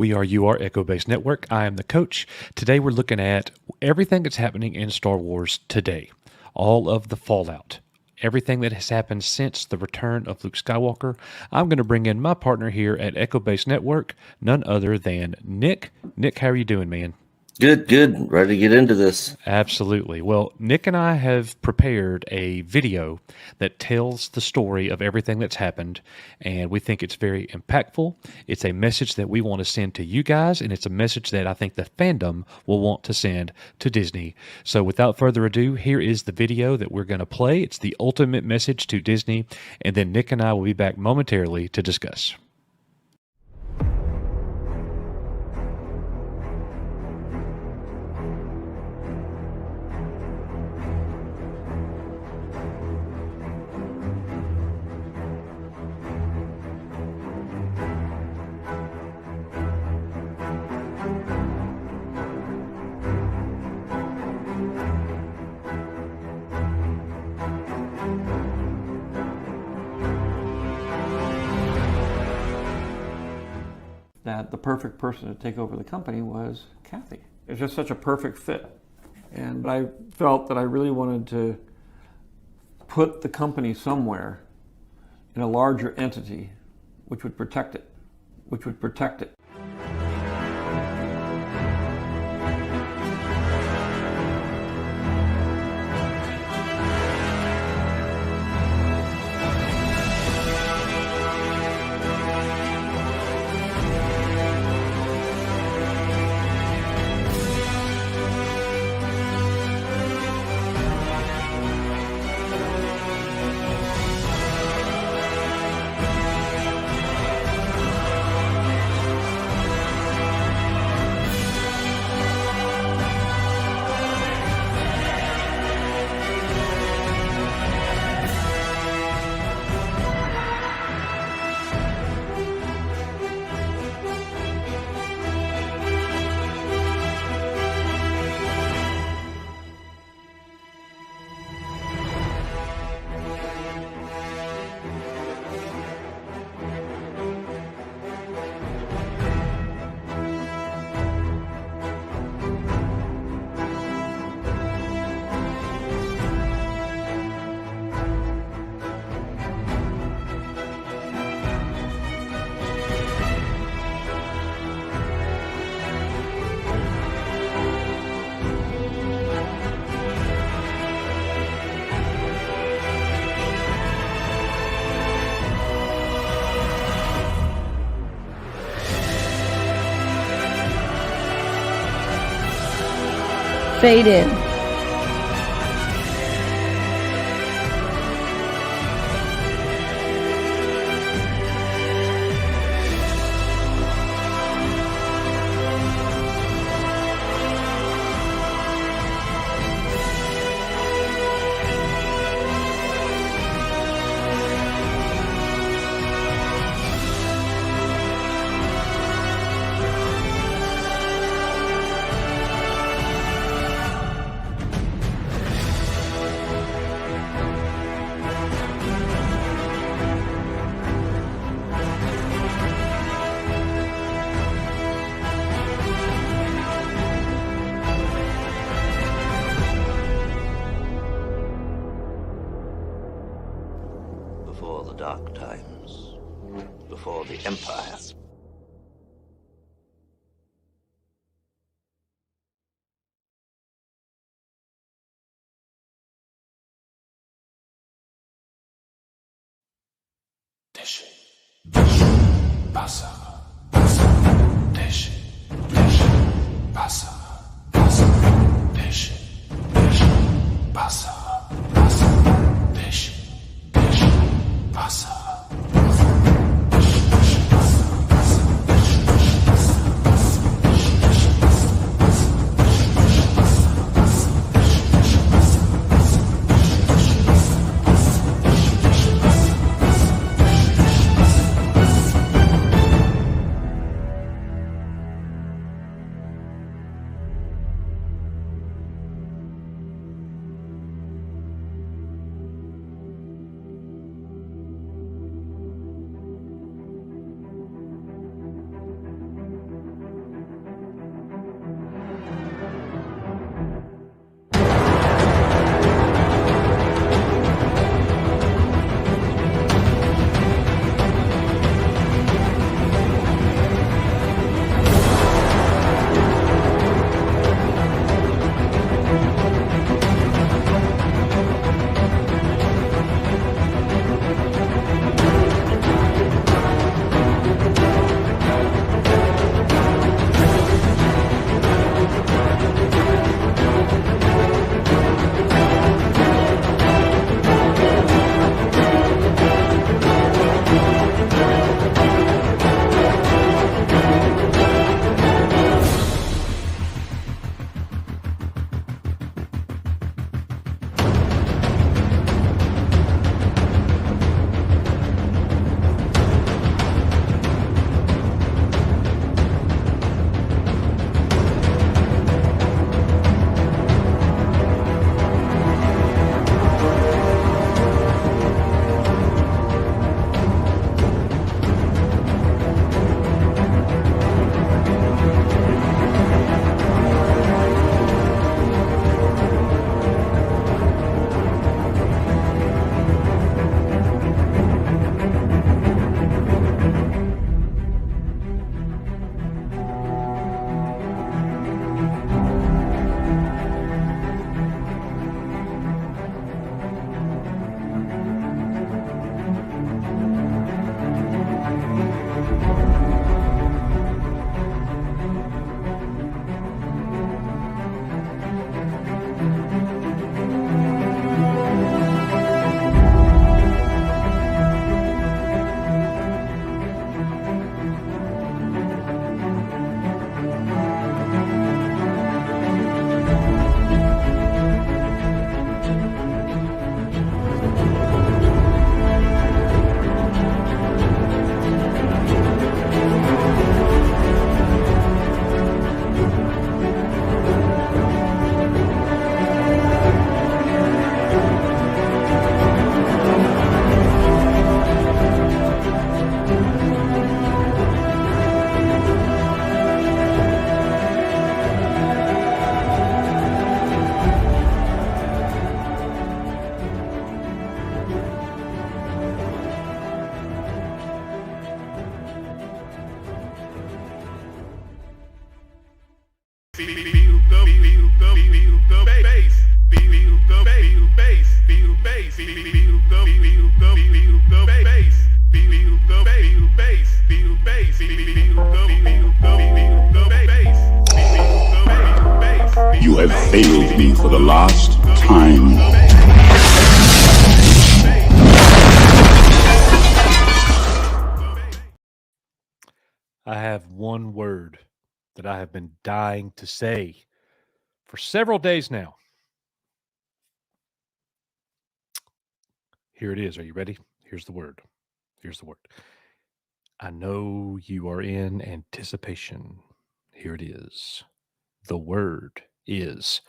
We are UR Echo Base Network. I am the coach. Today we're looking at everything that's happening in Star Wars today. All of the fallout. Everything that has happened since the return of Luke Skywalker. I'm going to bring in my partner here at Echo Base Network, none other than Nick. Nick, how are you doing, man? Good. Ready to get into this. Absolutely. Well, Nick and I have prepared a video that tells the story of everything that's happened, and we think it's very impactful. It's a message that we want to send to you guys, and it's a message that I think the fandom will want to send to Disney. So without further ado, here is the video that we're going to play. It's the ultimate message to Disney, and then Nick and I will be back momentarily to discuss. That the perfect person to take over the company was Kathy. It's just such a perfect fit. And I felt that I really wanted to put the company somewhere in a larger entity which would protect it. Fade in. Before the dark times, before the Empire. Deixe, passa, deixe, passa, deixe, passa, deixe, passa. You have failed me for the last time. I have one word that I have been dying to say for several days now. Here it is. Are you ready? Here's the word. Here's the word. I know you are in anticipation. Here it is. The word is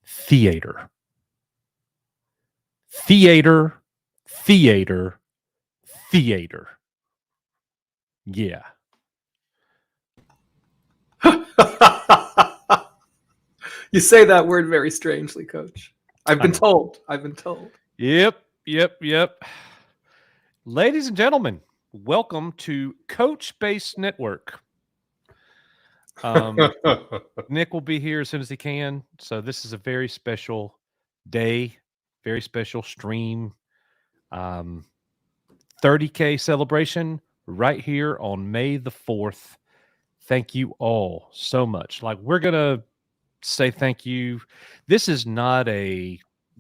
theater. Theater. Theater. Theater. Yeah. You say that word very strangely, Coach. I've been told. Yep. Ladies and gentlemen, welcome to Coach Base Network. Nick will be here as soon as he can. So this is a very special day, very special stream. 30K celebration right here on May the 4th. Thank you all so much. Like, we're going to say thank you. This is not a,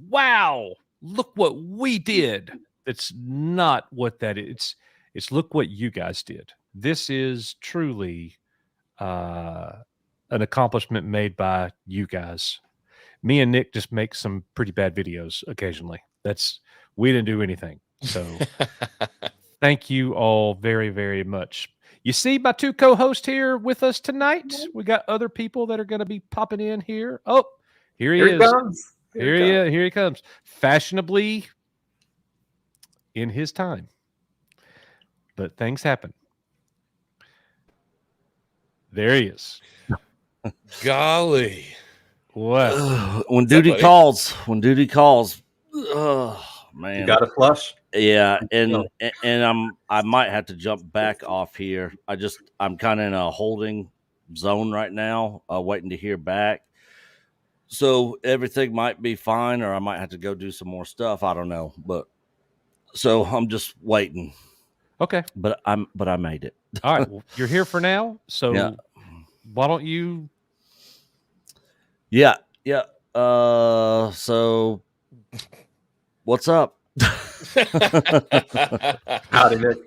wow, look what we did. That's not what that is. It's look what you guys did. This is truly an accomplishment made by you guys. Me and Nick just make some pretty bad videos occasionally. We didn't do anything. So thank you all very, very much. You see my two co-hosts here with us tonight. We got other people that are going to be popping in here. Oh, here he is. Here he comes. Fashionably in his time. But things happen. There he is. Golly. When What's duty up, buddy? calls, oh man, You got a flush? yeah, and I might have to jump back off here. I'm kind of in a holding zone right now, waiting to hear back. So everything might be fine, or I might have to go do some more stuff. I don't know, but so I'm just waiting. Okay. But I made it. All right. Well, you're here for now. So Yeah. why don't you? Yeah. So what's up? Howdy, Nick.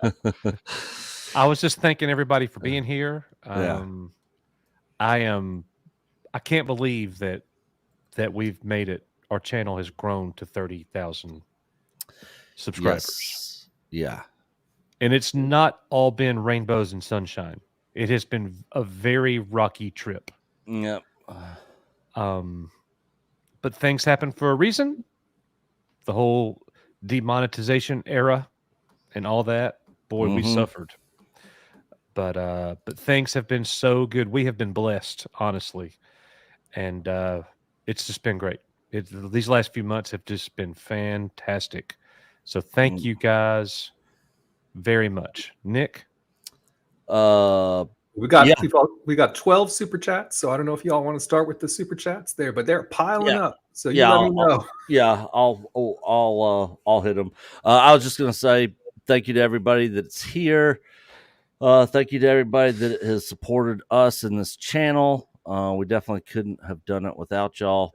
I was just thanking everybody for being here. Yeah. I can't believe that we've made it. Our channel has grown to 30,000 subscribers. Yes. Yeah. And it's not all been rainbows and sunshine. It has been a very rocky trip. Yep. But things happen for a reason. The whole demonetization era and all that. Boy, we suffered. But things have been so good. We have been blessed, honestly. And it's just been great. These last few months have just been fantastic. So thank you guys very much. Nick? We got Yeah. we got 12 super chats, so I don't know if y'all want to start with the super chats there, but they're piling up. So you let me know. I'll hit them. I was just gonna say thank you to everybody that's here. Thank you to everybody that has supported us in this channel. We definitely couldn't have done it without y'all.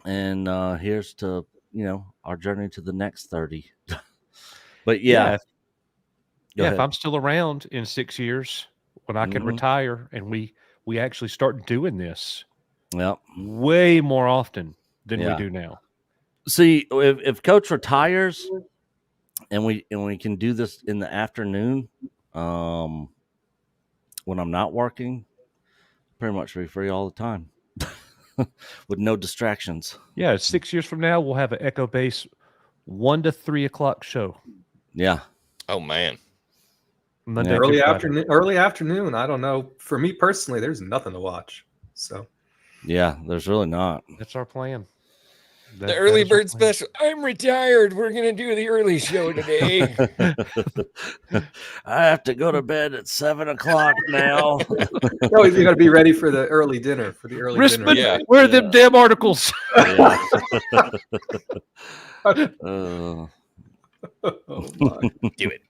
And here's to our journey to the next 30. But yeah. If I'm still around in 6 years when I can retire and we actually start doing this way more often than we do now. See, if Coach retires and we can do this in the afternoon, when I'm not working, pretty much be free all the time with no distractions. Yeah, 6 years from now, we'll have an Echo Base 1 to 3 o'clock show. Yeah. Oh man. Monday Early through Friday. afternoon. I don't know. For me personally, there's nothing to watch. So Yeah, there's really not. That's our plan. The early bird special. I'm retired. We're gonna do the early show today. I have to go to bed at 7:00 now. No, you got to be ready for the early dinner. For the early Rispman, dinner. Yeah. where are them damn articles? Yeah. Oh my. Do it.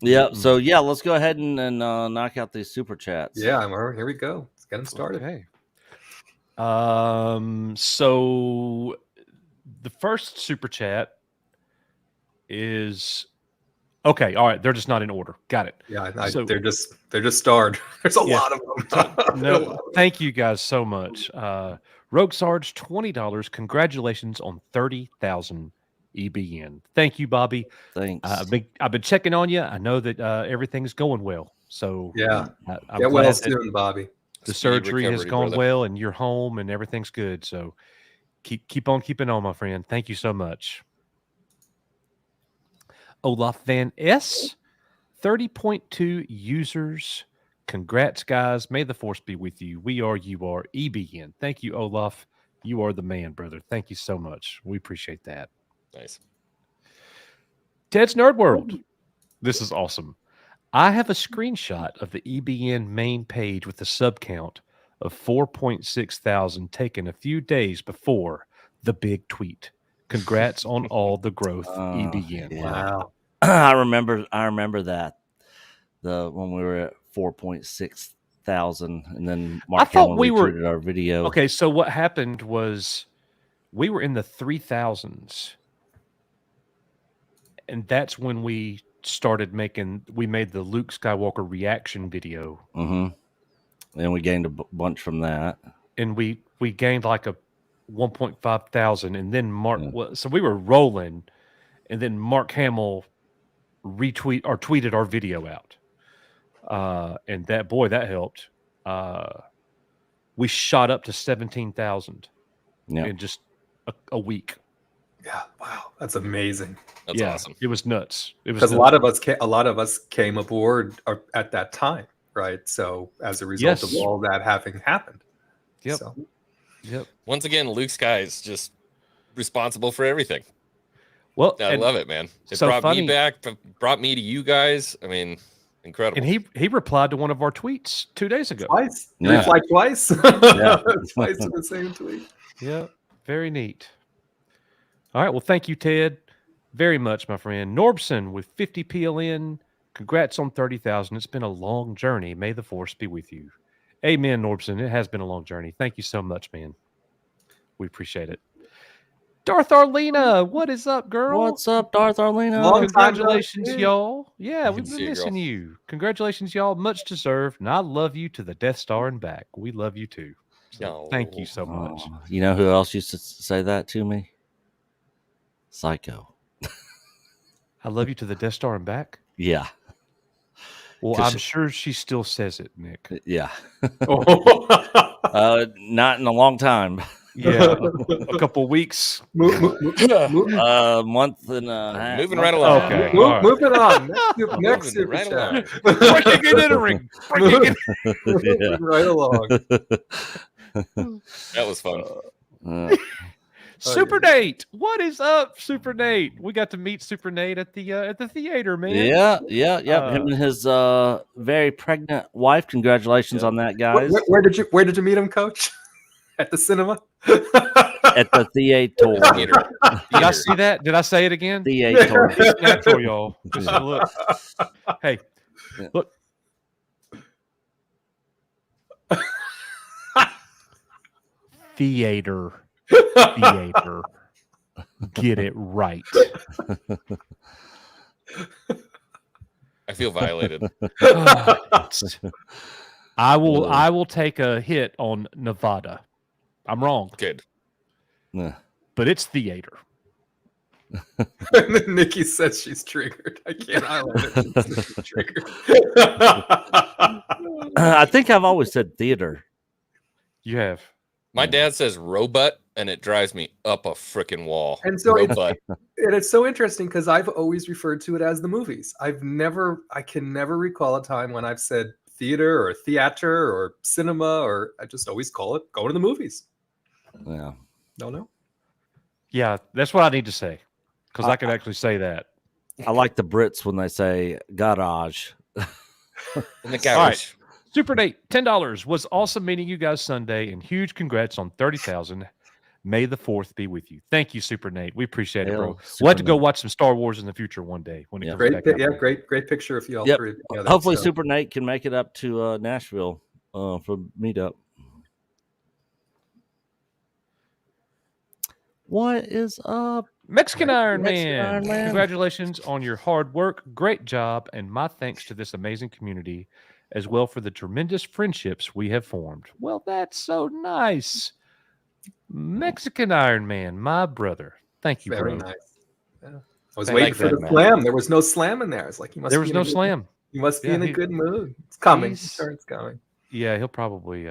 Yeah. So yeah, let's go ahead and knock out these super chats. Yeah, here we go. Let's get them started. Okay. So the first super chat is okay. All right, they're just not in order. Got it. Yeah, So- they're just starred. There's a Yeah. lot of them. No, thank you guys so much. Rogue Sarge, $20. Congratulations on 30,000 EBN. Thank you, Bobby. Thanks. I've been checking on you. I know that everything's going well. So Yeah. I'm Get glad well that soon, Bobby. the Speedy surgery has recovery, gone brother. well and you're home and everything's good. So keep on keeping on, my friend. Thank you so much. Olaf Van S, 30.2 users. Congrats, guys. May the force be with you. We are, you are, EBN. Thank you, Olaf. You are the man, brother. Thank you so much. We appreciate that. Nice. Ted's Nerd World. This is awesome. I have a screenshot of the EBN main page with a sub count of 4.6 thousand taken a few days before the big tweet. Congrats on all the growth, EBN. yeah. Wow. I remember that when we were at 4.6 thousand, and then Mark thought Hamill we were- retweeted our video. Okay, so what happened was we were in the 3,000s, and that's when we made the Luke Skywalker reaction video, And we gained a bunch from that. and we gained like a 1.5 thousand, and then so we were rolling, and then Mark Hamill tweeted our video out, and that helped. We shot up to 17,000 Yeah. in just a week. Yeah. Wow. That's amazing. That's awesome. It was nuts. It was Because a nuts. lot of us came aboard at that time, right? So as a result of Yes. all that having happened. Yep. So, Yep. Once again, Luke Sky is just responsible for everything. Well, I love it, man. It so brought funny- me back, brought me to you guys. I mean, incredible. And he replied to one of our tweets 2 days ago. twice. You Yeah. replied twice. Yeah. Twice in the same tweet. Yeah, very neat. All right, well, thank you, Ted, very much, my friend. Norbson with 50 PLN. Congrats on 30,000. It's been a long journey. May the force be with you. Amen, Norbson. It has been a long journey. Thank you so much, man. We appreciate it. Darth Arlena, what is up, girl? What's up, Darth Arlena? Long time no Congratulations, see. y'all. Yeah, Good we've to been see you, missing girl. you. Congratulations, y'all. Much deserved. And I love you to the Death Star and back. We love you too. So thank you so much. Oh, you know who else used to say that to me? Psycho. I love you to the Death Star and back. Yeah. Well, 'Cause I'm sure she still says it, Nick. Yeah. Oh. Not in a long time. Yeah, a couple weeks. Move- Month and a half. Moving right along. Okay. move- all right. Moving on. Next Moving super right chat. Breaking and entering. Breaking and Yeah. Moving right along. That was fun. Super Nate, what is up, Super Nate? We got to meet Super Nate at the theater, man. Yeah. Him and his very pregnant wife. Congratulations on that, guys. Where did you meet him, Coach? At the cinema. At the theater. Theater. Did I see that? Did I say it again? Theater. It's natural, y'all. Just look. Hey, look. Theater. Theater. Get it right. I feel violated. I will take a hit on Nevada. I'm wrong, Good. Yeah. but it's theater. And then Nikki says she's triggered. I can't highlight it. She's triggered. I think I've always said theater. You have. My dad says robot, and it drives me up a freaking wall. And so it's- robot. And it's so interesting because I've always referred to it as the movies. I can never recall a time when I've said theater or theater or cinema, or I just always call it going to the movies. Yeah. Don't know. Yeah, that's what I need to say because I can actually say that. I like the Brits when they say garage. In the All right. garage. Super Nate, $10 was awesome meeting you guys Sunday, and huge congrats on 30,000. May the 4th be with you. Thank you, Super Nate. We appreciate it, bro. Hell, We'll have to Super go Nate. watch some Star Wars in the future one day when it Yeah. comes Great, back pi- out. yeah, great picture of you all Yep. three together. Hopefully, so. Super Nate can make it up to Nashville for meetup. What is up? Mexican Iron Mexican Man. Iron Man. Congratulations on your hard work. Great job. And my thanks to this amazing community as well for the tremendous friendships we have formed. Well, that's so nice. Mexican Iron Man, my brother. Thank you, Very bro. nice. Yeah. I was Thank waiting you, for the man. slam. There was no slam in there. It's like you must. There be was in a no good- slam. You must be Yeah, in a he- good mood. It's coming. I'm he's- sure it's coming. Yeah, he'll probably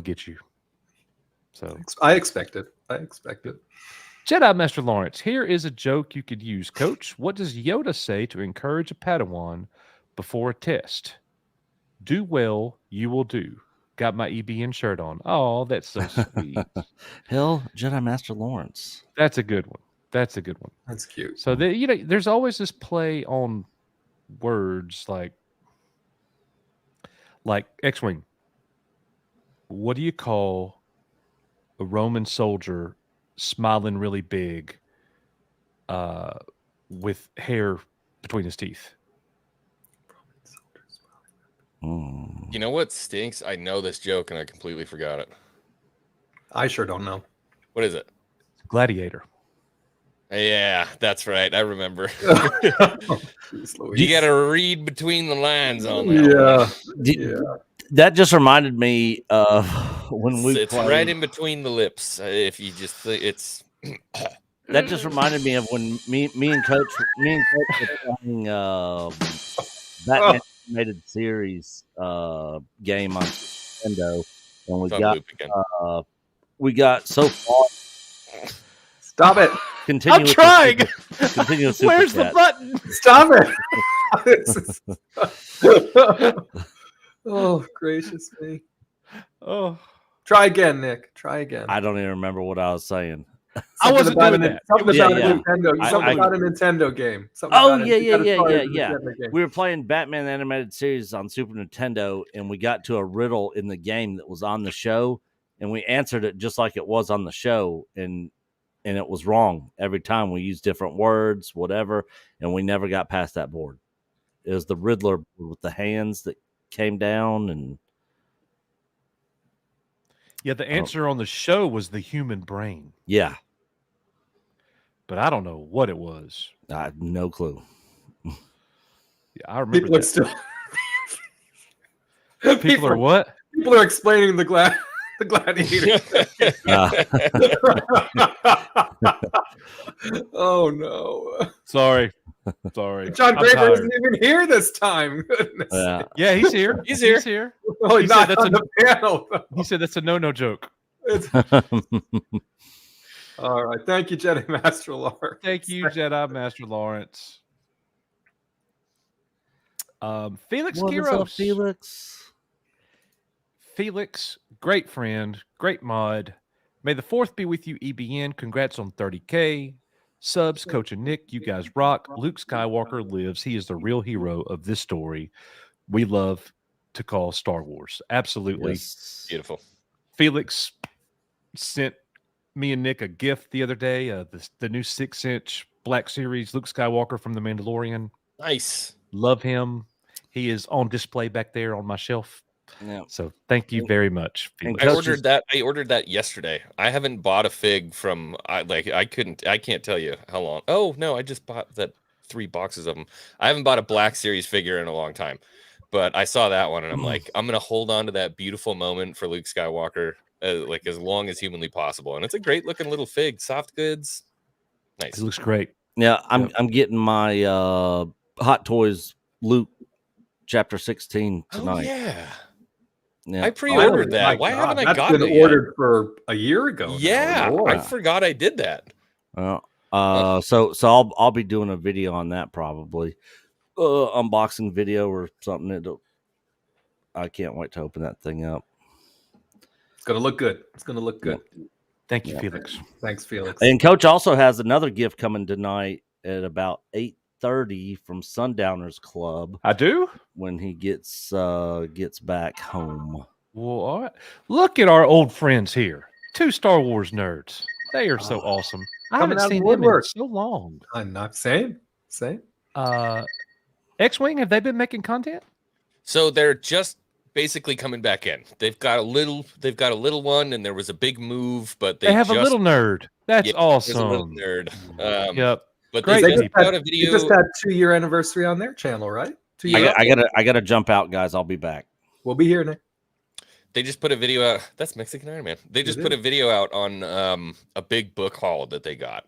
get you. So I expect it. I expect it. Jedi Master Lawrence, here is a joke you could use. Coach, what does Yoda say to encourage a Padawan before a test? Do well, you will do. Got my EBN shirt on. Oh, that's so sweet. Hell, Jedi Master Lawrence. That's a good one. That's a good one. That's cute. So there's always this play on words like X-wing. What do you call a Roman soldier smiling really big with hair between his teeth? Mm. You know what stinks? I know this joke and I completely forgot it. I sure don't know. What is it? Gladiator. Yeah, that's right. I remember. Jeez Louise. You got to read between the lines on that. one. Did- That just reminded me of when we It's played. right in between the lips. If you just think it's That just reminded me of when me and Coach were playing Batman animated series game on Nintendo, and it's on loop again. we got so far. Stop it. I'm trying. Continuous Where's Super the Cat. button? Stop it. Oh, gracious me. Oh, Try again, Nick. Try again. I don't even remember what I was saying. I wasn't about doing a- that. Something Yeah, about yeah. a Nintendo. Something about a Nintendo game. Something Oh, about yeah, you gotta yeah, start yeah, a yeah. Nintendo game. We were playing Batman the animated series on Super Nintendo, and we got to a riddle in the game that was on the show, and we answered it just like it was on the show, and it was wrong every time. We used different words, whatever, and we never got past that board. It was the Riddler with the hands that came down, and Yeah, the answer on the show was the human brain, yeah, but I don't know what it was. I had no clue. Yeah, I remember People are that. still. People are what? People are explaining the gladiator. Oh no! Sorry. John I'm Draper tired. isn't even here this time. Goodness. Yeah. Yeah, he's here. He's here. He's here. Oh, He he's said not that's on the panel. He said that's a no joke. All right. Thank you, Jedi Master Lawrence. Thank you, Jedi Master Lawrence. Felix What is Quiros. up, Felix? Felix, great friend, great mod. May the 4th be with you, EBN. Congrats on 30K. Subs, Coach and Nick, you guys rock. Luke Skywalker lives. He is the real hero of this story we love to call Star Wars. Absolutely. Yes. Beautiful. Felix sent me and Nick a gift the other day, the new 6-inch Black Series Luke Skywalker from The Mandalorian. Nice. Love him. He is on display back there on my shelf. Yeah. So thank you very much, And Felix. I ordered that yesterday. I haven't bought a fig from I can't tell you how long. Oh no, I just bought that 3 boxes of them. I haven't bought a Black Series figure in a long time. But I saw that one and I'm like, I'm gonna hold on to that beautiful moment for Luke Skywalker like as long as humanly possible. And it's a great looking little fig, soft goods. Nice. It looks great. Yeah, I'm Yep. I'm getting my Hot Toys Luke Chapter 16 Oh tonight. yeah. Yeah. I pre-ordered Oh, that. my Why God, haven't I that's gotten been it yet? ordered for a year ago. now. Yeah, Lord. I forgot I did that. So I'll be doing a video on that probably, unboxing video or something. I can't wait to open that thing up. It's gonna look good. It's gonna look good. Thank you, Yeah. Felix. Thanks, Felix. And Coach also has another gift coming tonight at about 8:30 from Sundowners Club I do. when he gets back home. Well, all right. Look at our old friends here. 2 Star Wars nerds. They are so awesome. I Coming haven't out of the seen them in woodwork. so long. I'm not same. X-Wing, have they been making content? So they're just basically coming back in. They've got a little one, and there was a big move, but They have just, a little nerd. That's yeah, there's a little awesome. nerd. Yep. But Great. they They just just put had, out a they video. just had 2-year anniversary on their channel, right? 2 Yeah. years. I gotta jump out, guys. I'll be back. We'll be here, Nick. They just put a video out. That's Mexican Iron Man. They just It put is. a video out on a big book haul that they got.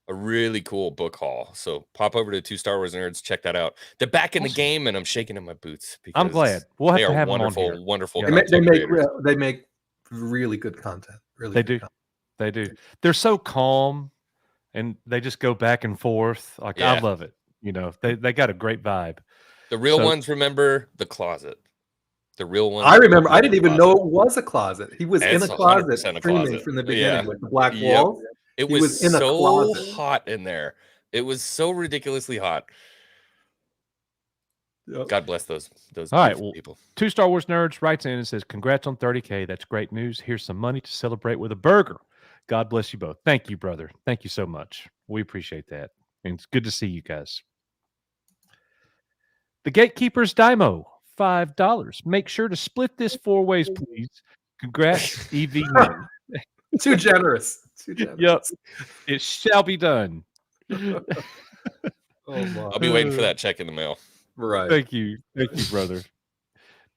A really cool book haul. So pop over to 2 Star Wars Nerds, check that out. They're back in the Awesome. game, and I'm shaking in my boots. I'm glad. We'll have they to are have them on wonderful, here. wonderful. Yeah. They content make creators. they make really good content. Really, They good do. content. They do. They're so calm, and they just go back and forth. Like I Yeah. love it. You know, they got a great vibe. The real So- ones remember the closet. The real ones. I remember. I the didn't even closet. know it was a closet. He was in It's a closet 100% a streaming closet. from the beginning Yeah. with the black Yep. walls. It He was, was in a so closet. hot in there. It was so ridiculously hot. Yep. God bless those All right, beautiful well, people. 2 Star Wars Nerds writes in and says, "Congrats on 30K. That's great news. Here's some money to celebrate with a burger. God bless you both." Thank you, brother. Thank you so much. We appreciate that. And it's good to see you guys. The Gatekeepers Dymo, $5. Make sure to split this 4 ways, please. Congrats, EV. Young. Too generous. Too generous. Yep. It shall be done. Oh my. I'll be waiting for that check in the mail. Right. Thank you, brother.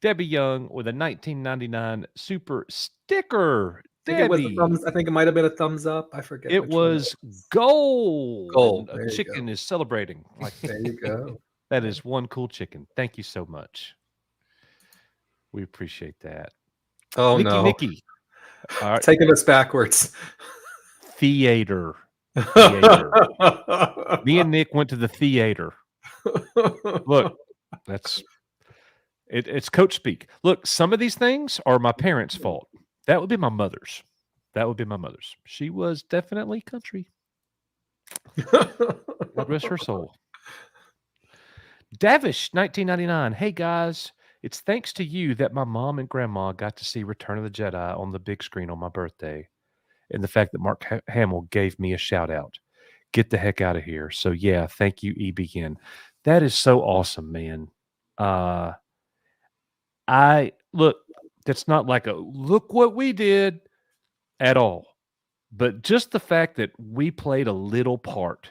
Debbie Young with a 1999 super sticker. Debbie, I think it might have been a thumbs up. I forget. it which one was gold. Gold, And there a you chicken go. is celebrating. Like There you go. that is one cool chicken. Thank you so much. We appreciate that. Oh no. Nikki. All right. Taking us backwards. Theater. Theater. Me and Nick went to the theater. Look, that's it, it's coach speak. Look, some of these things are my parents' fault. That would be my mother's. She was definitely country. God rest her soul. Davish, 1999. Hey guys, it's thanks to you that my mom and grandma got to see Return of the Jedi on the big screen on my birthday, and the fact that Mark Hamill gave me a shout out. Get the heck out of here. So yeah, thank you, EBN. That is so awesome, man. I look, that's not like a look what we did at all. But just the fact that we played a little part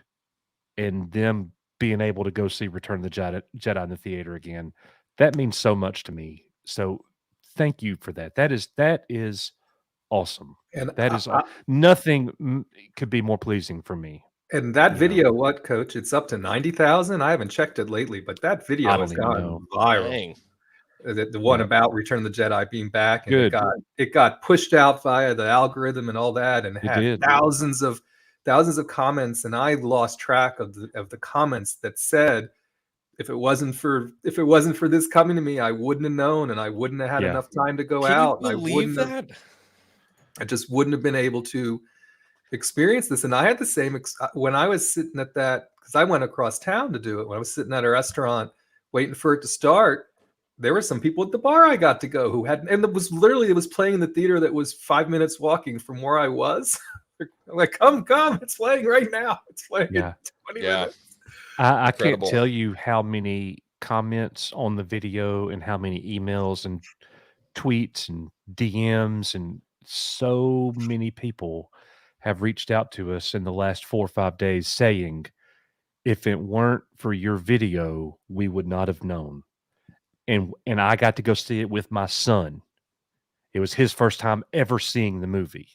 in them being able to go see Return of the Jedi in the theater again, that means so much to me. So thank you for that. That is awesome. And That is nothing could be more pleasing for me. And that You video, what, Coach? It's up to 90,000. I haven't checked it lately, but that I video don't has even gone know. viral. Dang. The one Yeah. about Return of the Jedi being back, and Good. it got pushed out via the algorithm and all that, and had did. thousands of comments. And I lost track of the comments that said, if it wasn't for this coming to me, I wouldn't have known, and I wouldn't have had Yeah. enough time to go Can out. you I believe wouldn't have. that? I just wouldn't have been able to experience this. And I had the same when I was sitting at that, because I went across town to do it. When I was sitting at a restaurant waiting for it to start, there were some people at the bar I got to go who had, and it was playing in the theater that was 5 minutes walking from where I was. I'm like, come, it's playing right now. It's playing in Yeah. 20 Yeah. minutes. I can't Incredible. tell you how many comments on the video and how many emails and tweets and DMs and so many people have reached out to us in the last 4 or 5 days saying, if it weren't for your video, we would not have known. And I got to go see it with my son. It was his first time ever seeing the movie.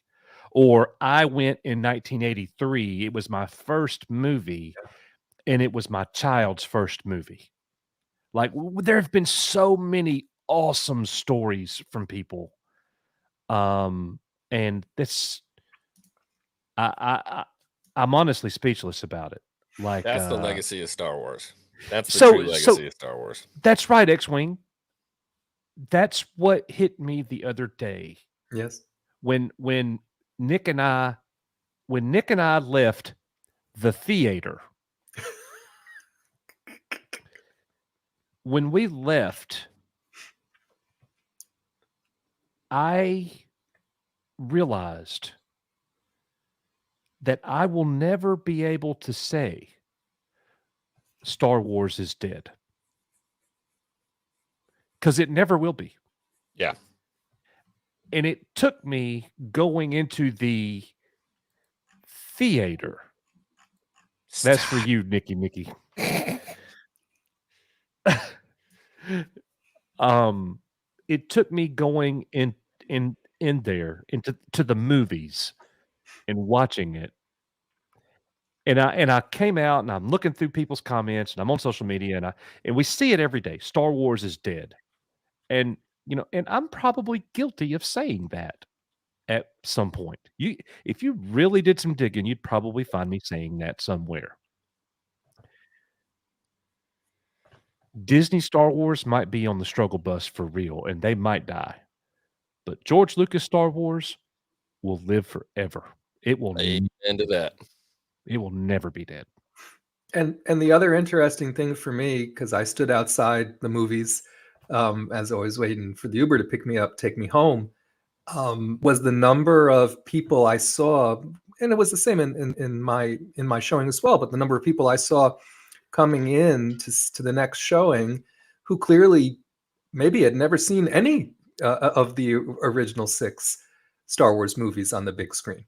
Or I went in 1983. It was my first movie, and it was my child's first movie. Like there have been so many awesome stories from people, and this, I'm honestly speechless about it. Like That's the legacy of Star Wars. That's the so- true legacy of Star Wars. That's right, X-Wing. That's what hit me the other day Yes. when Nick and I, when Nick and I left the theater, when we left, I realized that I will never be able to say Star Wars is dead. Because it never will be. Yeah. And it took me going into the theater. That's for you, Nikki. It took me going in there into the movies and watching it. And I came out and I'm looking through people's comments and I'm on social media and we see it every day. Star Wars is dead. And and I'm probably guilty of saying that at some point. If you really did some digging, you'd probably find me saying that somewhere. Disney Star Wars might be on the struggle bus for real, and they might die. But George Lucas Star Wars will live forever. It will Amen to that. It will never be dead. And the other interesting thing for me, because I stood outside the movies as always waiting for the Uber to pick me up, take me home, was the number of people I saw, and it was the same in my showing as well, but the number of people I saw coming in to the next showing who clearly maybe had never seen any of the original 6 Star Wars movies on the big screen.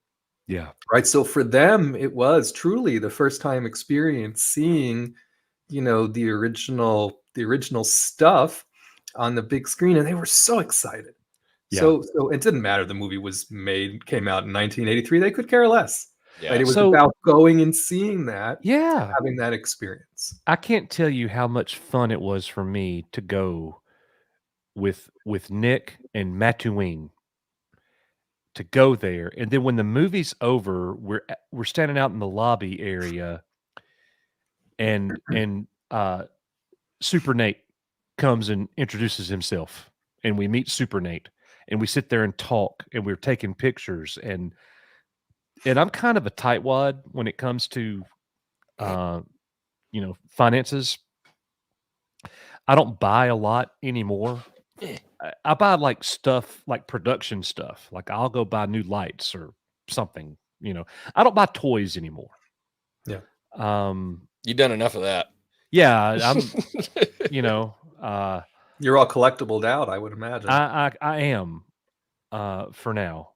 Yeah. Right. So for them, it was truly the first time experience seeing, the original stuff on the big screen, and they were so excited. Yeah. So it didn't matter the movie came out in 1983. They could care less. Yeah. Right? It was about going and seeing that, Yeah. having that experience. I can't tell you how much fun it was for me to go with Nick and Mattuine to go there. And then when the movie's over, we're standing out in the lobby area and Super Nate comes and introduces himself and we meet Super Nate and we sit there and talk and we're taking pictures and I'm kind of a tightwad when it comes to finances. I don't buy a lot anymore. I buy like stuff, like production stuff. Like I'll go buy new lights or something, I don't buy toys anymore. Yeah. You've done enough of that. Yeah. I'm, you're all collectibled out, I would imagine. I am, for now.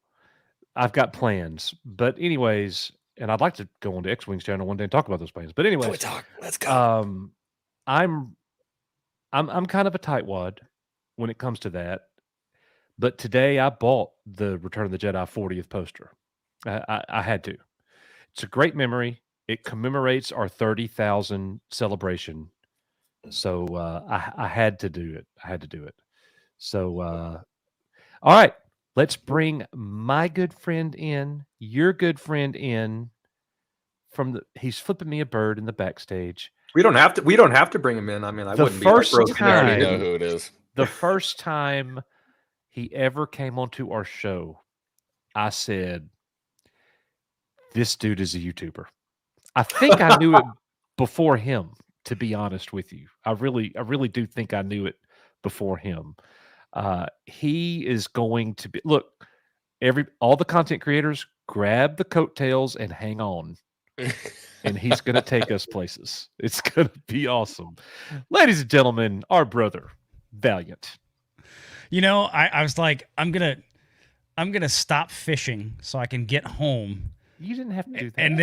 I've got plans, but anyways, and I'd like to go on to X-Wing's channel one day and talk about those plans. But anyways, let's go. I'm kind of a tightwad when it comes to that. But today I bought the Return of the Jedi 40th poster. I had to. It's a great memory. It commemorates our 30,000 celebration. So I had to do it. So all right. Let's bring my good friend in, your good friend in. He's flipping me a bird in the backstage. We don't have to bring him in. I mean, I The wouldn't first be that broken. I already time- know who it is. The first time he ever came onto our show, I said, "This dude is a YouTuber." I think I knew it before him, to be honest with you. I really do think I knew it before him. He is going to be all the content creators grab the coattails and hang on. And he's going to take us places. It's going to be awesome. Ladies and gentlemen, our brother, Valiant. I was like, I'm going to stop fishing so I can get home. You didn't have to do that. And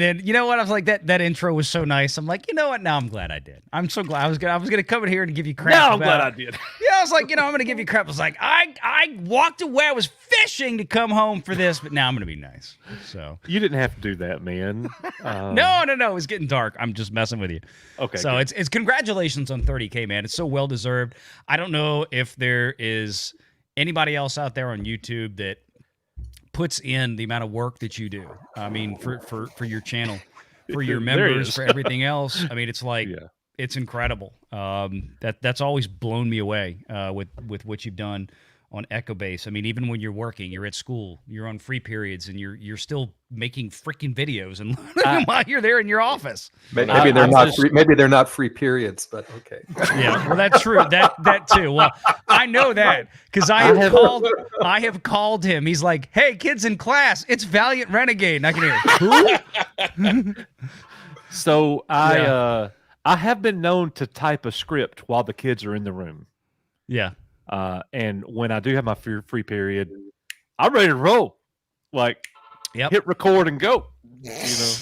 then you know what? I was like, that intro was so nice. I'm like, you know what? Now I'm glad I did. I'm so glad I was gonna come in here and give you crap. Now I'm glad I did. Yeah, I was like, I'm gonna give you crap. I was like, I walked away. I was fishing to come home for this, but now I'm gonna be nice. So You didn't have to do that, man. no, it was getting dark. I'm just messing with you. Okay. So good. it's congratulations on 30K, man. It's so well deserved. I don't know if there is anybody else out there on YouTube that puts in the amount of work that you do. I mean, for your channel, for your There he members, is. for everything else. I mean, it's like Yeah. it's incredible. That's always blown me away with what you've done on Echo Base. I mean, even when you're working, you're at school, you're on free periods, and you're still making freaking videos and while you're there in your office. Maybe they're not free, maybe they're not free periods, but okay. Yeah, well, that's true. That too. Well, I know that because I have called him. He's like, "Hey, kids in class, it's Valiant Renegade." And I can hear, who? So I have been known to type a script while the kids are in the room. Yeah. And when I do have my free period, I'm ready to roll. Like, hit record and go. You know,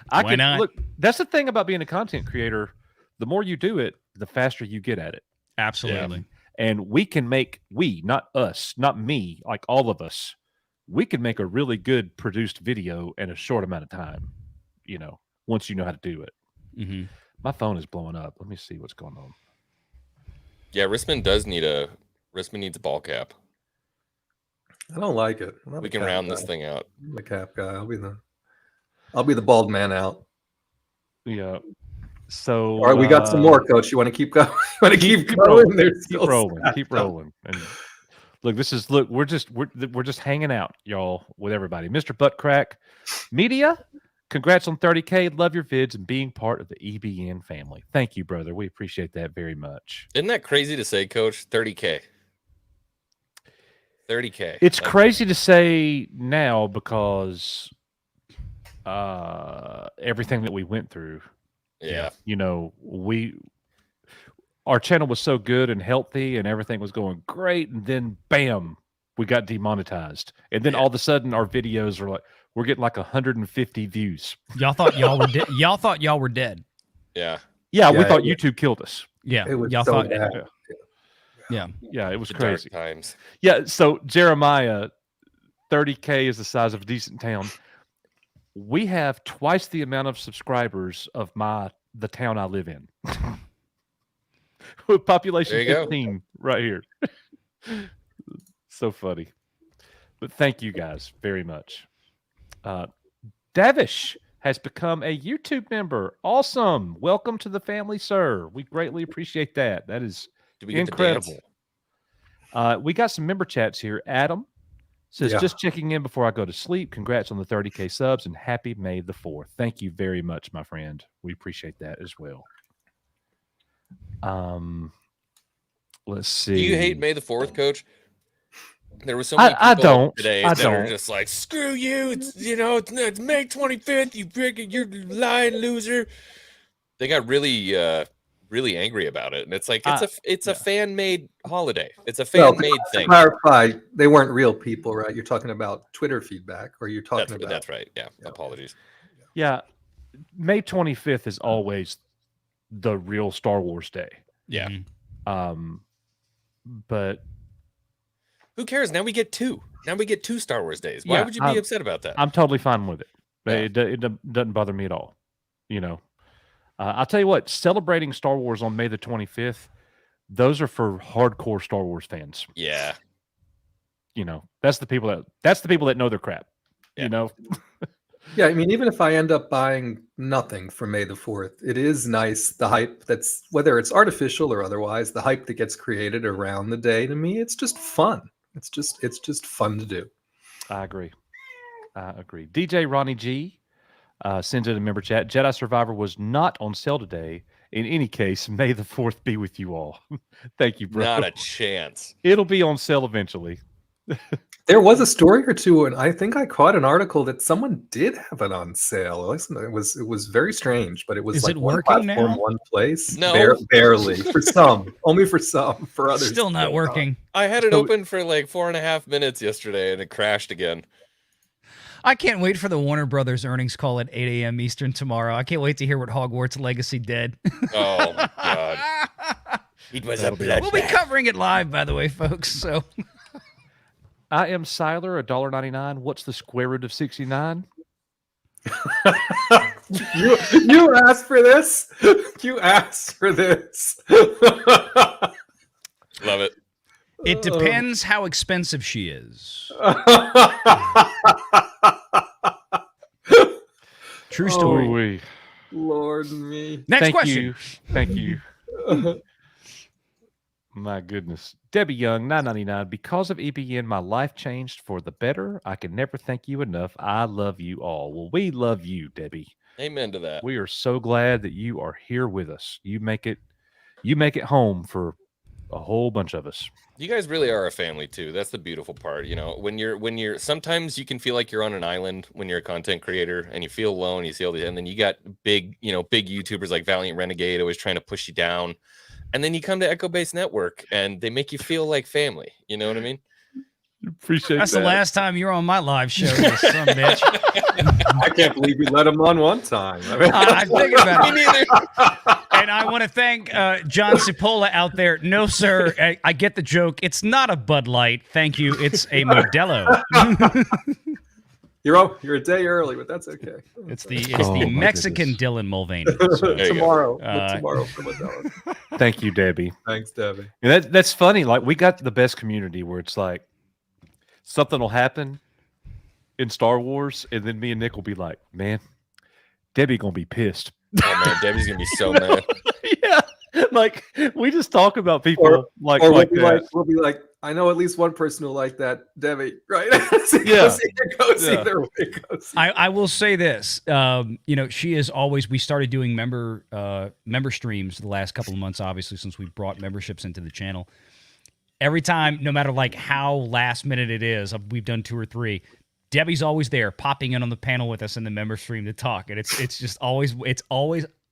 Why not? Look. That's the thing about being a content creator. The more you do it, the faster you get at it. Absolutely. And not us, not me, like all of us, we can make a really good produced video in a short amount of time. You know, once you know how to do it. Mm-hmm. My phone is blowing up. Let me see what's going on. Yeah, Rissman needs a ball cap. I don't like it. We can round this thing out. I'm the cap guy. I'll be the bald man out. Yeah. So all right, we got some more, Coach. You want to keep going? You want to keep going? Keep rolling. And look, we're just hanging out, y'all, with everybody. Mr. Buttcrack Media, congrats on 30K. Love your vids and being part of the EBN family. Thank you, brother. We appreciate that very much. Isn't that crazy to say, Coach? 30K. 30K. It's crazy to say now because everything that we went through. Yeah. You know, our channel was so good and healthy and everything was going great, and then bam, we got demonetized. And then all of a sudden our videos are like, we're getting like 150 views. Y'all thought y'all were dead. Y'all thought y'all were dead. Yeah. Yeah, we thought YouTube killed us. Yeah. It was y'all so thought bad. Yeah. It was The crazy. dark times. Yeah, so Jeremiah, 30K is the size of a decent town. We have twice the amount of subscribers of the town I live in. With population There you go. 15 right here. So funny. But thank you guys very much. Davish has become a YouTube member. Awesome. Welcome to the family, sir. We greatly appreciate that. That is Did we get incredible. We got some member chats here. Adam says, just checking in before I go to sleep. Congrats on the 30K subs and happy May the 4th. Thank you very much, my friend. We appreciate that as well. Let's see. Do you hate May the 4th, Coach? There was so many people I don't. today I that don't. are just like, screw you. It's May 25th. You're lying loser. They got really angry about it, and it's like it's a fan made holiday. It's a fan made thing. To clarify, they weren't real people, right? You're talking about Twitter feedback, or you're talking about that's right. Yeah. Apologies. Yeah. May 25th is always the real Star Wars day. Yeah. But who cares? Now we get two. Now we get 2 Star Wars days. Why would you be upset about that? I'm totally fine with it. It doesn't bother me at all. You know, I'll tell you what, celebrating Star Wars on May the 25th, those are for hardcore Star Wars fans. Yeah. You know, that's the people that know their crap. Yeah. You know? Yeah, I mean, even if I end up buying nothing for May the 4th, it is nice, the hype that's, whether it's artificial or otherwise, the hype that gets created around the day, to me, it's just fun. It's just fun to do. I agree. DJ Ronnie G sends in a member chat. Jedi Survivor was not on sale today. In any case, May the 4th be with you all. Thank you, bro. Not a chance. It'll be on sale eventually. There was a story or two, and I think I caught an article that someone did have it on sale. Listen, it was very strange, but it was Is like it one working platform, now? one place. No. Barely for some, only for some. For others, Still not working. I had it open for like 4.5 minutes yesterday, and it crashed again. I can't wait for the Warner Brothers earnings call at 8 a.m. Eastern tomorrow. I can't wait to hear what Hogwarts Legacy did. Oh my god! It was a bloodbath. We'll be covering it live, by the way, folks. So. I am Siler, $1.99. What's the square root of 69? You asked for this. You asked for this. Love it. It depends how expensive she is. True story. Oh, Lord me. Next question. Thank you. My goodness. Debbie Young, 999. Because of EBN, my life changed for the better. I can never thank you enough. I love you all. Well, we love you, Debbie. Amen to that. We are so glad that you are here with us. You make it home for a whole bunch of us. You guys really are a family too. That's the beautiful part. You know, when you're sometimes you can feel like you're on an island when you're a content creator and you feel alone, you see all these, and then you got big YouTubers like Valiant Renegade always trying to push you down. And then you come to Echo Base Network and they make you feel like family. You know what I mean? Appreciate That's that. the last time you're on my live show, you son of a bitch. I can't believe we let him on one time. I mean, I'm thinking about Me it. neither. And I want to thank John Cipolla out there. No, sir, I get the joke. It's not a Bud Light. Thank you. It's a Modelo. you're a day early, but that's okay. It's the Oh, my Mexican goodness. Dylan Mulvaney. There you go. tomorrow. Uh, Tomorrow for Modelo. Thank you, Debbie. Thanks, Debbie. And that's funny. Like, we got the best community where it's like something will happen in Star Wars, and then me and Nick will be like, man, Debbie gonna be pissed. Oh man, Debbie's gonna be so mad. Yeah. Like, we just talk about people Or like we'll be that. we'll be like, I know at least one person who like that, Debbie, right? Yeah. Goes Yeah. either way. Goes I will say this. She is always. We started doing member streams the last couple of months, obviously, since we brought memberships into the channel. Every time, no matter like how last minute it is, we've done 2 or 3. Debbie's always there, popping in on the panel with us in the member stream to talk, and it's just always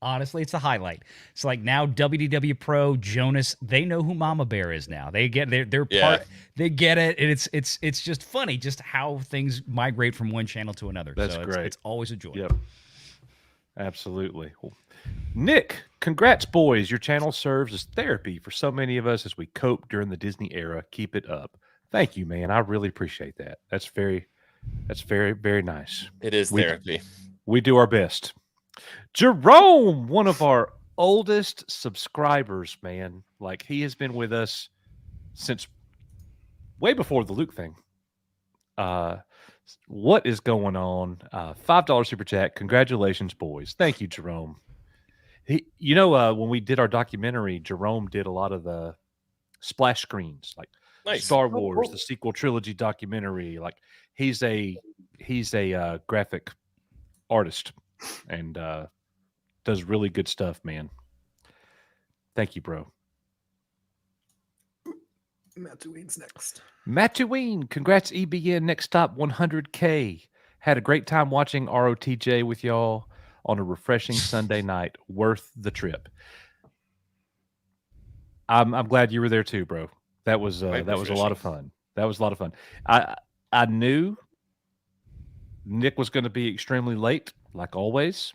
honestly, it's the highlight. It's like now WDW Pro, Jonas, they know who Mama Bear is now. They get they're Yeah. part. They get it, and it's just funny, just how things migrate from one channel to another. That's so great. It's always a joy. Yep. Absolutely. Well, Nick, congrats, boys. Your channel serves as therapy for so many of us as we cope during the Disney era. Keep it up. Thank you, man. I really appreciate that. That's very, very nice. It is We- therapy. We do our best. Jerome, one of our oldest subscribers, man. Like, he has been with us since way before the Luke thing. What is going on? $5 super chat. Congratulations, boys. Thank you, Jerome. When we did our documentary, Jerome did a lot of the splash screens, like Nice. Star Wars, cool. the sequel trilogy documentary. Like, he's a graphic artist and does really good stuff, man. Thank you, bro. Tatooine's next. Mattuine, congrats EBN, next stop 100K. Had a great time watching ROTJ with y'all on a refreshing Sunday night. Worth the trip. I'm glad you were there too, bro. That was a lot of fun. That was a lot of fun. I knew Nick was going to be extremely late, like always.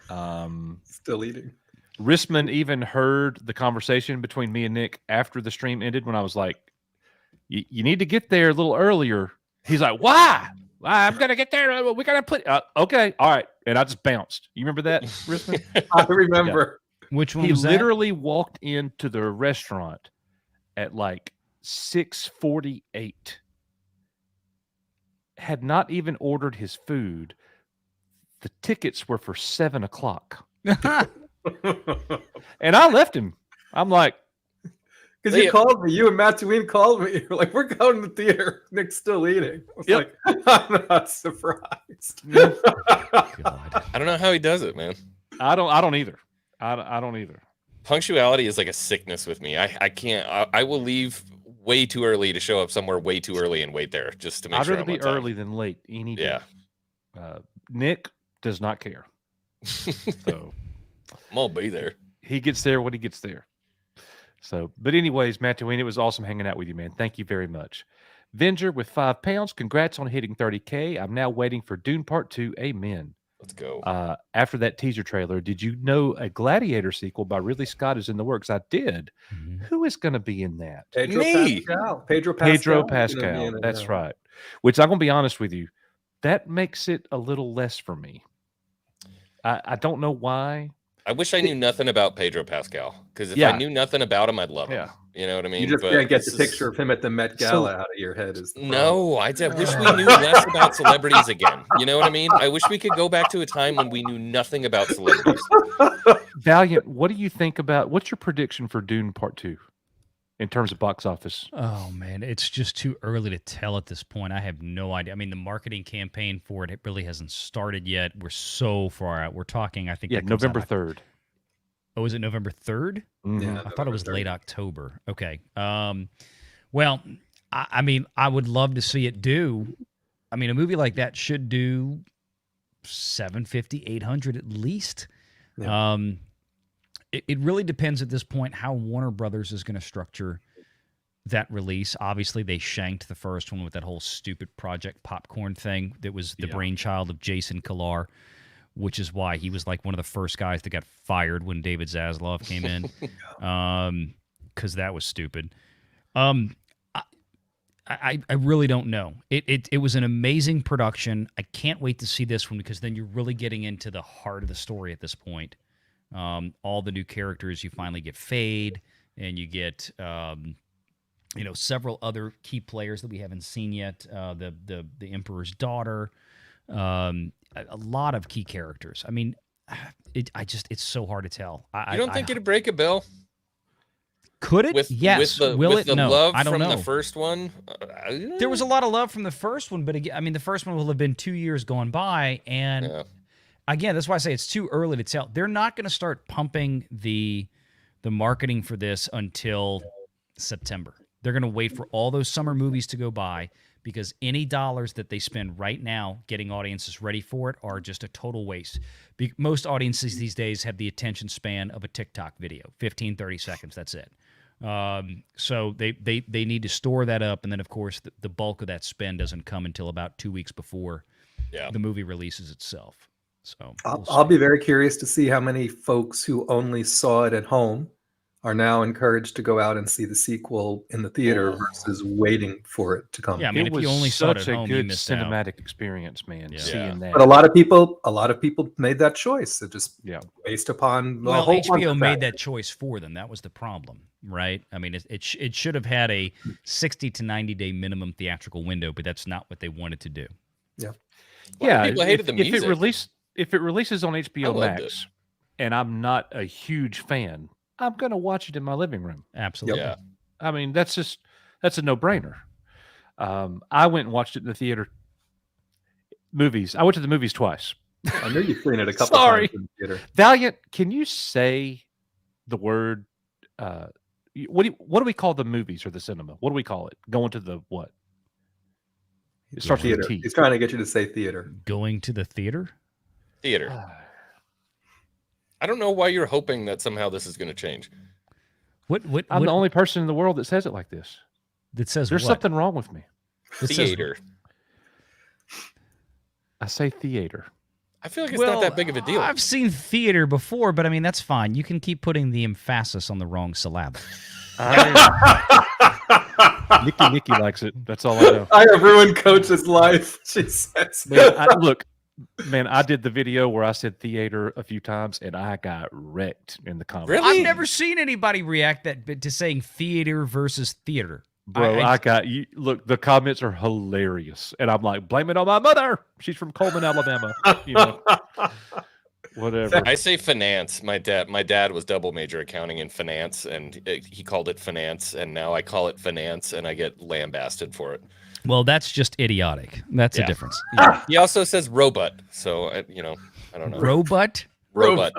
Still eating. Risman even heard the conversation between me and Nick after the stream ended when I was like, you need to get there a little earlier. He's like, why? I'm going to get there. We got to put. Okay. All right. And I just bounced. You remember that, Risman? I remember. Which one He was that? literally walked into the restaurant at like 6:48. Had not even ordered his food. The tickets were for 7:00. And I left him. I'm like, Because you called me, you and Tatooine called me. You're like, we're going to the theater. Nick's still eating. I was Yep. like, I'm not surprised. God. I don't know how he does it, man. I don't either. I don't either. Punctuality is like a sickness with me. I can't. I will leave way too early to show up somewhere way too early and wait there just to make I'd sure rather I'm be on time. early than late any day. Yeah. Nick does not care. So I'll be there. he gets there when he gets there. So, but anyways, Mattuine, it was awesome hanging out with you, man. Thank you very much. Venger with £5. Congrats on hitting 30K. I'm now waiting for Dune Part 2. Amen. Let's go. After that teaser trailer, did you know a Gladiator sequel by Ridley Scott is in the works? I did. Who is going to be in that? Pedro Me. Pascal. Pedro is gonna be Pascal. in it That's now. right. Which I'm going to be honest with you, that makes it a little less for me. I don't know why. I wish I knew nothing about Pedro Pascal because if Yeah. I knew nothing about him, I'd love him. Yeah. You know what I mean? You just But can't get the this is- picture of him at the Met Gala out of your head. Is the problem. No, I wish we knew less about celebrities again. You know what I mean? I wish we could go back to a time when we knew nothing about celebrities. Valiant, what do you think about what's your prediction for Dune Part 2? in terms of box office. Oh man, it's just too early to tell at this point. I have no idea. I mean, the marketing campaign for it really hasn't started yet. We're so far out. We're talking, I think, Yeah, that comes out November 3rd. Oh, is it November 3rd? Yeah, I thought it was November late 3rd. October. Okay. Well, I mean, I would love to see it do. I mean, a movie like that should do 750, 800 at least. Yeah. It really depends at this point how Warner Brothers is going to structure that release. Obviously, they shanked the first one with that whole stupid Project Popcorn thing that was the brainchild of Jason Kilar, which is why he was like one of the first guys that got fired when David Zaslav came in, because that was stupid. I really don't know. It was an amazing production. I can't wait to see this one because then you're really getting into the heart of the story at this point. All the new characters, you finally get Fade, and you get several other key players that we haven't seen yet. The Emperor's daughter, a lot of key characters. I mean, it's so hard to tell. You don't think it'd break a bill? Could it? Yes. Will it? The No. love I don't from know. the first one. There was a lot of love from the first one, but again, I mean, the first one will have been 2 years gone by, and Yeah. again, that's why I say it's too early to tell. They're not going to start pumping the marketing for this until September. They're going to wait for all those summer movies to go by because any dollars that they spend right now getting audiences ready for it are just a total waste. Most audiences these days have the attention span of a TikTok video, 15, 30 seconds. That's it. So they need to store that up, and then of course the bulk of that spend doesn't come until about 2 weeks before the movie releases itself. So I'll be very curious to see how many folks who only saw it at home are now encouraged to go out and see the sequel in the theater versus waiting for it to come. Yeah, I mean, It if you was only saw it such at a home, you good missed out. cinematic experience, man. Yeah. Seeing that. But a lot of people made that choice. It just based upon the Well, whole bunch HBO of made that factors. choice for them. That was the problem, right? I mean, it should have had a 60 to 90 day minimum theatrical window, but that's not what they wanted to do. Yeah. Yeah, people hated the music. If it releases on HBO loved Max, and I'm not a huge fan, I'm gonna watch it in my living room. Absolutely. Yeah. I mean, that's a no-brainer. I went and watched it in the theater. Movies. I went to the movies twice. I knew you've seen it a couple Sorry. times in the theater. Valiant, can you say the word? What do we call the movies or the cinema? What do we call it? Going to the what? It starts with Theater. a T. He's trying to get you to say theater. Going to the theater? Theater. I don't know why you're hoping that somehow this is going to change. I'm the only person in the world that says it like this. That says There's what? something wrong with me. That says- Theater. I say theater. I feel like it's not that big of a deal. I've seen theater before, but I mean, that's fine. You can keep putting the emphasis on the wrong syllable. Nikki likes it. That's all I know. I have ruined Coach's life. She says. Look, man, I did the video where I said theater a few times, and I got wrecked in the comments. Really? I've never seen anybody react to saying theater versus theater. Bro, I got you. Look, the comments are hilarious, and I'm like, blame it on my mother. She's from Coleman, Alabama. You know, whatever. I say finance. My dad was double major accounting and finance, and he called it finance, and now I call it finance, and I get lambasted for it. Well, that's just idiotic. That's a difference. He also says robot, so I don't know. Robot? Robot.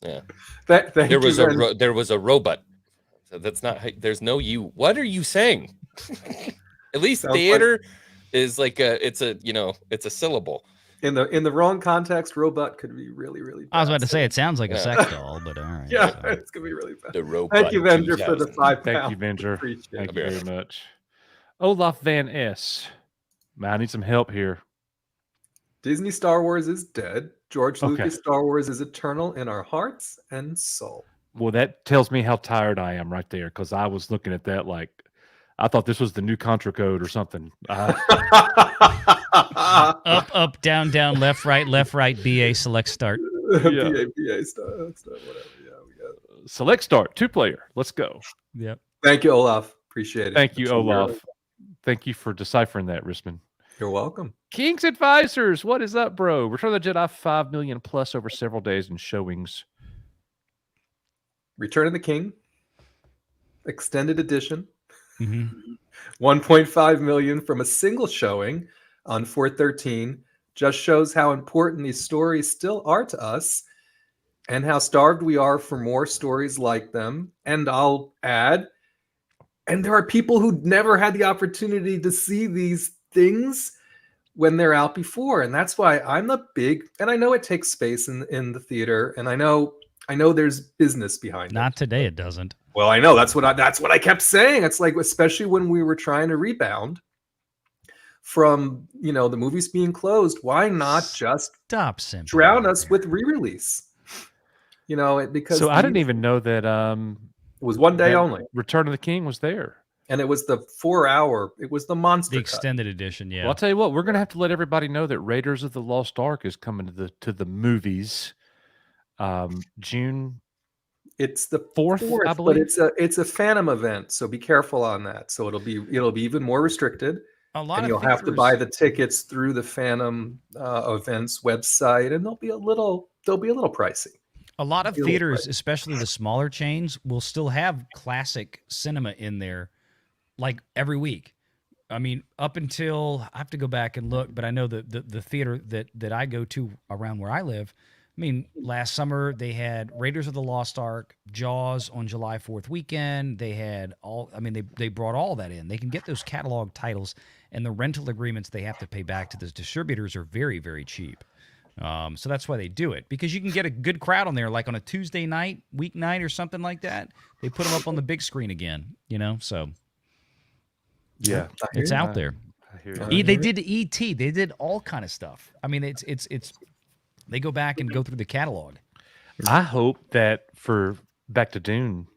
Yeah. There was a robot. So that's not. There's no you. What are you saying? At least Sounds theater is like it's a syllable. In the wrong context, robot could be really, really bad. I was about to say it sounds like a sex doll, but all right. Yeah, so. it's gonna be really bad. The robot. Thank you, Venger, for the 5 pounds. Thank you, Venger. Appreciate it. Thank you very much. Olaf Van S. Man, I need some help here. Disney Star Wars is dead. George Okay. Lucas Star Wars is eternal in our hearts and soul. Well, that tells me how tired I am right there, because I was looking at that like I thought this was the new Contra code or something. Up, down, left, right, BA, select, start. BA stuff, whatever. Yeah, we got it. Select start, 2-player. Let's go. Yep. Thank you, Olaf. Appreciate it. Thank you, That's really- Olaf. Thank you for deciphering that, Risman. You're welcome. King's Advisors, what is up, bro? Return of the Jedi 5 million plus over several days in showings. Return of the King extended edition. Mhm. 1.5 million from a single showing on 4/13 just shows how important these stories still are to us and how starved we are for more stories like them. And I'll add, and there are people who never had the opportunity to see these things when they're out before. And that's why I'm a big, and I know it takes space in the theater, and I know there's business behind it. Not today, it doesn't. Well, I know that's what I kept saying. It's like, especially when we were trying to rebound from, the movies being closed, why not just Stop simping drown out us there. with re-release? Because So I didn't even know that it was one day that only, Return of the King was there. and it was the 4-hour. It was the monster The cut. extended edition, yeah. Well, I'll tell you what, we're gonna have to let everybody know that Raiders of the Lost Ark is coming to the movies, June It's the 4th, I but believe. it's a Phantom event, so be careful on that. So it'll be even more restricted, A lot and of you'll have to theaters- buy the tickets through the Phantom events website, and they'll be a little pricey. A lot of Feel theaters, right. especially the smaller chains, will still have classic cinema in there, like every week. I mean, up until I have to go back and look, but I know that the theater that I go to around where I live. I mean, last summer they had Raiders of the Lost Ark, Jaws on July 4th weekend. They had all. I mean, they brought all that in. They can get those catalog titles, and the rental agreements they have to pay back to the distributors are very, very cheap. So that's why they do it, because you can get a good crowd on there, like on a Tuesday night, weeknight, or something like that. They put them up on the big screen again, So Yeah, it's out there. I hear you. They did E.T. They did all kind of stuff. I mean, it's they go back and go through the catalog. I hope that for Back to Dune,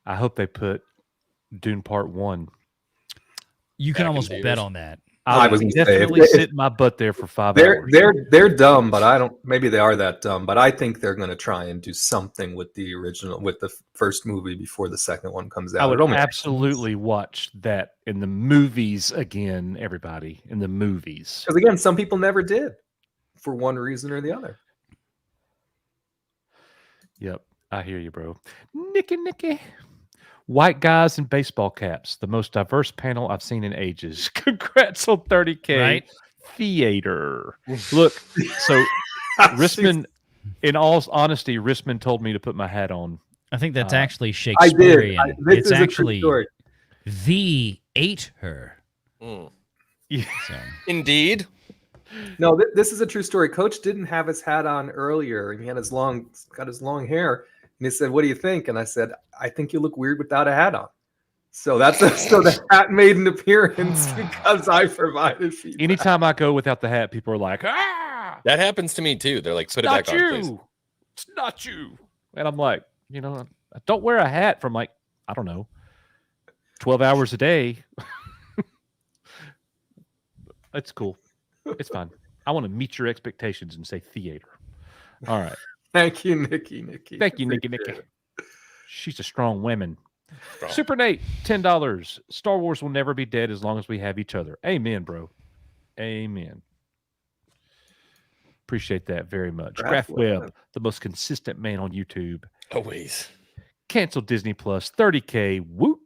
I hope they put Dune Part 1. You Back can in almost theaters. bet on that. I was would gonna say, definitely if- sit my butt there for 5 They're hours. they're dumb, but I don't. Maybe they are that dumb, but I think they're going to try and do something with the original, with the first movie before the second one comes out. I would It only- absolutely watch that in the movies again, everybody, in the movies. Because again, some people never did, for one reason or the other. Yep, I hear you, bro. Nicky. White guys in baseball caps, the most diverse panel I've seen in ages. Congrats on 30K Right? theater. Look, so Rissman, in all honesty, Rissman told me to put my hat on. I think that's actually I Shakespearean. did. This It's is a true actually story. the ate her. Mm. So Indeed. No, this is a true story. Coach didn't have his hat on earlier, and he had got his long hair. And he said, "What do you think?" And I said, "I think you look weird without a hat on." So so the hat made an appearance because I provided feedback. Anytime I go without the hat, people are like, "Ah, That happens to me too. They're like, it's put it not back on, please. you. It's not you." And I'm like, I don't wear a hat from like, I don't know, 12 hours a day. It's cool. It's fine. I want to meet your expectations and say theater. All right. Thank you, Nikki. Thank you, Nikki. Appreciate it. She's a strong woman. Strong. Super Nate, $10. Star Wars will never be dead as long as we have each other. Amen, bro. Amen. Appreciate that very much. Graph Graph Webb, Webb. the most consistent man on YouTube. Always. Cancel Disney Plus, 30K. Whoop.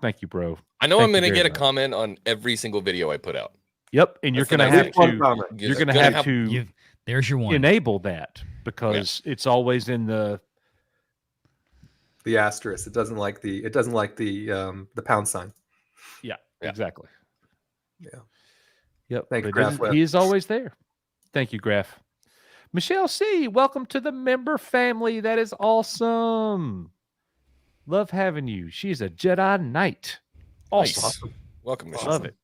Thank you, bro. I know Thank I'm you going to very get a much. comment on every single video I put out. Yep, and you're That's the going to nice have thing. One to comment. you're going to have to there's your one. enable that because it's always in the The asterisk. It doesn't like the pound sign. yeah. Yeah. Exactly. Yeah. Yep. Thanks, but it Graph doesn't- Webb. he is always there. Thank you, Graph. Michelle C, welcome to the member family. That is awesome. Love having you. She's a Jedi Knight. Awesome. Nice. Welcome, Michelle. Love it.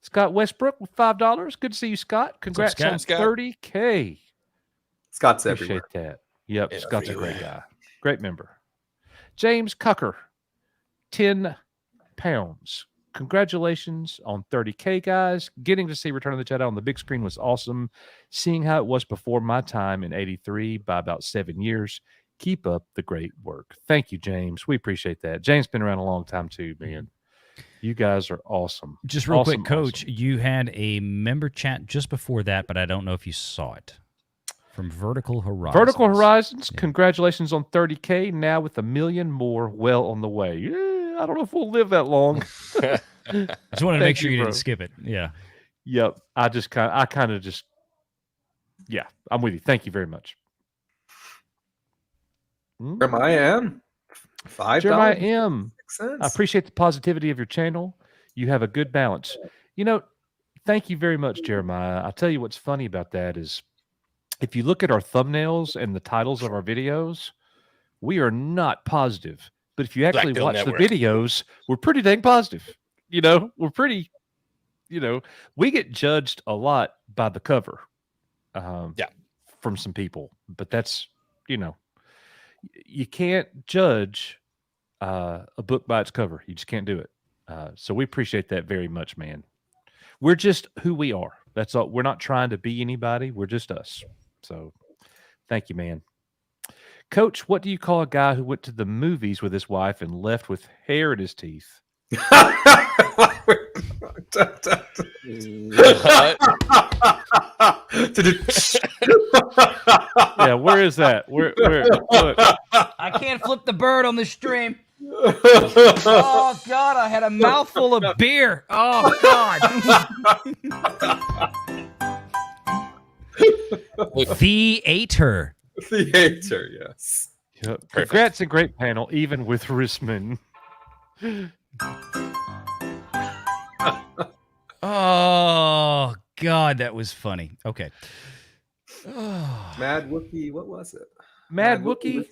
Scott Westbrook with $5. Good to see you, Scott. Congrats Scott? on Scott? 30K. Scott's Appreciate everywhere. that. Yep, Scott's a great Everywhere. guy. Great member. James Cucker, 10 pounds. Congratulations on 30K, guys. Getting to see Return of the Jedi on the big screen was awesome. Seeing how it was before my time in 83 by about 7 years. Keep up the great work. Thank you, James. We appreciate that. James been around a long time too, man. You guys are awesome. Just real Awesome, quick, Coach, awesome. you had a member chat just before that, but I don't know if you saw it. From Vertical Horizons. Vertical Horizons, Yeah. congratulations on 30K. Now with 1 million more well on the way. Yeah, I don't know if we'll live that long. Just wanted to Thank make sure you, you bro. didn't skip it. Yeah. Yep. Yeah, I'm with you. Thank you very much. Jeremiah M. $5. Jeremiah M. $6. I appreciate the positivity of your channel. You have a good balance. Thank you very much, Jeremiah. I'll tell you what's funny about that is if you look at our thumbnails and the titles of our videos, we are not positive. But if you actually Black Pill watch Network. the videos, we're pretty dang positive. We're pretty, we get judged a lot by the cover. Yeah. From some people. But that's, you can't judge a book by its cover. You just can't do it. So we appreciate that very much, man. We're just who we are. That's all. We're not trying to be anybody. We're just us. So thank you, man. Coach, what do you call a guy who went to the movies with his wife and left with hair in his teeth? Yeah, where is that? Where look. I can't flip the bird on the stream. Oh, God, I had a mouthful of beer. Oh, God. Theater. Theater, yes. Yep. Congrats and great panel, even with Risman. Oh, God, that was funny. Okay. Mad Wookie, what was it? Mad Wookie.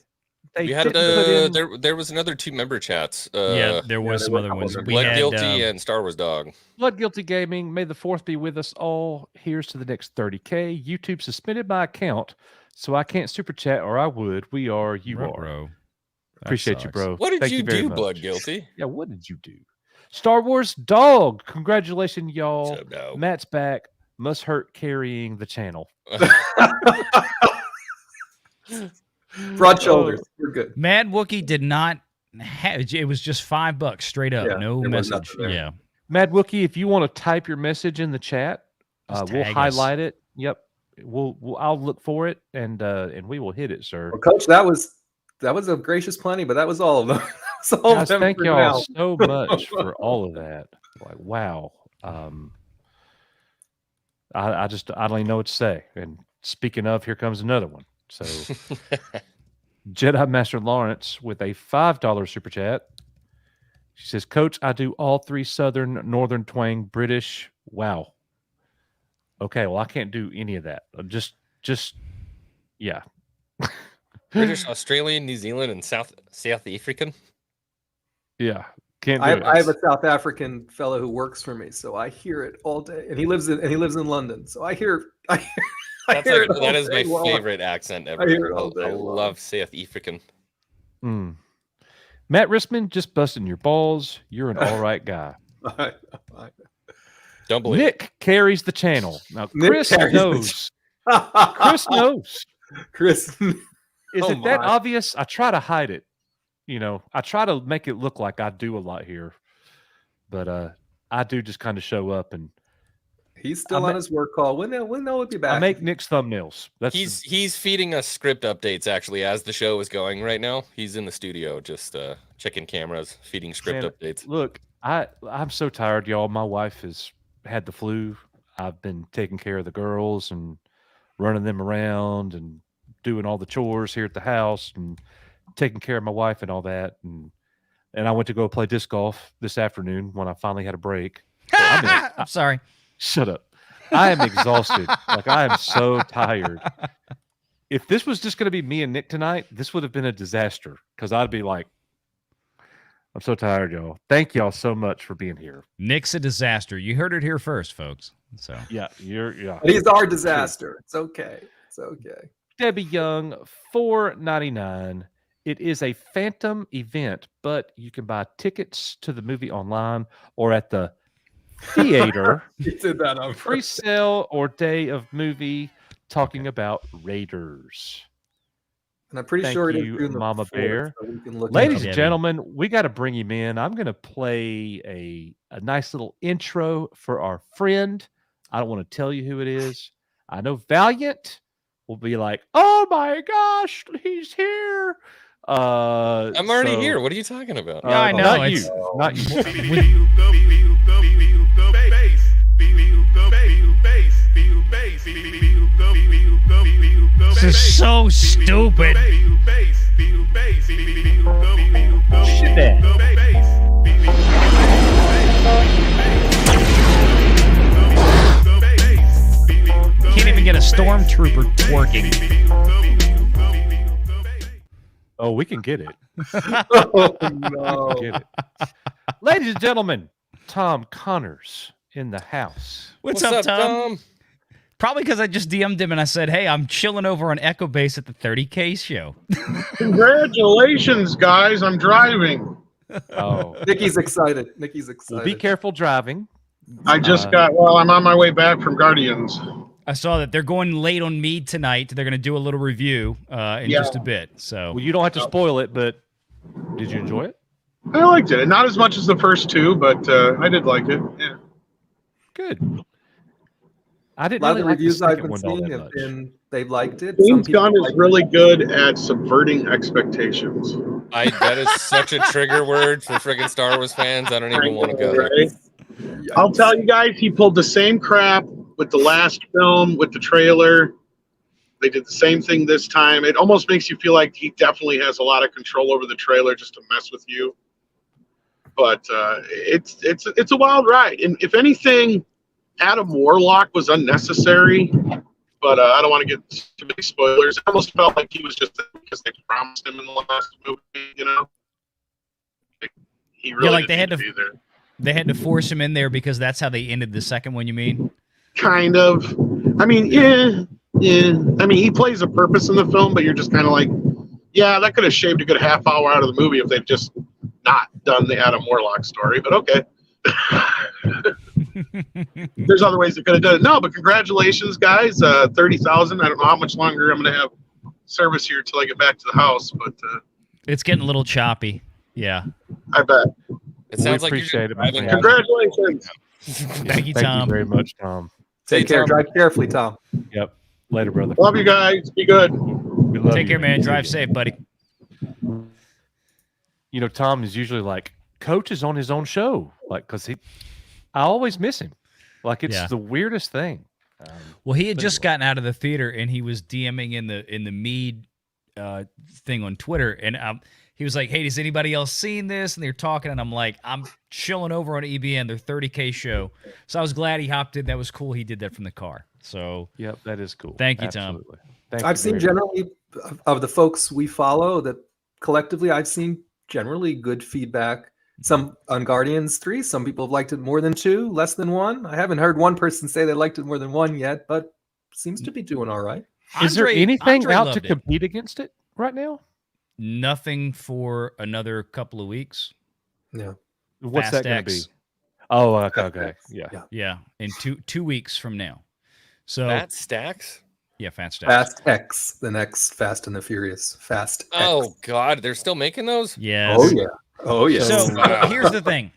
They We had didn't put in there was another 2 member chats. Yeah, there was there some were a other couple ones. of We Blood had, Guilty and Star Wars Dog. Blood Guilty Gaming. May the 4th be with us all. Here's to the next 30K. YouTube suspended my account, so I can't super chat, or I would. We are, you are. Bro. That Appreciate you, sucks. bro. What did Thank you very do, much. Blood Guilty? Yeah, what did you do? Star Wars Dog. Congratulations, y'all. Sub dog. Matt's back. Must hurt carrying the channel. Broad shoulders. We're good. Mad Wookie did not have it was just $5 straight up. Yeah, No there was message. nothing there. Yeah. Mad Wookie, if you want to type your message in the chat, Just we'll tag us. highlight it. Yep. I'll look for it and we will hit it, sir. Well, Coach, that was a gracious plenty, but that was all of them. That's all of Guys, them thank for y'all now. so much for all of that. Like, wow. I don't even know what to say. And speaking of, here comes another one. So Jedi Master Lawrence with a $5 super chat. She says, Coach, I do all 3 Southern, Northern twang, British. Wow. Okay, well, I can't do any of that. Just yeah. British, Australian, New Zealand, and South African. Yeah. Can't do I have it. a South African fellow who works for me, so I hear it all day, and he lives in London, so I hear That is my favorite accent ever. I hear it all day I long. love South African. Mm. Matt Risman, just busting your balls. You're an all right guy. Don't believe it. Nick carries the channel. Now, Nick Chris carries the knows. Chris knows. Chris, Is Oh it that my. obvious? I try to hide it. I try to make it look like I do a lot here. But I do just kind of show up and he's still on his work call. When will be back? I make Nick's thumbnails. That's He's feeding us script updates actually as the show is going right now. He's in the studio just checking cameras, feeding script Man, updates. Look, I'm so tired, y'all. My wife has had the flu. I've been taking care of the girls and running them around and doing all the chores here at the house and taking care of my wife and all that. And I went to go play disc golf this afternoon when I finally had a break. So I'm sorry. Shut up. I am exhausted. Like, I am so tired. If this was just going to be me and Nick tonight, this would have been a disaster because I'd be like, I'm so tired, y'all. Thank y'all so much for being here. Nick's a disaster. You heard it here first, folks. So Yeah, yeah. And he's our disaster. It's okay. It's okay. Debbie Young, $4.99. It is a phantom event, but you can buy tickets to the movie online or at the theater. He did that on purpose. Pre-sale or day of movie talking about Raiders. And I'm pretty Thank sure it you, is June the Mama 4th, Bear. so we can look Ladies it and up. gentlemen, we got to bring him in. I'm going to play a nice little intro for our friend. I don't want to tell you who it is. I know Valiant will be like, "Oh my gosh, he's here!" I'm already here. What are you talking about? Yeah, I know, Not it's- you. Not you. This is so stupid. Can't even get a stormtrooper twerking. Oh, we can get it. Oh, no. Get it. Ladies and gentlemen, Tom Connors in the house. What's up, Tom? Probably because I just DM'd him and I said, "Hey, I'm chilling over on Echo Base at the 30K show." Congratulations, guys. I'm driving. Oh, Nikki's excited. Nikki's excited. well, be careful driving. I just I'm on my way back from Guardians. I saw that they're going late on Mead tonight. They're going to do a little review in just a bit. So Well, you don't have to spoil it, but did you enjoy it? I liked it. Not as much as the first two, but I did like it. Yeah. Good. I A didn't lot of really the like the reviews I've second been one all seeing that have much. been they've liked it. James Gunn is like really good at subverting expectations. That is such a trigger word for friggin' Star Wars fans. I don't even want to go there. Right? I'll tell you guys, he pulled the same crap with the last film, with the trailer. They did the same thing this time. It almost makes you feel like he definitely has a lot of control over the trailer just to mess with you. But it's a wild ride. And if anything, Adam Warlock was unnecessary. But I don't want to get too many spoilers. I almost felt like he was just there because they promised him in the last movie, you know? Like, he really like didn't need to be there. they had to force him in there because that's how they ended the second one, you mean? Kind of. I mean, yeah. I mean, he plays a purpose in the film, but you're just kind of like, yeah, that could have shaved a good half hour out of the movie if they'd just not done the Adam Warlock story. But okay. There's other ways they could have done it. No, but congratulations, guys. 30,000. I don't know how much longer I'm going to have service here till I get back to the house, but It's getting a little choppy. Yeah. I bet. It sounds We like appreciate it, you're driving. man. Congratulations. Thank you, Thank Tom. you very much, Tom. Take care. Drive carefully, Tom. Yep. Later, brother. Love you guys. Be good. We love Take you. care, man. Drive safe, buddy. You know, Tom is usually like, Coach is on his own show, like, because I always miss him. Like, it's Yeah. the weirdest thing. Well, he had But just anyway. gotten out of the theater and he was DMing in the Mead thing on Twitter, and he was like, "Hey, has anybody else seen this?" And they're talking, and I'm like, "I'm chilling over on EBN, their 30K show." So I was glad he hopped in. That was cool. He did that from the car. So Yep, that is cool. Thank you, Tom. Absolutely. Thank I've you seen very much. generally of the folks we follow that collectively I've seen generally good feedback. Some on Guardians 3, some people have liked it more than 2, less than 1. I haven't heard one person say they liked it more than 1 yet, but seems to be doing all right. Is there Andre- anything Andre out to loved it. compete against it right now? Nothing for another couple of weeks. Yeah. What's Fast that going to be? X. Oh, okay. X. Yeah. Yeah. Yeah, in two weeks from now. So Fat Stacks? yeah, Fast Stacks. Fast X, the next Fast and the Furious. Fast X. Oh God, they're still making those? Yes. Oh yeah. Oh yeah. So Wow. here's the thing.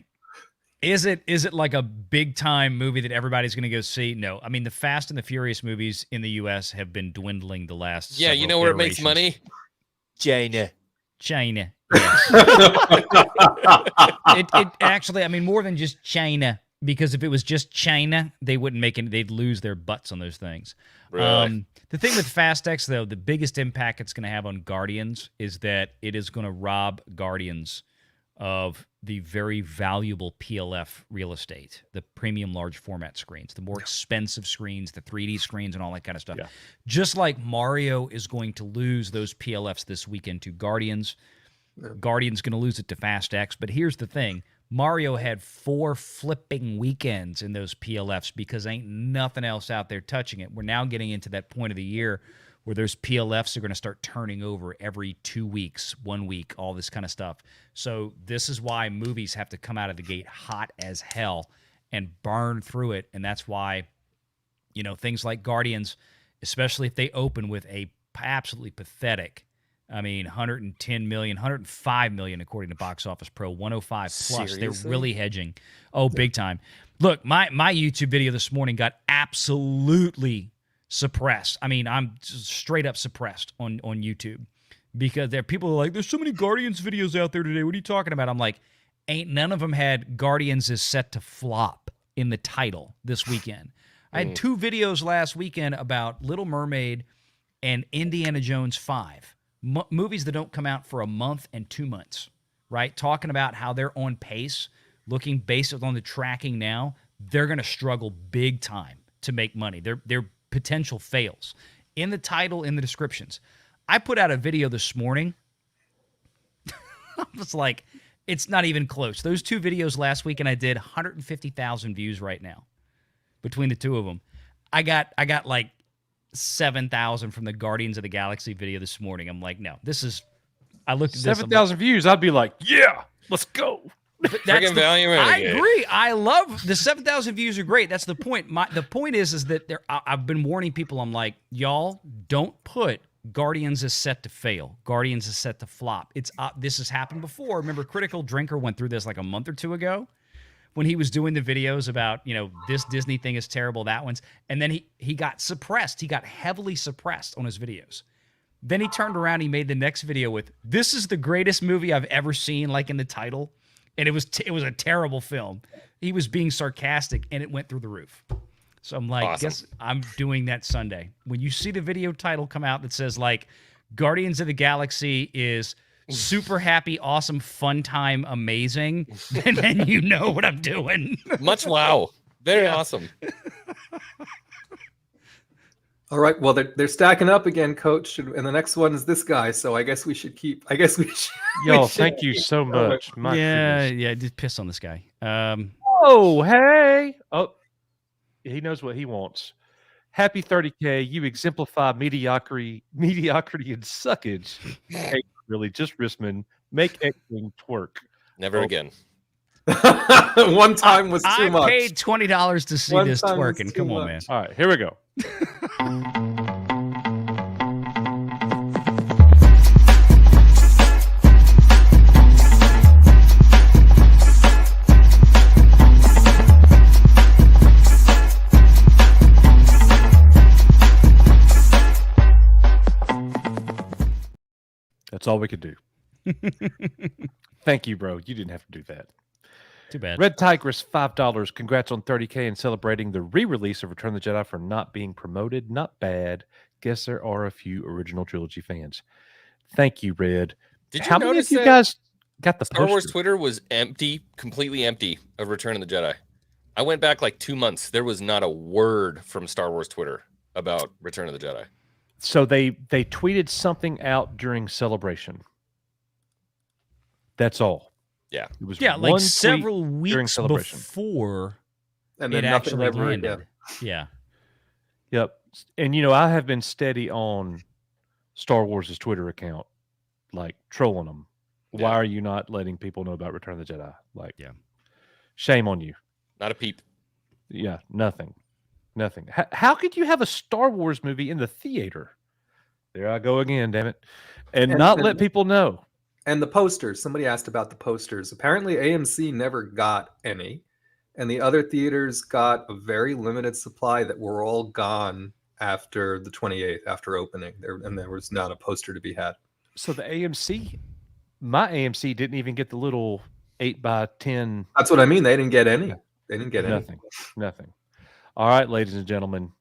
Is it like a big time movie that everybody's going to go see? No. I mean, the Fast and the Furious movies in the US have been dwindling the last Yeah, you several know where it makes iterations. money? China. China. It actually, I mean, more than just China, because if it was just China, they wouldn't make it. They'd lose their butts on those things. Really? The thing with Fast X, though, the biggest impact it's going to have on Guardians is that it is going to rob Guardians of the very valuable PLF real estate, the premium large format screens, the more expensive screens, the 3D screens, and all that kind of stuff. Yeah. Just like Mario is going to lose those PLFs this weekend to Guardians, Guardians going to lose it to Fast X. But here's the thing. Mario had 4 flipping weekends in those PLFs because ain't nothing else out there touching it. We're now getting into that point of the year where those PLFs are going to start turning over every 2 weeks, 1 week, all this kind of stuff. So this is why movies have to come out of the gate hot as hell and burn through it. And that's why, you know, things like Guardians, especially if they open with a absolutely pathetic, I mean, 110 million, 105 million, according to Box Office Pro, 105 plus. Seriously? They're really hedging. Oh, big time. Look, my YouTube video this morning got absolutely suppressed. I mean, I'm just straight up suppressed on YouTube because there are people who are like, there's so many Guardians videos out there today. What are you talking about? I'm like, ain't none of them had Guardians is set to flop in the title this weekend. I had 2 videos last weekend about Little Mermaid and Indiana Jones 5. Movies that don't come out for a month and 2 months, right? Talking about how they're on pace, looking based on the tracking now, they're going to struggle big time to make money. They're potential fails. In the title, in the descriptions. I put out a video this morning. I was like, it's not even close. Those 2 videos last week, and I did 150,000 views right now between the 2 of them. I got like 7,000 from the Guardians of the Galaxy video this morning. I'm like, no, this is. I looked at this. 7,000 views. I'd be like, yeah, let's go. Freaking Valiant I Renegade. agree. I love the 7,000 views are great. That's the point. The point is that I've been warning people. I'm like, y'all don't put Guardians is set to fail. Guardians is set to flop. This has happened before. Remember, Critical Drinker went through this like a month or 2 ago when he was doing the videos about, this Disney thing is terrible, that one's, and then he got suppressed. He got heavily suppressed on his videos. Then he turned around. He made the next video with, this is the greatest movie I've ever seen, like in the title. And it was a terrible film. He was being sarcastic, and it went through the roof. So I'm like, Awesome. guess I'm doing that Sunday. When you see the video title come out that says like, Guardians of the Galaxy is super happy, awesome, fun time, amazing, and then you know what I'm doing. Much wow. Very awesome. All right. Well, they're stacking up again, Coach, and the next one is this guy. So I guess we should keep. I guess we should. Yo, we should thank you keep so going. much. My yeah, goodness. yeah, just piss on this guy. Oh, hey. Oh, he knows what he wants. Happy 30K. You exemplify mediocrity and suckage. Hey, really, just Risman. Make X-Wing twerk. Never again. One time was too I much. paid $20 to see One this time was twerking. too Come on, much. man. All right, here we go. That's all we could do. Thank you, bro. You didn't have to do that. Too bad. Red Tigress, $5. Congrats on 30K and celebrating the re-release of Return of the Jedi for not being promoted. Not bad. Guess there are a few original trilogy fans. Thank you, Red. Did you How many of notice you that guys got the Star Wars poster? Twitter was empty, completely empty of Return of the Jedi? I went back like 2 months. There was not a word from Star Wars Twitter about Return of the Jedi. So they tweeted something out during Celebration. That's all. Yeah. It was Yeah, one like tweet several during weeks Celebration. before And it then nothing actually ever landed. again. Yeah. Yep. And I have been steady on Star Wars' Twitter account, like trolling them. Why Yeah. are you not letting people know about Return of the Jedi? Like, Yeah. Shame on you. Not a peep. Yeah, nothing. How could you have a Star Wars movie in the theater? There I go again, damn it. And not let people know. And the posters. Somebody asked about the posters. Apparently, AMC never got any, and the other theaters got a very limited supply that were all gone after the 28th, after opening. There was not a poster to be had. So the AMC, my AMC didn't even get the little 8x10. That's what I mean. They didn't get any. They didn't get Nothing. All right, ladies and gentlemen.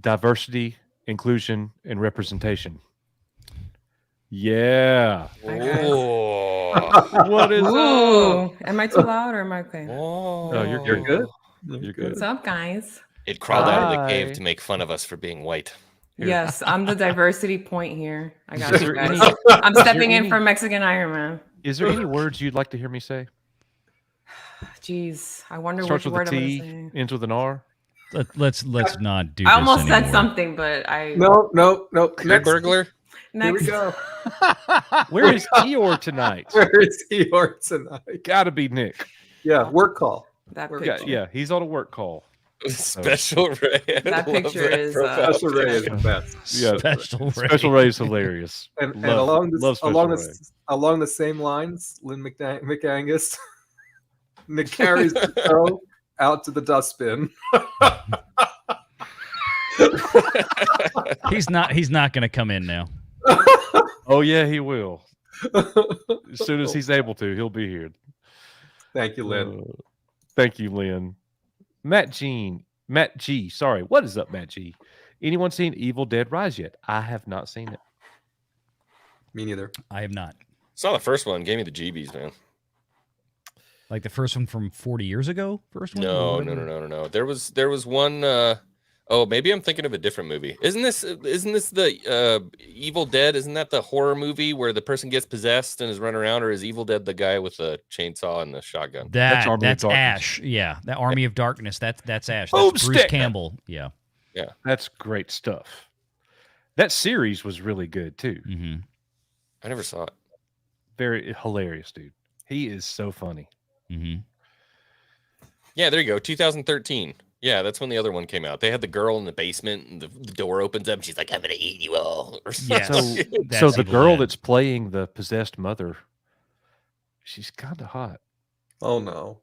Diversity, inclusion, and representation. Yeah. Oh. What is up? Ooh, am I too loud or am I okay? No, you're You're good. You're good. What's up, guys? It crawled out of the Hi. cave to make fun of us for being white. Here. Yes, I'm the diversity point here. I got Is you there guys. any- I'm stepping there in any- for Mexican Iron Man. Is there any words you'd like to hear me say? Jeez, I wonder Starts which with a word I'm T, gonna say. ends with an R. Let's not do I this almost said anymore. something, but I No. You're Next, burglar? here next. we go. Where is Eeyore tonight? Where is Eeyore tonight? Gotta be Nick. Yeah, work call. That We're- picture. Yeah, he's on a work call. Special Ray. I That love picture is, profile Special Ray is the picture. best. Yeah, Special Ray. Special Ray is hilarious. And Love- along this, love Special along Ray. this, along the same lines, Lynn McAngus, Nick carries the show out to the dustbin. He's not going to come in now. Oh yeah, he will. As soon as he's able to, he'll be here. Thank you, Lynn. Thank you, Lynn. Matt G. Sorry, what is up, Matt G? Anyone seen Evil Dead Rise yet? I have not seen it. Me neither. I have not. Saw the first one. Gave me the GBs, man. Like the first one from 40 years ago? First one? No. There was one. Oh, maybe I'm thinking of a different movie. Isn't this the Evil Dead? Isn't that the horror movie where the person gets possessed and is running around, or is Evil Dead the guy with the chainsaw and the shotgun? That's Army of Darkness. Ash. Yeah, that Army of Darkness. That's Ash. Boomstick. That's Bruce Campbell. Yeah. That's great stuff. That series was really good too. Mm-hmm. I never saw it. Very hilarious, dude. He is so funny. Mm-hmm. Yeah, there you go. 2013. Yeah, that's when the other one came out. They had the girl in the basement, and the door opens up, and she's like, "I'm gonna eat you all." Or Yes. something. So the Evil girl Dead. that's playing the possessed mother, she's kind of hot. Oh no.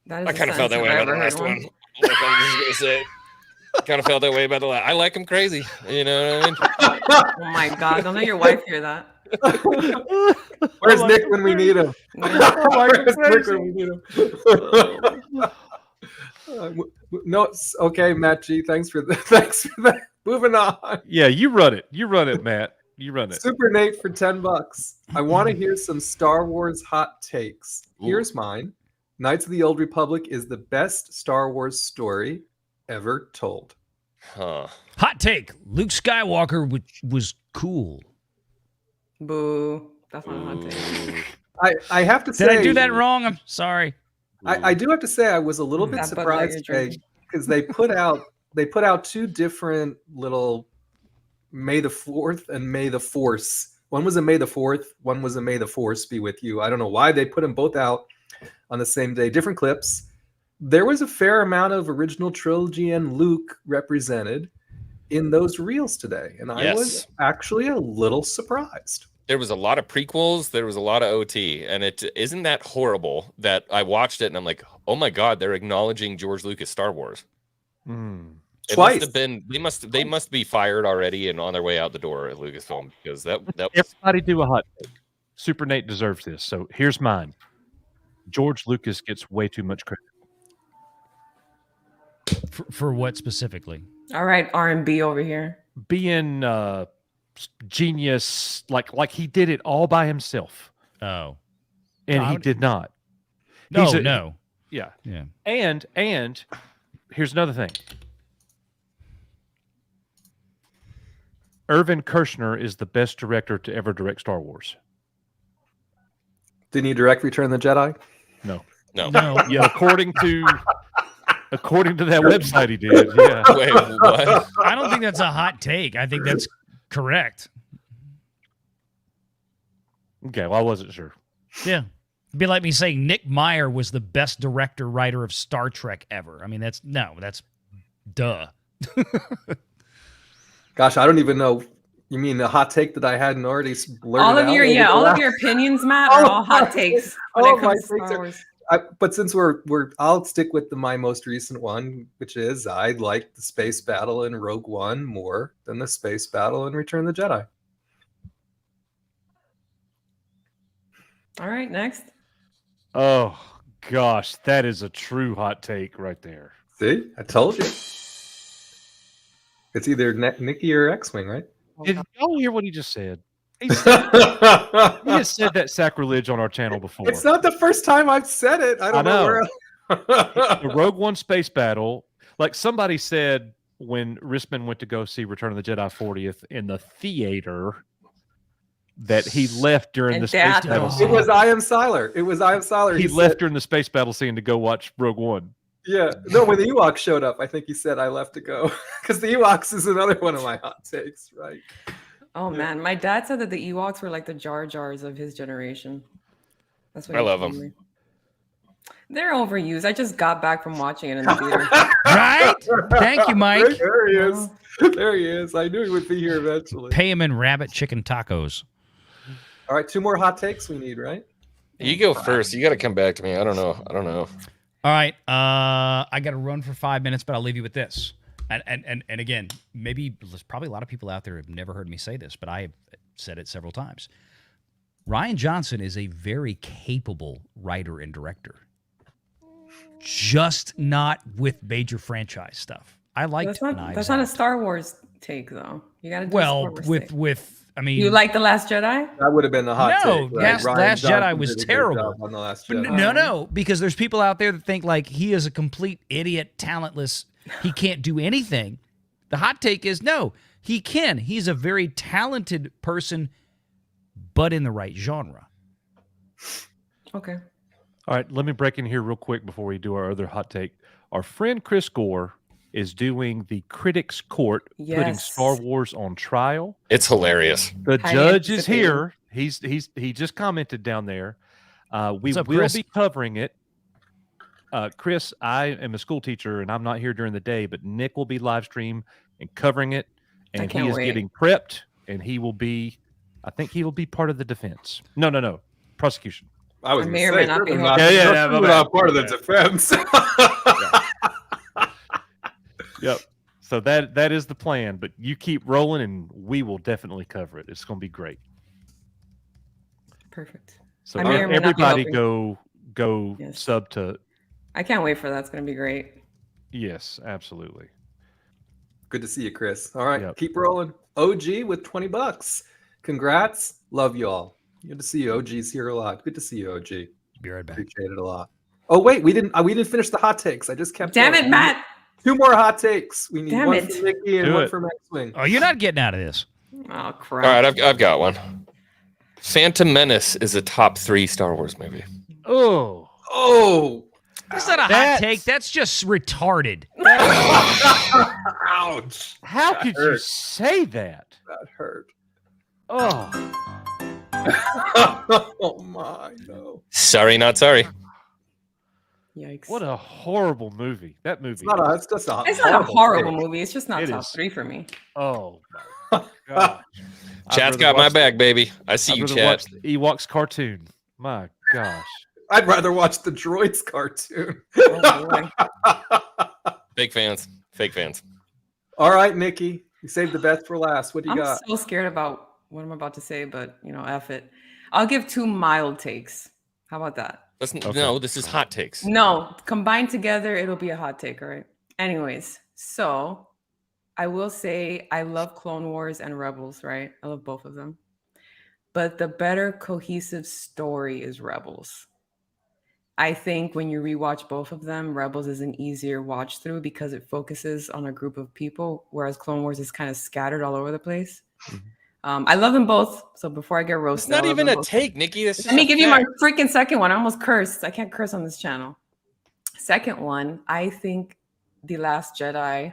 That is I the kind of felt that way sentence about I've the ever last heard one. Like, I'm just gonna say, kind of felt that way about the last. I like him crazy. You know what I mean? Oh my God! Don't let your wife hear that. Where's Nick when we need him? Where's Nick when we need him? No, okay, Matt G. Thanks for that. Moving on. Yeah, you run it. You run it, Matt. You run it. Super Nate for $10. I want to hear some Star Wars hot takes. Here's mine. Knights of the Old Republic is the best Star Wars story ever told. Huh. Hot take: Luke Skywalker was cool. Boo! That's not a hot take. I have to say, Did I do that wrong? I'm sorry. I do have to say I was a little bit That Bud Light you're surprised drinking. because they put out two different little May the 4th and May the Force. One was a May the 4th, one was a May the Force be with you. I don't know why they put them both out on the same day, different clips. There was a fair amount of original trilogy and Luke represented in those reels today, and I was Yes. actually a little surprised. There was a lot of prequels. There was a lot of OT, and it isn't that horrible that I watched it and I'm like, oh my God, they're acknowledging George Lucas Star Wars. It Twice. must have been they must be fired already and on their way out the door at Lucasfilm because that was, Everybody do a hot take. Super Nate deserves this. So here's mine. George Lucas gets way too much credit. For what specifically? All right, R&B over here. Being genius, like he did it all by himself, Oh. and No, I he would- did not. No, He's a- no. Yeah. Yeah. And here's another thing. Irvin Kershner is the best director to ever direct Star Wars. Didn't you direct Return of the Jedi? No. no. No. Yeah, according to that website, he did. Yeah. Wait, what? I don't think that's a hot take. I think that's correct. Okay. Well, I wasn't sure. Yeah. It'd be like me saying Nick Meyer was the best director writer of Star Trek ever. I mean, that's duh. Gosh, I don't even know. You mean the hot take that I hadn't already blurted All of out? your Maybe all the of your opinions, Matt, are all hot takes when all it my comes to takes Star are- Wars. But since I'll stick with my most recent one, which is I like the space battle in Rogue One more than the space battle in Return of the Jedi. All right, next. Oh gosh, that is a true hot take right there. See, I told you. It's either Nikki or X-wing, right? Did y'all hear what he just said? He has said that sacrilege on our channel before. It's not the first time I've said it. I don't know where. The Rogue One space battle, like somebody said when Risman went to go see Return of the Jedi 40th in the theater, that he left during And the space that- battle. Oh. It scene. was I Am Siler. It was I Am Siler. He said- left during the space battle scene to go watch Rogue One. Yeah. No, when the Ewoks showed up, I think he said I left to go because the Ewoks is another one of my hot takes, right? Oh man, my dad said that the Ewoks were like the Jar Jars of his generation. That's what I he love told 'em. me. They're overused. I just got back from watching it in the theater. Right? Thank you, Mike. There he is. There he is. I knew he would be here eventually. Pay him in rabbit chicken tacos. All right, two more hot takes we need, right? You go first. You got to come back to me. I don't know. All right. I got to run for 5 minutes, but I'll leave you with this. And again, maybe there's probably a lot of people out there have never heard me say this, but I have said it several times. Rian Johnson is a very capable writer and director. Just not with major franchise stuff. I liked that's not a Star Wars take though. You got to do well a Star Wars take. with I mean, You like The Last Jedi? That would have been a hot no, take. Right? Last Johnson Jedi was did a good terrible. job on The Last But Jedi. no, because there's people out there that think like he is a complete idiot, talentless. He can't do anything. The hot take is no, he can. He's a very talented person, but in the right genre. Okay. All right, let me break in here real quick before we do our other hot take. Our friend Chris Gore is doing the Critics Court, putting Yes. Star Wars on trial. It's hilarious. The Highly judge is anticipated. here. He just commented down there. We What's up, will Chris? be covering it. Chris, I am a school teacher and I'm not here during the day, but Nick will be live stream and covering it, and he can't is wait. getting prepped, and he will be. I think he will be part of the defense. No, prosecution. I was I going may to or say, may not be certainly helping. not, Yeah, certainly my not bad. part of the Yeah. defense. Yep. So that is the plan, but you keep rolling, and we will definitely cover it. It's going to be great. Perfect. So I may or may not be everybody helping. go Yes. sub to. I can't wait for that. It's going to be great. Yes, absolutely. Good to see you, Chris. All right, Yep. keep rolling. OG with $20. Congrats. Love y'all. Good to see you. OG's here a lot. Good to see you, OG. Be right back. Appreciate it a lot. Oh wait, we didn't finish the hot takes. I just kept. Damn going. it, Matt. 2 more hot takes. We need Damn one it. for Mickey and Do one it. for Max Wing. Oh, you're not getting out of this. Oh, crap. All right, I've got one. Phantom Menace is a top 3 Star Wars movie. Oh, That's not a hot That's- take. That's just retarded. Ouch. how could you hurt. say that? That hurt. Oh, Oh my no. Sorry, not sorry. Yikes. what a horrible movie! That movie. It's not a it's just a It's not a horrible take. movie. It's just not It top is. 3 for me. Oh my gosh. I'd Chat's rather got my watch back, baby. I see I'd you, rather chat. watch the Ewoks cartoon. My gosh. I'd rather watch the Droids cartoon. Oh, boy. Fake fans. Fake fans. All right, Nikki. You saved the best for last. What do you I'm got? so scared about what I'm about to say, but, F it. I'll give 2 mild takes. How about that? No, this is hot takes. No, combined together, it'll be a hot take, all right? Anyways, so I will say I love Clone Wars and Rebels, right? I love both of them. But the better cohesive story is Rebels. I think when you rewatch both of them, Rebels is an easier watch through because it focuses on a group of people, whereas Clone Wars is kind of scattered all over the place. I love them both. So before I get It's roasted, not I love even them a both. take, Nikki. That's Let me just give a you my fact. freaking second one. I almost cursed. I can't curse on this channel. Second one, I think The Last Jedi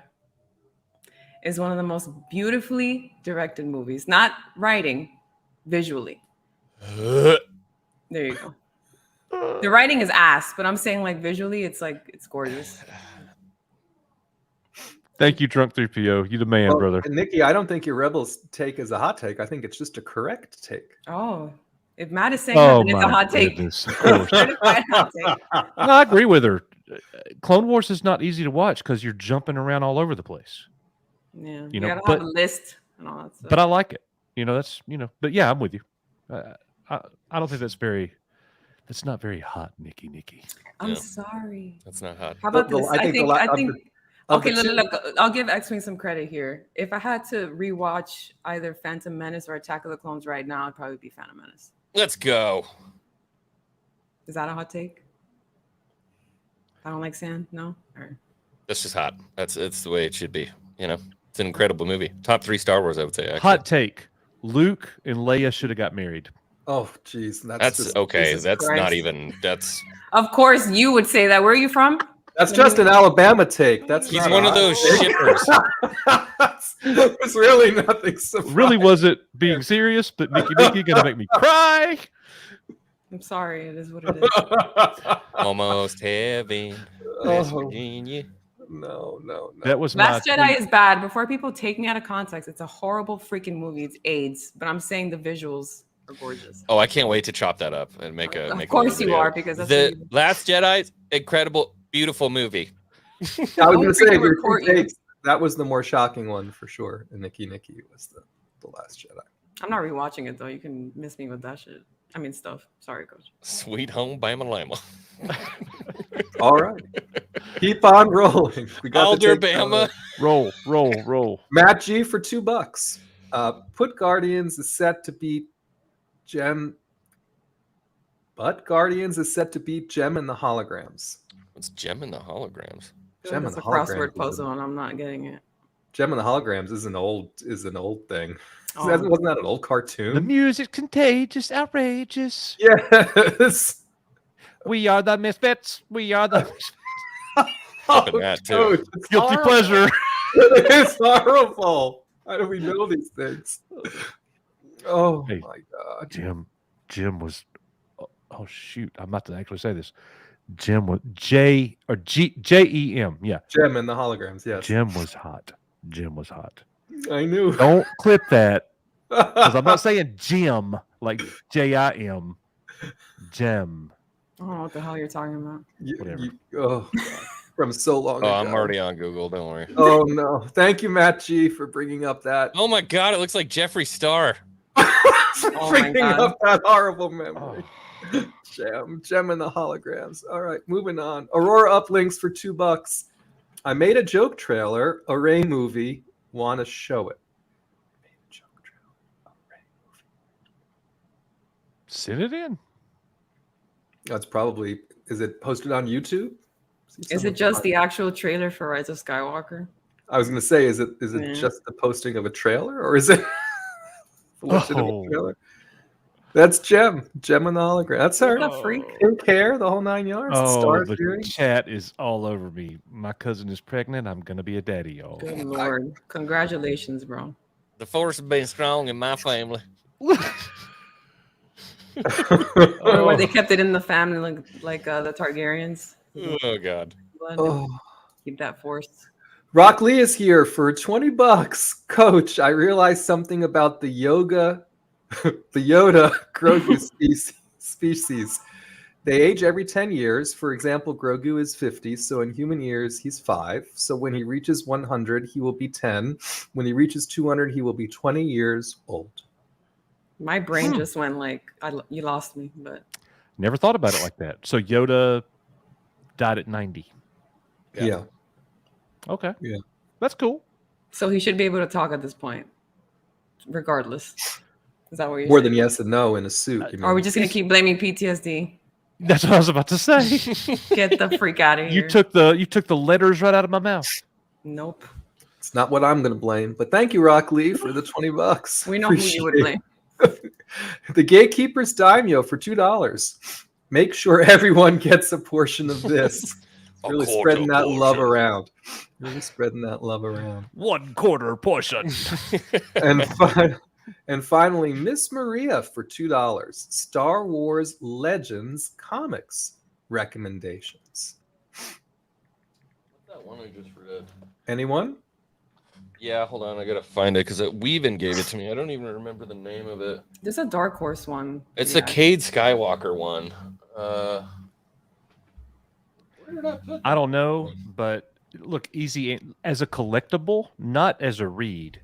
is one of the most beautifully directed movies. Not writing, visually. There you go. The writing is ass, but I'm saying like visually, it's gorgeous. Thank you, Drunk 3PO. You the man, Well, brother. and Nikki, I don't think your Rebels take is a hot take. I think it's just a correct take. Oh, if Matt is saying Oh nothing, it's a my hot take. goodness, of course. Certified hot take. No, I agree with her. Clone Wars is not easy to watch because you're jumping around all over the place. Yeah, You you know, gotta but- have a list and all that stuff. But I like it. But yeah, I'm with you. I don't think that's not very hot, Nikki. I'm Yeah. sorry. That's not hot. How about The- this? I think the la- I of think. the- of Okay, the look, two- look. I'll give X-Wing some credit here. If I had to rewatch either Phantom Menace or Attack of the Clones right now, it'd probably be Phantom Menace. Let's go. Is that a hot take? I don't like sand. No. Or... That's just hot. It's the way it should be. It's an incredible movie. Top 3 Star Wars, I would say. Actually. Hot take: Luke and Leia should have got married. Oh, geez. That's just, okay. Jesus That's Christ. not even. That's Of course, you would say that. Where are you from? That's just an Alabama take. That's he's not one a of hot those take. shippers. There's really nothing surprising. Really wasn't being serious, but Nikki gonna make me cry. I'm sorry. It is what it is. Almost heaven. West Oh, Virginia. no. That was Last my Jedi tweet. is bad. Before people take me out of context, it's a horrible freaking movie. It's AIDS, but I'm saying the visuals are gorgeous. Oh, I can't wait to chop that up and make a. Of make a course little you video. are, because that's The what you- Last Jedi, incredible. Beautiful movie. I was Don't going to say freaking there were report two you. takes. That was the more shocking one for sure. And Nikki was the Last Jedi. I'm not rewatching it though. You can miss me with that shit. I mean stuff. Sorry, coach. Sweet Home Bama Lama. All right. Keep on rolling. We got the takes on Alabama. it. Roll. Matt G for $2. Put Guardians is set to beat Gem. But Guardians is set to beat Gem and the Holograms. What's Gem in the Holograms? Gem That's and a the Holograms crossword is puzzle, and I'm not getting it. Gem and the Holograms is an old thing. Oh. Wasn't that an old The cartoon? music's contagious, outrageous. Yes. We are the misfits. We are the Flipping that, too. Coach, it's guilty horrible. pleasure. It's horrible. How do we know these things? Oh Hey. my god. Jim was. Oh shoot! I'm about to actually say this. Jim was J or Gem. Yeah, Gem and the Holograms. Yes. Jim was hot. Jim was hot. I knew. Don't clip that because I'm not saying Jim like Jim. Gem. I don't know what the hell you're talking about. Whatever. Oh, God. From so long ago. Oh, I'm already on Google. Don't worry. Oh no! Thank you, Matt G, for bringing up that. Oh my God! It looks like Jeffree Star. my bringing God. up that horrible memory. Oh. Gem and the Holograms. All right, moving on. Aurora uplinks for $2. I made a joke trailer, a Ray movie. Want to show it? Made a joke trailer, a Ray movie. Send it in. That's probably. Is it posted on YouTube? Is it just the actual trailer for Rise of Skywalker? I was going to say, is it Yeah. just the posting of a trailer, or is it a legitimate Oh. trailer? That's Gem and the Hologram. That's her. What a freak. Pink hair, the whole 9 yards. Oh, Star the Series. chat is all over me. My cousin is pregnant. I'm gonna be a daddy, y'all. Good lord. Congratulations, bro. The force has been strong in my family. Or where they kept it in the family like the Targaryens. Oh God. Blood. Oh. Keep that force. Rock Lee is here for $20. Coach, I realized something about the Yoda Grogu species. They age every 10 years. For example, Grogu is 50, so in human years, he's 5. So when he reaches 100, he will be 10. When he reaches 200, he will be 20 years old. My brain just went like, you lost me, but Never thought about it like that. So Yoda died at 90. Yeah. Okay. Yeah. That's cool. so he should be able to talk at this point, regardless. Is that what you're More saying? than yes and no in a suit. You Or are we mean. just gonna keep blaming PTSD? That's what I was about to say. Get the freak out of here. you took the letters right out of my mouth. Nope. It's not what I'm going to blame, but thank you, Rock Lee, for the $20. We know who you would Appreciate blame. it. The Gatekeeper's Daimyo for $2. Make sure everyone gets a portion of this. A Really quarter spreading that love portion. around. Really spreading that love around. 1/4 portion. And finally, Miss Maria for $2. Star Wars Legends comics recommendations. That one I just read. Anyone? Yeah, hold on. I gotta find it because Weavin gave it to me. I don't even remember the name of it. There's a Dark Horse one. It's Yeah. the Cade Skywalker one. Where did I put I don't know, but look, easy as a collectible, not as a read,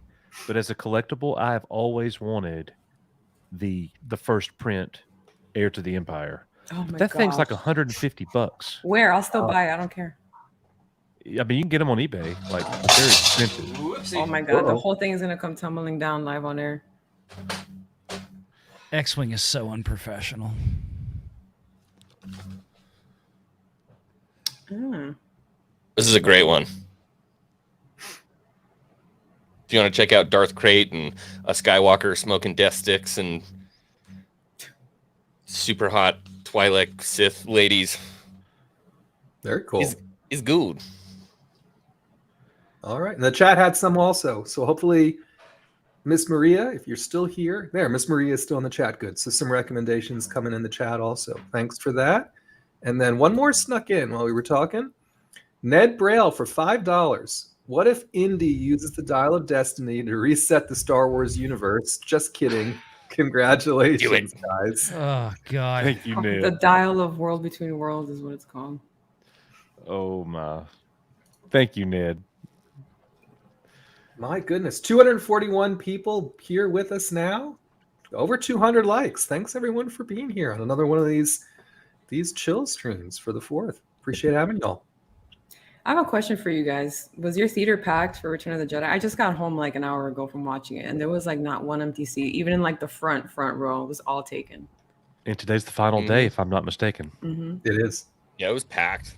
but as a collectible, I have always wanted the first print, Heir to the Empire. Oh my That thing's like gosh. $150. Where? I'll still buy it. I don't care. I mean, you can get them on eBay. Like they're expensive. Oh my god, the Uh-oh. whole thing is gonna come tumbling down live on air. X-wing is so unprofessional. Mm. This is a great one. If you want to check out Darth Crate and a Skywalker smoking death sticks and super hot Twi'lek Sith ladies, Very cool. is good. All right. And the chat had some also. So hopefully, Miss Maria, if you're still here, there, Miss Maria is still in the chat. Good. So some recommendations coming in the chat also. Thanks for that. And then one more snuck in while we were talking. Ned Braille for $5. What if Indy uses the Dial of Destiny to reset the Star Wars universe? Just kidding. Congratulations, guys. Oh God. Thank you, The Ned. Dial of World Between Worlds is what it's called. Oh my! Thank you, Ned. My goodness, 241 people here with us now. Over 200 likes. Thanks everyone for being here on another one of these chill streams for the 4th. Appreciate having y'all. I have a question for you guys. Was your theater packed for Return of the Jedi? I just got home like an hour ago from watching it, and there was like not one empty seat. Even in like the front row, it was all taken. And today's the final day, if I'm not mistaken. It is. Yeah, it was packed.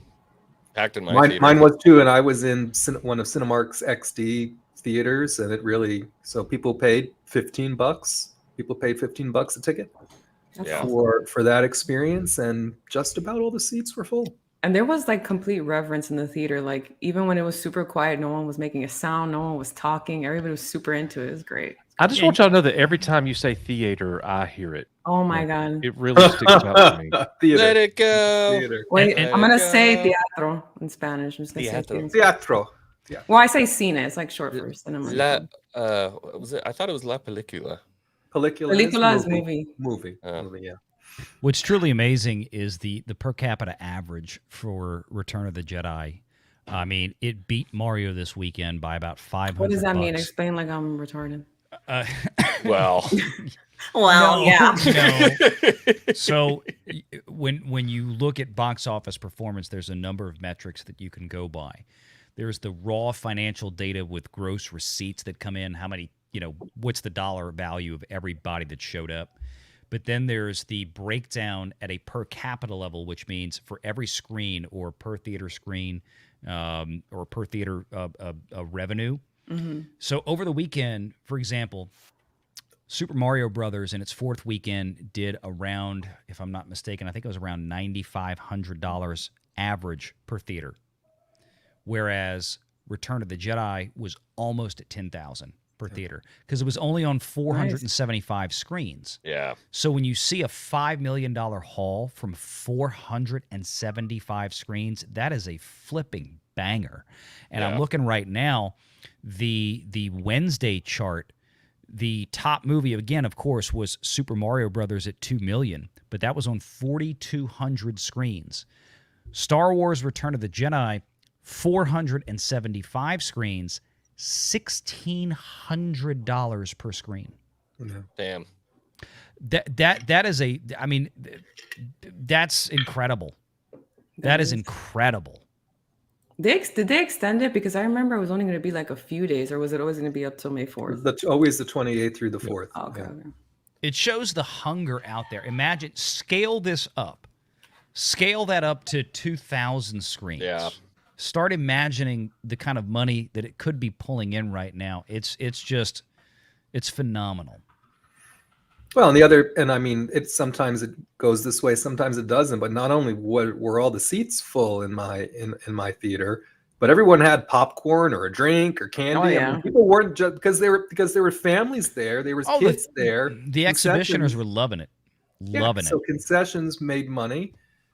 Packed in my theater. Mine was too, and I was in one of Cinemark's XD theaters, and it really, so people paid $15. People paid $15 a ticket for that experience, and just about all the seats were full. And there was like complete reverence in the theater. Like even when it was super quiet, no one was making a sound, no one was talking. Everybody was super into it. It was great. I just want y'all to know that every time you say theater, I hear it. Oh my God. It really sticks out to me. Theater. Let it go. Theater. Wait, And- I'm going to say teatro in Spanish. I'm just going to say Teatro. theater. Teatro. Well, I say cine. It's like short for cinema. What was it? I thought it was La Película. Película is movie. Movie, yeah. What's truly amazing is the per capita average for Return of the Jedi. I mean, it beat Mario this weekend by about 500. What does that mean? bucks. Explain like I'm retarded. Well, Well, yeah. No. So when you look at box office performance, there's a number of metrics that you can go by. There's the raw financial data with gross receipts that come in, how many, what's the dollar value of everybody that showed up. But then there's the breakdown at a per capita level, which means for every screen or per theater screen or per theater revenue. Mm-hmm. So over the weekend, for example, Super Mario Brothers in its 4th weekend did around, if I'm not mistaken, I think it was around $9,500 average per theater. Whereas Return of the Jedi was almost at $10,000 per theater because it was only on 475 screens. Yeah. So when you see a $5 million haul from 475 screens, that is a flipping banger. And I'm looking right now, the Wednesday chart, the top movie, again, of course, was Super Mario Brothers at $2 million, but that was on 4,200 screens. Star Wars Return of the Jedi, 475 screens, $1,600 per screen. Damn. That is that's incredible. That is incredible. Did they extend it? Because I remember it was only going to be like a few days, or was it always going to be up till May 4th? Always the 28th through the 4th. Oh, okay. It shows the hunger out there. Imagine, scale this up. Scale that up to 2,000 screens. Yeah. Start imagining the kind of money that it could be pulling in right now. It's phenomenal. Well, and I mean, sometimes it goes this way, sometimes it doesn't. But not only were all the seats full in my theater, but everyone had popcorn or a drink or candy. Oh, yeah. I mean, people weren't just because there were families there. There was kids there. The exhibitioners were loving it. So concessions made money.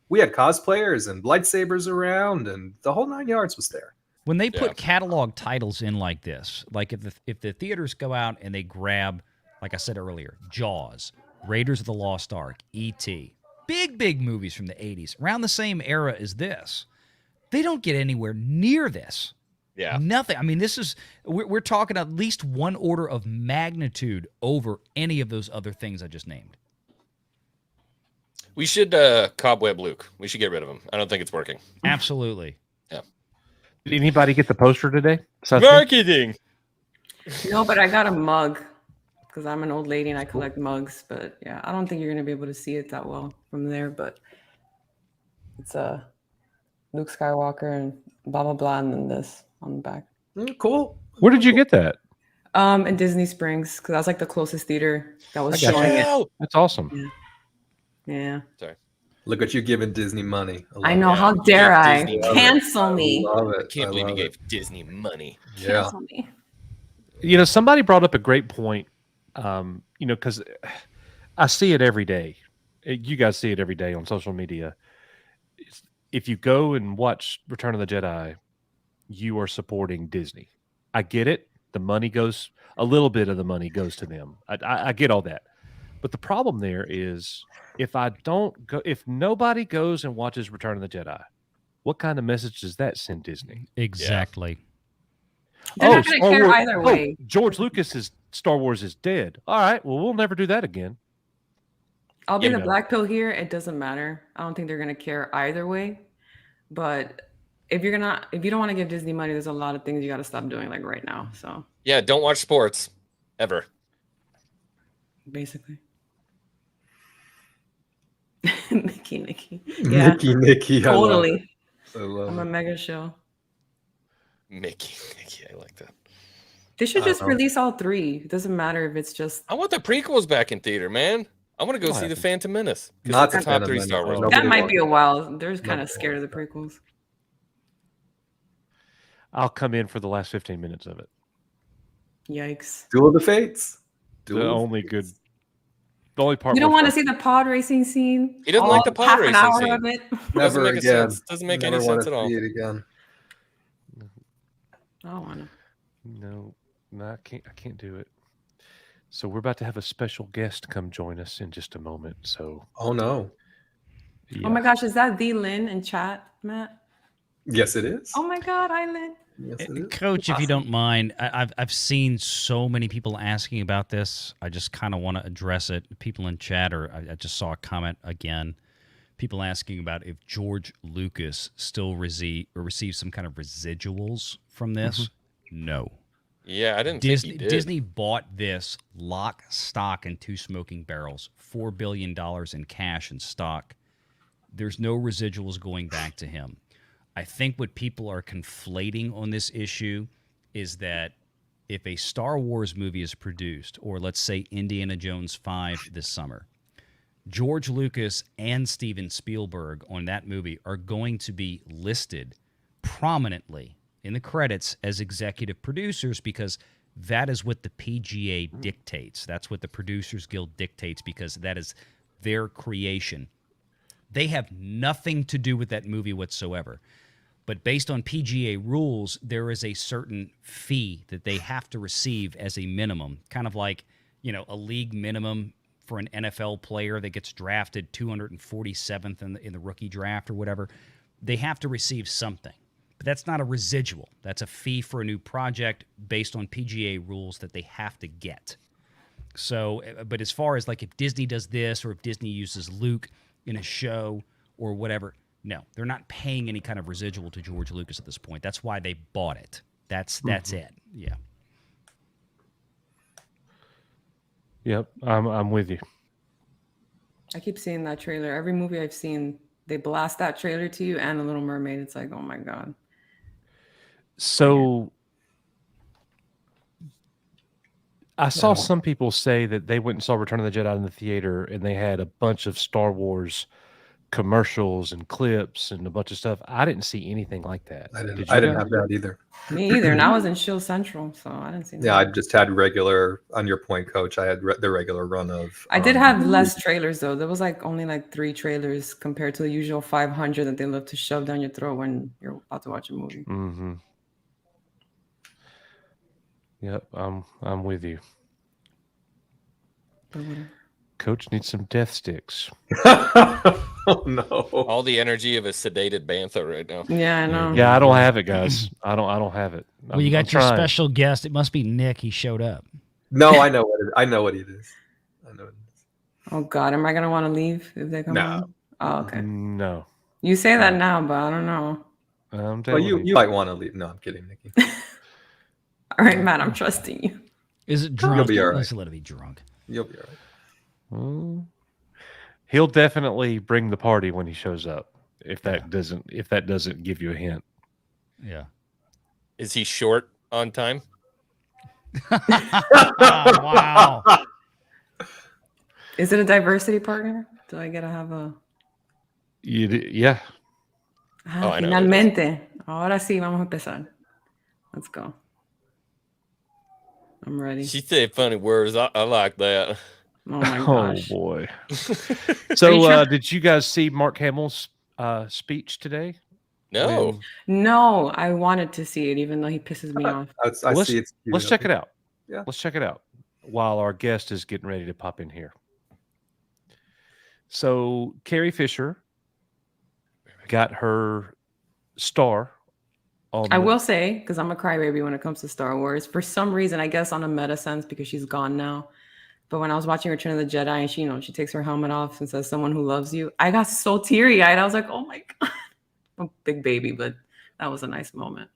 We had cosplayers and lightsabers around, and the whole 9 yards was there. When they put catalog titles in like this, like if the theaters go out and they grab, like I said earlier, Jaws, Raiders of the Lost Ark, E.T., big movies from the 80s, around the same era as this, they don't get anywhere near this. Yeah. Nothing. I mean, we're talking at least one order of magnitude over any of those other things I just named. We should cobweb Luke. We should get rid of him. I don't think it's working. Absolutely. Yeah. Did anybody get the poster today? Marketing. No, but I got a mug because I'm an old lady and I collect mugs. But yeah, I don't think you're going to be able to see it that well from there. But it's Luke Skywalker and blah, blah, blah. And then this on the back. Cool. Where did you get that? In Disney Springs, because that was like the closest theater that was showing it. That's awesome. Yeah. Sorry. Look at you giving Disney money. I know. How dare I? Disney. Cancel me. Love it. I can't believe you gave Disney money. Yeah. Cancel me. Somebody brought up a great point. Because I see it every day. You guys see it every day on social media. If you go and watch Return of the Jedi, you are supporting Disney. I get it. A little bit of the money goes to them. I get all that. But the problem there is if nobody goes and watches Return of the Jedi, what kind of message does that send Disney? Exactly. They're not going to Star care Wars- either way. George Lucas's Star Wars is dead. All right, well, we'll never do that again. I'll be You the know. black pill here. It doesn't matter. I don't think they're going to care either way. But if you don't want to give Disney money, there's a lot of things you got to stop doing like right now. So Yeah, don't watch sports ever. basically. Nikki. Yeah, Nikki. I love it. totally. I love I'm a it. mega show. Mickey, I like that. They should I just know. release all 3. It doesn't matter if it's just I want the prequels back in theater, man. I want to go What see the happened? Phantom Menace. 'Cause Not it's the the top Phantom 3 Menace. Star Wars. Nobody that might wants be a it. while. They're kind Nobody of scared of the wants prequels. I'll come in for the last 15 minutes of it. Yikes! Duel of the Fates. Duel The of the only Fates. good, the only part. You don't worth want to watching. see the pod racing scene? He doesn't like the pod half racing an hour scene. of it. Doesn't Never make a again. sense. Doesn't make Never any wanna sense at all. see it again. I don't want to. No, I can't do it. So we're about to have a special guest come join us in just a moment. So Oh no. Oh my gosh, is that the Lynn in chat, Matt? Yes, it is. Oh my God, hi Lynn. Yes, it is. Coach, if you don't mind, I've seen so many people asking about this. I just kind of want to address it. People in chat, or I just saw a comment again. People asking about if George Lucas still receives some kind of residuals from this. No. Yeah, I didn't Disney think he did. Disney bought this lock, stock, and 2 smoking barrels, $4 billion in cash and stock. There's no residuals going back to him. I think what people are conflating on this issue is that if a Star Wars movie is produced, or let's say Indiana Jones 5 this summer, George Lucas and Steven Spielberg on that movie are going to be listed prominently in the credits as executive producers, because that is what the PGA dictates. That's what the Producers Guild dictates, because that is their creation. They have nothing to do with that movie whatsoever. But based on PGA rules, there is a certain fee that they have to receive as a minimum, kind of like, a league minimum for an NFL player that gets drafted 247th in the rookie draft or whatever. They have to receive something. But that's not a residual. That's a fee for a new project based on PGA rules that they have to get. So, but as far as like if Disney does this, or if Disney uses Luke in a show or whatever, no, they're not paying any kind of residual to George Lucas at this point. That's why they bought it. That's it. Yeah. Yep, I'm with you. I keep seeing that trailer. Every movie I've seen, they blast that trailer to you and The Little Mermaid. It's like, oh my God. So I saw some people say that they went and saw Return of the Jedi in the theater, and they had a bunch of Star Wars commercials and clips and a bunch of stuff. I didn't see anything like that. I Did you didn't guys? have that either. Me either. And I was in Shield Central, so I didn't see Yeah, I that. just had regular. On your point, Coach, I had the regular run of. I did have less trailers though. There was only 3 trailers compared to the usual 500 that they love to shove down your throat when you're about to watch a movie. Mm-hmm. Yep, I'm with you. But whatever. Coach needs some death sticks. Oh no! All the energy of a sedated bantha right now. Yeah, I know. Yeah, I don't have it, guys. I don't have it. Well, you I'm got your trying. special guest. It must be Nick. He showed up. No, I know what it, I know what it is. I know what it is. Oh God, am I gonna want to leave if they come No. on? Oh, okay. No. You say that now, but I don't know. I'm Well, telling you might want to leave. No, I'm kidding, Nikki. All right, Matt, I'm trusting you. Is it drunk? be all right. Let's let it be drunk. You'll be all right. He'll definitely bring the party when he shows up. If that doesn't give you a hint. Yeah. Is he short on time? Oh, wow. Is it a diversity partner? Do I get to have a? Yeah. Oh, I know. Finalmente. Ahora sí, vamos a empezar. Let's go. I'm ready. She said funny words. I like that. Oh my Oh gosh. boy. Are you So sure? did you guys see Mark Hamill's speech today? No. When- No, I wanted to see it, even though he pisses me off. I let's see it's. let's check it out. Yeah. Let's check it out while our guest is getting ready to pop in here. So Carrie Fisher got her star on I the- will say, because I'm a crybaby when it comes to Star Wars, for some reason, I guess on a meta sense, because she's gone now. But when I was watching Return of the Jedi, and she, she takes her helmet off and says, "Someone who loves you," I got so teary eyed. I was like, "Oh my god!" I'm a big baby, but that was a nice moment.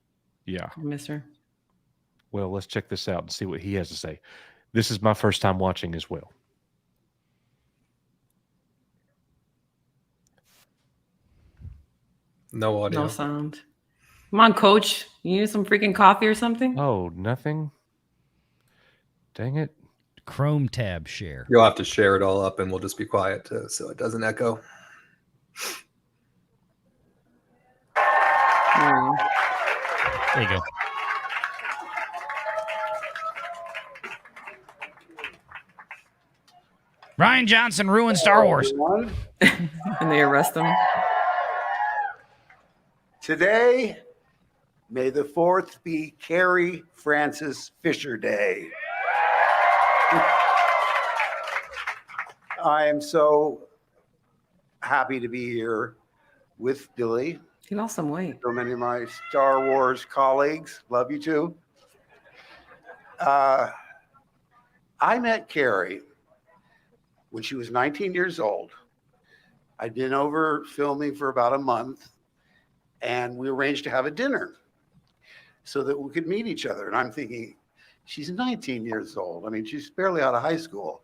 Yeah. I miss her. Well, let's check this out and see what he has to say. This is my first time watching as well. No audio. No sound. Come on, Coach. You need some freaking coffee or something? Oh, nothing. Dang it. Chrome tab share. You'll have to share it all up, and we'll just be quiet too, so it doesn't echo. There you go. Ryan Johnson ruined Star Wars. And they arrest him. Today, may the 4th be Carrie Francis Fisher Day. I am so happy to be here with Billy. He lost some weight. So many of my Star Wars colleagues. Love you too. I met Carrie when she was 19 years old. I'd been over filming for about a month, and we arranged to have a dinner so that we could meet each other. And I'm thinking, she's 19 years old. I mean, she's barely out of high school.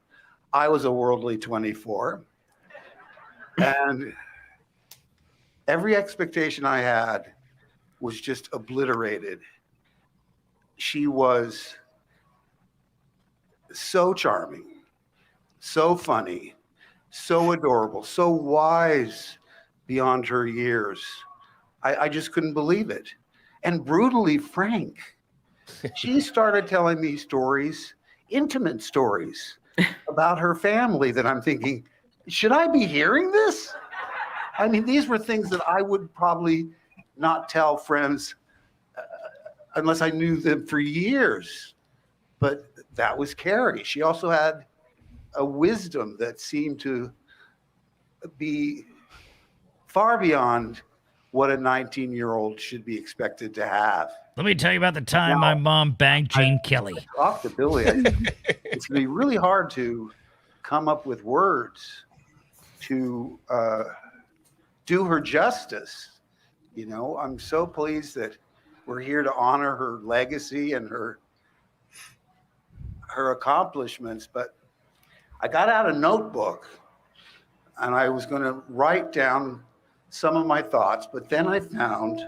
I was a worldly 24. And every expectation I had was just obliterated. She was so charming, so funny, so adorable, so wise beyond her years. I just couldn't believe it. And brutally frank. She started telling me stories, intimate stories about her family that I'm thinking, should I be hearing this? I mean, these were things that I would probably not tell friends unless I knew them for years. But that was Carrie. She also had a wisdom that seemed to be far beyond what a 19-year-old should be expected to have. Let me tell you about the time my mom banged Gene Kelly. Talk to Billy. It's going to be really hard to come up with words to do her justice. You know, I'm so pleased that we're here to honor her legacy and her accomplishments. But I got out a notebook and I was going to write down some of my thoughts, but then I found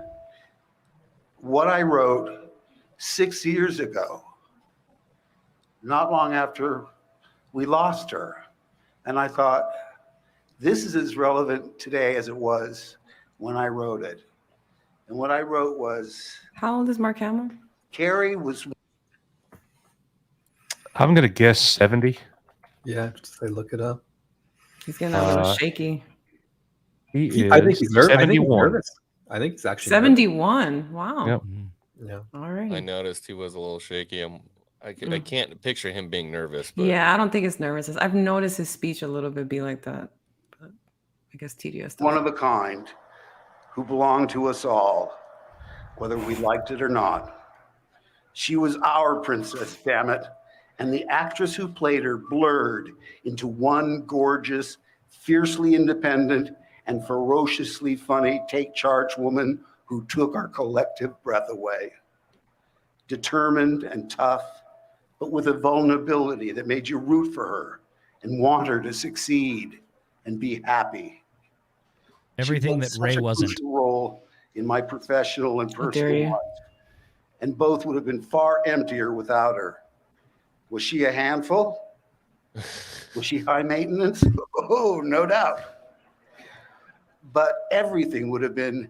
what I wrote 6 years ago, not long after we lost her. And I thought, this is as relevant today as it was when I wrote it. And what I wrote was, How old is Mark Hamill? Carrie was... I'm going to guess 70. Yeah, just say look it up. He's getting a little shaky. He is I think he's nervous. 71. I think he's actually 71. Wow. Yep. Yeah. All right. I noticed he was a little shaky. I can't picture him being nervous. But Yeah, I don't think it's nervous. I've noticed his speech a little bit be like that. But I guess TDS. one of a kind who belonged to us all, whether we liked it or not. She was our princess, damn it. And the actress who played her blurred into one gorgeous, fiercely independent, and ferociously funny take-charge woman who took our collective breath away. Determined and tough, but with a vulnerability that made you root for her and want her to succeed and be happy. Everything that Ray wasn't. Crucial role in my professional and dare personal you. life, and both would have been far emptier without her. Was she a handful? Was she high maintenance? Oh, no doubt. But everything would have been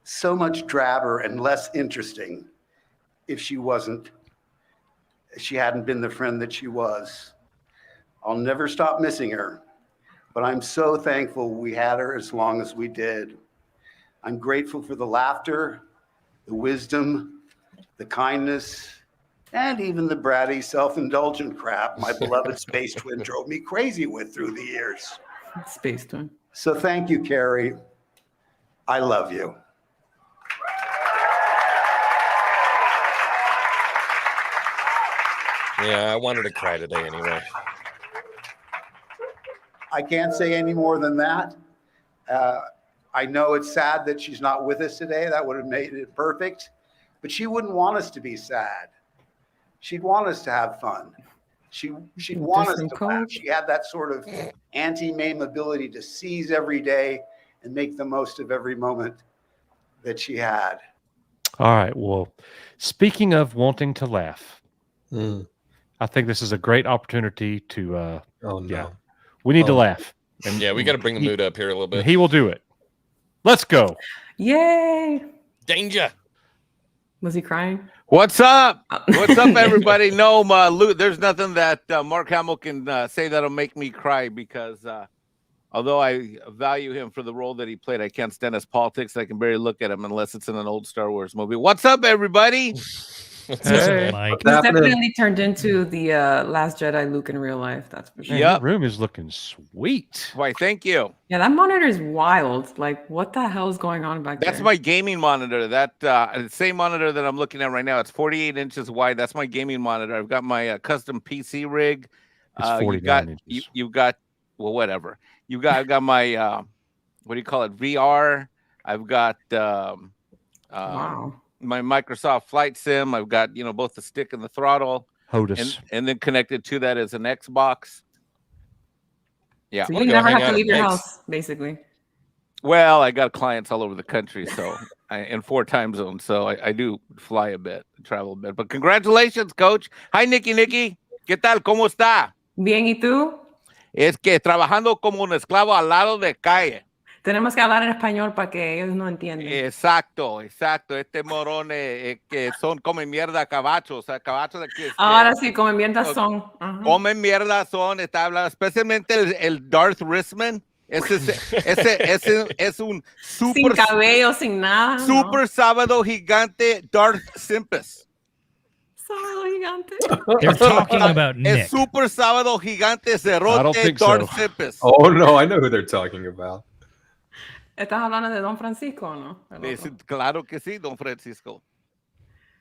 so much drabber and less interesting if she hadn't been the friend that she was. I'll never stop missing her, but I'm so thankful we had her as long as we did. I'm grateful for the laughter, the wisdom, the kindness, and even the bratty, self-indulgent crap my beloved space twin drove me crazy with through the years. Space Twin. So thank you, Carrie. I love you. Yeah, I wanted to cry today anyway. I can't say any more than that. I know it's sad that she's not with us today. That would have made it perfect. But she wouldn't want us to be sad. She'd want us to have fun. She'd want us to laugh. She had that sort of anti-Mame ability to seize every day and make the most of every moment that she had. All right. Well, speaking of wanting to laugh, I think this is a great opportunity to. Oh no, yeah, we need to laugh. And yeah, we got to bring the mood up here a little bit. He will do it. Let's go. Yay! Danger. Was he crying? What's up? What's up, everybody? No, there's nothing that Mark Hamill can say that'll make me cry because although I value him for the role that he played, I can't stand his politics. I can barely look at him unless it's in an old Star Wars movie. What's up, everybody? Hey, Mike. He's definitely turned into the Last Jedi Luke in real life. That's for sure. Man, your room is looking sweet. Why, thank you. Yeah, that monitor is wild. Like, what the hell is going on back there? That's my gaming monitor. That same monitor that I'm looking at right now. It's 48 inches wide. That's my gaming monitor. I've got my custom PC rig. It's 49 inches. You've got well, whatever. I've got my what do you call it? VR. I've got wow. My Microsoft Flight Sim. I've got both the stick and the throttle. HOTUS. And then connected to that is an Xbox. Yeah. So you never have to leave your house, basically. Well, I got clients all over the country, so in 4 time zones, so I do fly a bit, travel a bit. But congratulations, Coach. Hi, Nikki. ¿Qué tal? ¿Cómo está? Bien, ¿y tú? Es que trabajando como un esclavo al lado de calle. Tenemos que hablar en español para que ellos no entiendan. Exacto. Este morón que son come mierda cabachos, cabachos de que ahora sí, come mierda son. Come mierda son, está hablando, especialmente el Darth Risman. Ese es un super sin cabello, sin nada. Super sábado gigante Darth Simpus. Sábado gigante. They're talking about Nick. Es super sábado gigante cerrote Darth Simpus. Oh no, I know who they're talking about. ¿Estás hablando de Don Francisco, no? Claro que sí, Don Francisco.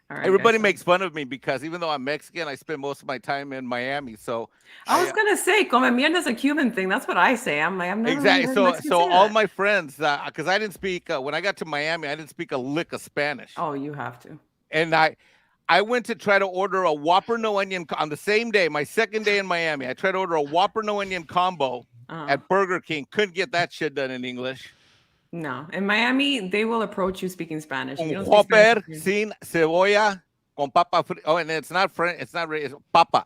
Right, everybody makes fun of me because even though I'm Mexican, I spend most of my time in Miami. So I was gonna say, come mierda is a Cuban thing. That's what I say. I'm like, I'm never exactly. Really So all my friends, because I didn't speak when I got to Miami, I didn't speak a lick of Spanish. Oh, you have to. And I went to try to order a Whopper no onion on the same day, my second day in Miami. I tried to order a Whopper no onion combo at Burger King. Couldn't get that shit done in English. No, in Miami, they will approach you speaking Spanish. Un Whopper sin cebolla con papa frita. Oh, and it's not French. It's not. It's papa.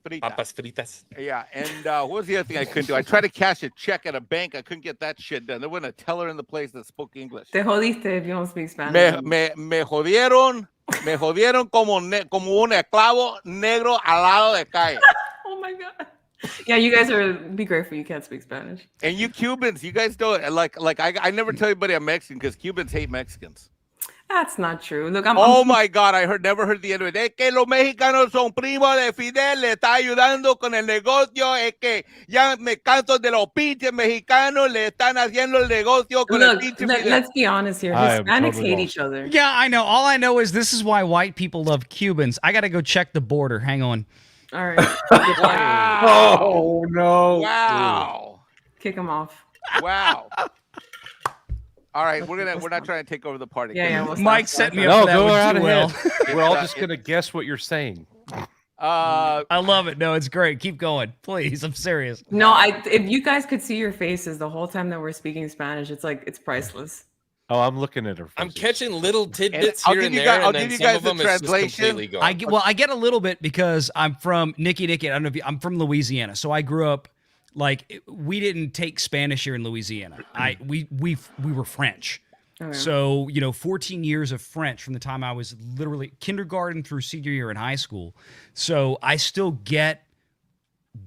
Frita. Papas fritas. Yeah, and what was the other thing I couldn't do? I tried to cash a check at a bank. I couldn't get that shit done. There wasn't a teller in the place that spoke English. Te jodiste if you don't speak Spanish. Me jodieron como un esclavo negro al lado de calle. Oh my God. Yeah, you guys be grateful you can't speak Spanish. And you Cubans, you guys don't like I never tell anybody I'm Mexican because Cubans hate Mexicans. That's not true. Look, my God, never heard the end of it. Es que los mexicanos son primos de Fidel, le está ayudando con el negocio. Es que ya me canso de los pinches mexicanos, le están haciendo el negocio con el pinche Fidel. Let's be honest here. Hispanics hate each other. Yeah, I know. All I know is this is why white people love Cubans. I got to go check the border. Hang on. All right. Wow. Oh no. Wow. Kick them off. Wow. All right, we're not trying to take over the party. Yeah, Mike set me up for that go one right too ahead. well. We're all just gonna guess what you're saying. I love it. No, it's great. Keep going, please. I'm serious. No, if you guys could see your faces the whole time that we're speaking Spanish, it's priceless. Oh, I'm looking at her. I'm catching little tidbits I'll here give and you there, guys- I'll and then give you some guys of the them is just translation. completely gone. I get a little bit because I'm from Nikki. I don't know if I'm from Louisiana, so I grew up like we didn't take Spanish here in Louisiana. We were French. Okay. So 14 years of French from the time I was literally kindergarten through senior year in high school. So I still get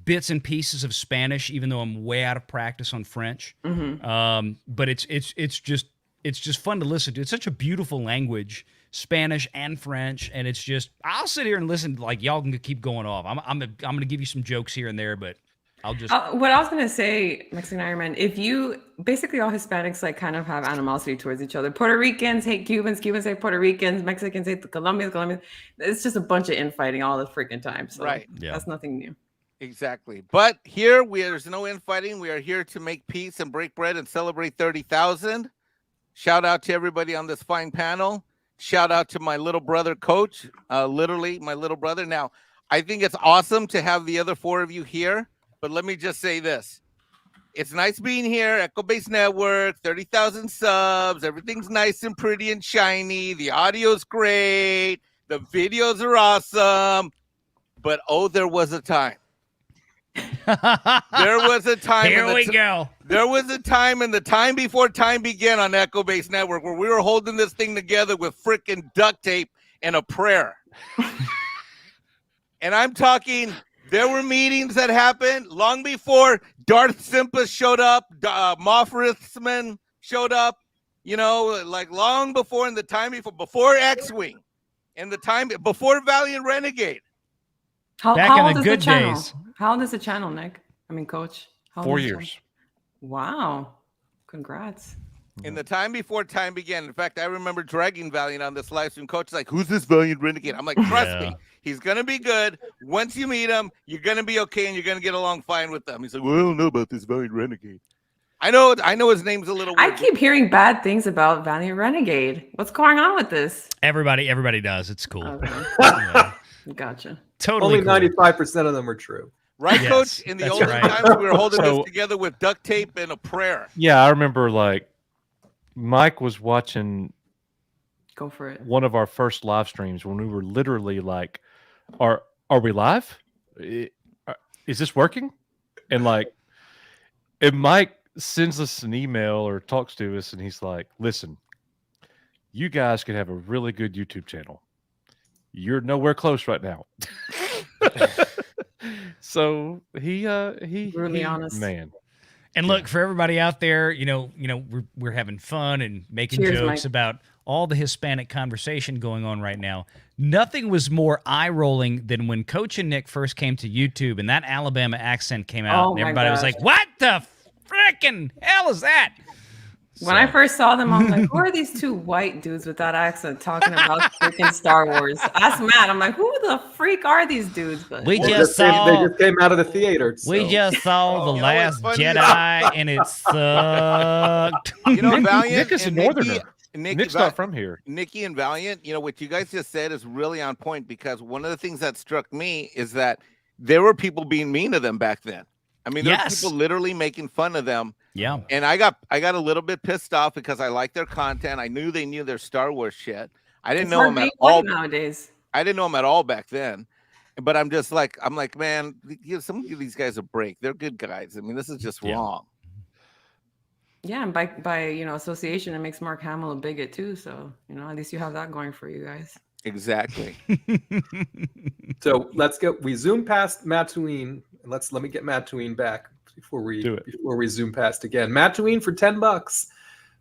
bits and pieces of Spanish, even though I'm way out of practice on French. Mm-hmm. But it's just fun to listen to. It's such a beautiful language, Spanish and French, and it's just I'll sit here and listen. Like y'all can keep going off. I'm gonna give you some jokes here and there, but I'll just what I was gonna say, Mexican Iron Man, if you basically all Hispanics like kind of have animosity towards each other. Puerto Ricans hate Cubans, Cubans hate Puerto Ricans, Mexicans hate the Colombians, Colombians. It's just a bunch of infighting all the freaking time. So Right. that's nothing new. Exactly. But here there's no infighting. We are here to make peace and break bread and celebrate 30,000. Shout out to everybody on this fine panel. Shout out to my little brother, Coach. Literally, my little brother. Now, I think it's awesome to have the other 4 of you here. But let me just say this. It's nice being here, Echo Base Network, 30,000 subs. Everything's nice and pretty and shiny. The audio's great. The videos are awesome. But, there was a time. There was a time. Here we go. There was a time in the time before time began on Echo Base Network where we were holding this thing together with freaking duct tape and a prayer. And I'm talking, there were meetings that happened long before Darth Simpa showed up, Moff Rithman showed up, like long before in the time before X-Wing, in the time before Valiant Renegade. How old is the channel? How old is the channel, Nick? I mean, Coach. How old 4 is the years. channel? Wow. Congrats. In the time before time began. In fact, I remember dragging Valiant on this live stream. Coach is like, who's this Valiant Renegade? I'm like, trust me, he's going to be good. Once you meet him, you're going to be okay and you're going to get along fine with them. He's like, well, I don't know about this Valiant Renegade. I know his name's a little weird. I keep hearing bad things about Valiant Renegade. What's going on with this? Everybody does. It's cool. Okay. Yeah. Gotcha. Totally Only cool. 95% of them are true. Right, Yes, Coach? In the that's olden right. times, we were holding So- this together with duct tape and a prayer. Yeah, I remember like Mike was watching Go for it. one of our first live streams when we were literally like, are we live? Is this working? And Mike sends us an email or talks to us and he's like, listen, you guys could have a really good YouTube channel. You're nowhere close right now. So he Brutally honest. man. And look, for everybody out there, we're having fun and making Cheers, jokes Mike. about all the Hispanic conversation going on right now. Nothing was more eye-rolling than when Coach and Nick first came to YouTube and that Alabama accent came out, Oh and my everybody was gosh. like, "What the freaking hell is that?" When I first saw them, I was like, who are these 2 white dudes with that accent talking about freaking Star Wars? Ask Matt. I'm like, who the freak are these dudes? But We They just came, they saw just came out of the theater. we so- just saw the You know Last what's funny? Jedi, and it sucked. Valiant Nick is a and northerner. Nikki, Nick's not from here. Nikki and Valiant, what you guys just said is really on point because one of the things that struck me is that there were people being mean to them back then. I mean, there were Yes. people literally making fun of them. Yeah. And I got a little bit pissed off because I liked their content. I knew they knew their Star Wars shit. I didn't it's know hard them to at make all. money nowadays. I didn't know them at all back then. But I'm like, man, give some of these guys a break. They're good guys. I mean, this is just wrong. Yeah, and by association, it makes Mark Hamill a bigot too. So at least you have that going for you guys. Exactly. So let's go. We zoom past Mattuine. And let me get Mattuine back before we zoom past again. Mattuine for $10.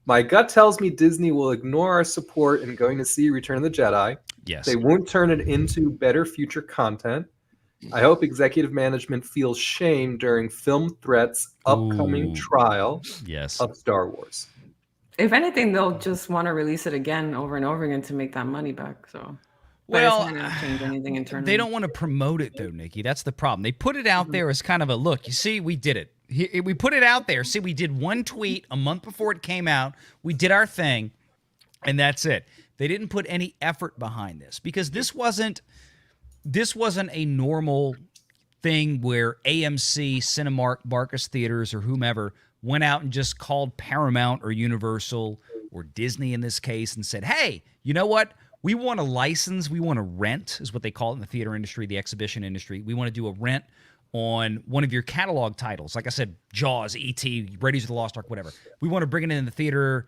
My gut tells me Disney will ignore our support in going to see Return of the Jedi. Yes. They won't turn it into better future content. I hope executive management feels shame during Film Threat's upcoming Ooh. trial Yes. of Star Wars. If anything, they'll just want to release it again over and over again to make that money back. So, but Well, it's not going to change anything internally. They don't want to promote it though, Nikki. That's the problem. They put it out there as kind of a look. You see, we did it. We put it out there. See, we did one tweet a month before it came out. We did our thing, and that's it. They didn't put any effort behind this because this wasn't a normal thing where AMC, Cinemark, Barcus Theaters, or whomever went out and just called Paramount or Universal or Disney in this case and said, hey, you know what? We want a license. We want to rent, is what they call it in the theater industry, the exhibition industry. We want to do a rent on one of your catalog titles. Like I said, Jaws, E.T., Raiders of the Lost Ark, whatever. We want to bring it in the theater,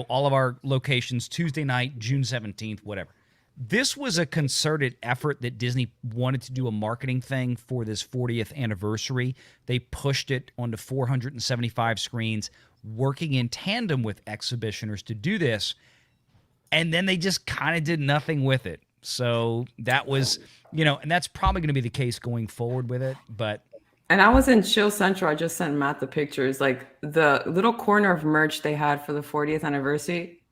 all of our locations, Tuesday night, June 17th, whatever. This was a concerted effort that Disney wanted to do a marketing thing for this 40th anniversary. They pushed it onto 475 screens, working in tandem with exhibitioners to do this. And then they just kind of did nothing with it. So that was, and that's probably going to be the case going forward with it. But And I was in Chill Central. I just sent Matt the pictures. Like the little corner of merch they had for the 40th anniversary.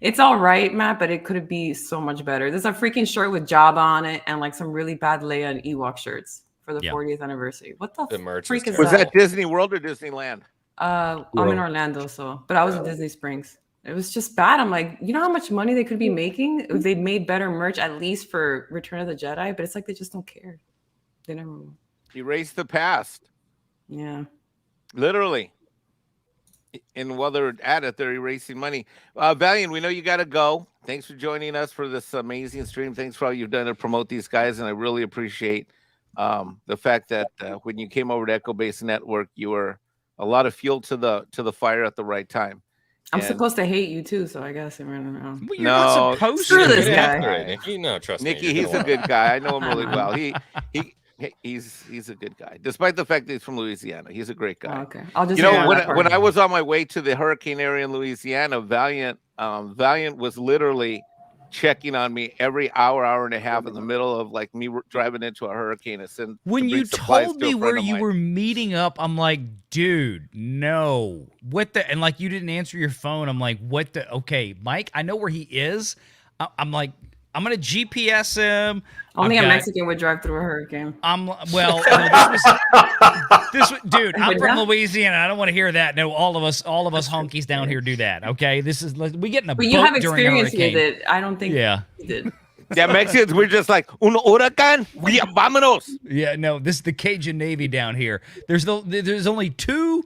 It's all right, Matt, but it could be so much better. There's a freaking shirt with Jabba on it and like some really bad Leia and Ewok shirts for the 40th anniversary. What the merch freak is Was that? that Disney World or Disneyland? I'm in Orlando, but I was in Disney Springs. It was just bad. I'm like, you know how much money they could be making if they made better merch, at least for Return of the Jedi. But it's like they just don't care. They never. Erase the past. Yeah. Literally. And while they're at it, they're erasing money. Valiant, we know you got to go. Thanks for joining us for this amazing stream. Thanks for all you've done to promote these guys, and I really appreciate the fact that when you came over to Echo Base Network, you were a lot of fuel to the fire at the right time. I'm supposed to hate you too, so I guess I'm running around. Well, you're not supposed Screw to. this Get guy. after it, Nikki. No, trust me. Nikki, you're he's gonna a good guy. I know him really well. He's a good guy, despite the fact that he's from Louisiana. He's a great guy. Oh, okay, I'll just. You know, when I was on my way to the hurricane area in Louisiana, Valiant was literally checking on me every hour and a half in the middle of like me driving into a hurricane. When you told me where you were meeting up, I'm like, dude, no. What the? And like, you didn't answer your phone. I'm like, what the? Okay, Mike, I know where he is. I'm like, I'm gonna GPS him. Only a Mexican would drive through a hurricane. Well, this was, dude. I'm from Louisiana. I don't want to hear that. No, all of us honkies down here do that. Okay, this is we get in a boat But you have during a experience hurricane. with it. I don't think. Yeah. You did. Yeah, Mexicans, we're just like un huracán. Vámonos. Yeah, no, this is the Cajun Navy down here. There's only two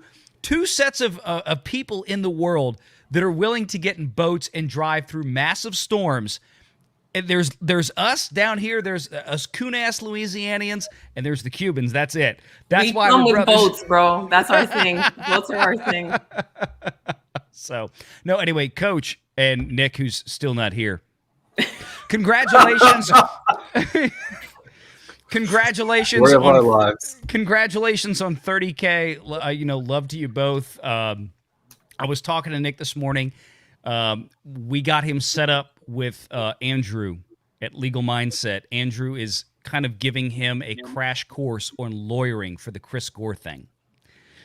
sets of people in the world that are willing to get in boats and drive through massive storms. And there's us down here. There's us coon-ass Louisianians, and there's the Cubans. That's it. That's why come we're with brothers. boats, bro. That's our thing. Boats are our thing. So, no, anyway, Coach and Nick, who's still not here, congratulations. Congratulations. Story of our lives. Congratulations on 30K. Love to you both. I was talking to Nick this morning. We got him set up with Andrew at Legal Mindset. Andrew is kind of giving him a crash course on lawyering for the Chris Gore thing.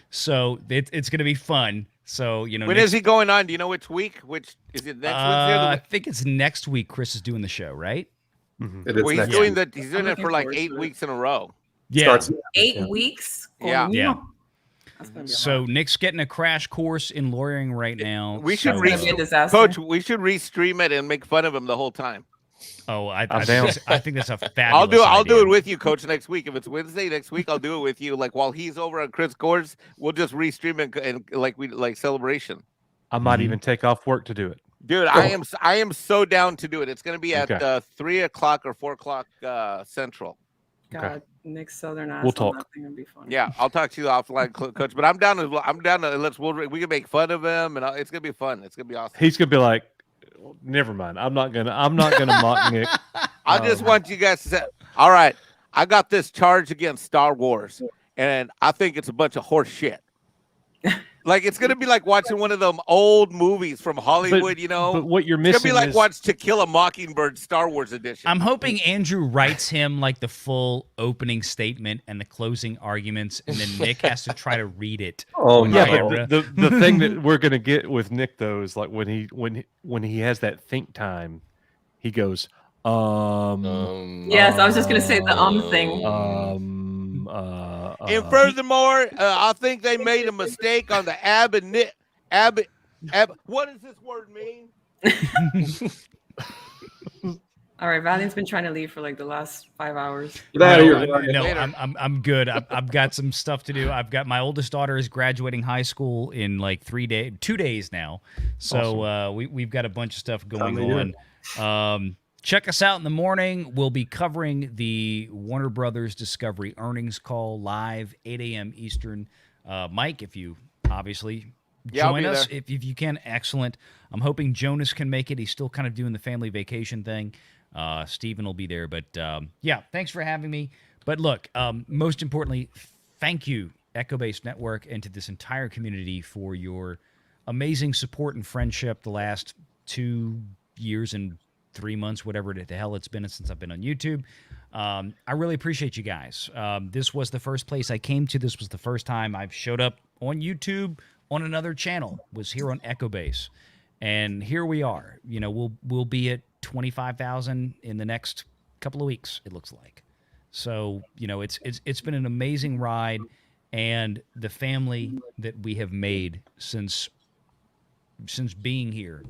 So it's going to be fun. So, when is he going on? Do you know which week? Which is it next Wednesday? I think it's next week. Chris is doing the show, right? Mm-hmm. It is he's doing that. He's doing it for like 8 weeks in a row. Yeah. 8 weeks. Yeah. Yeah. So Nick's getting a crash course in lawyering right now. We should Coach. We should restream it and make fun of him the whole time. Oh, I think that's a fabulous. I'll do it with you, Coach, next week. If it's Wednesday next week, I'll do it with you. Like while he's over on Chris Gore's, we'll just restream it and like celebration. I might even take off work to do it. Dude, I am so down to do it. It's going to be at 3:00 or 4:00 Central. God, Nick's Southern ass. We'll talk. That thing would be funny. Yeah, I'll talk to you offline, Coach. But I'm down to we can make fun of him, and it's gonna be fun. It's gonna be awesome. He's gonna be like, never mind. I'm not gonna mock Nick. I just want you guys to say, all right, I got this charge against Star Wars, and I think it's a bunch of horse shit. Like it's gonna be like watching one of them old movies from Hollywood, But what you're missing It's gonna be like is, watch To Kill a Mockingbird Star Wars edition. I'm hoping Andrew writes him like the full opening statement and the closing arguments, and then Nick has to try to read it. Oh on no! camera. But the thing that we're gonna get with Nick though is like when he has that think time, he goes, Yes, I was just gonna say the thing. And furthermore, I think they made a mistake on the ab. What does this word mean? All right, Valiant's been trying to leave for like the last 5 hours. I'm good. I've got some stuff to do. I've got my oldest daughter is graduating high school in like 2 days now. So Awesome. we've got a bunch of stuff going on. Check us out in the morning. We'll be covering the Warner Brothers Discovery earnings call live, 8 a.m. Eastern. Mike, if you obviously join us, if you can, excellent. I'm hoping Jonas can make it. He's still kind of doing the family vacation thing. Steven will be there. But yeah, thanks for having me. But look, most importantly, thank you, Echo Base Network, and to this entire community for your amazing support and friendship the last 2 years and 3 months, whatever the hell it's been since I've been on YouTube. I really appreciate you guys. This was the first place I came to. This was the first time I've showed up on YouTube on another channel, was here on Echo Base. And here we are. You know, we'll be at 25,000 in the next couple of weeks, it looks like. So, you know, it's been an amazing ride, and the family that we have made since being here,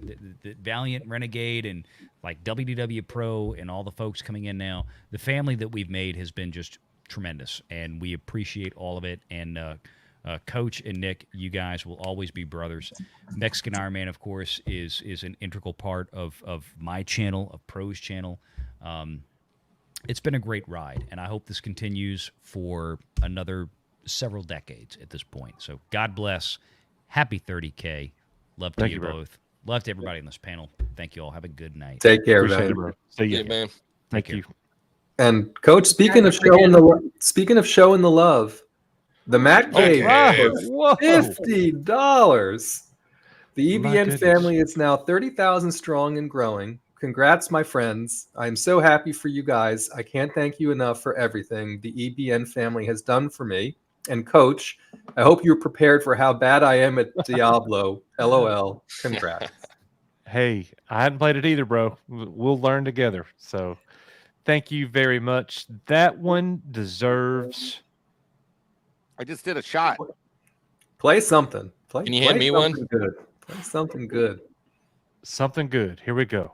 the Valiant, Renegade, and like WDW Pro and all the folks coming in now, the family that we've made has been just tremendous, and we appreciate all of it. And Coach and Nick, you guys will always be brothers. Mexican Iron Man, of course, is an integral part of my channel, of Pro's channel. It's been a great ride, and I hope this continues for another several decades at this point. So God bless. Happy 30K. Love to Thank you you, bro. both. Love to everybody on this panel. Thank you all. Have a good night. Take care, Appreciate man. it, bro. See you. Yeah, man. Thank you. And Coach, speaking of showing the love, the Matt Cave Whoa. $50. The My EBN goodness. family is now 30,000 strong and growing. Congrats, my friends. I'm so happy for you guys. I can't thank you enough for everything the EBN family has done for me. And Coach, I hope you're prepared for how bad I am at Diablo. LOL. Congrats. Hey, I hadn't played it either, bro. We'll learn together. So thank you very much. That one deserves. I just did a shot. Play something. Can you hand me one? Good. Play something good. Something good. Here we go.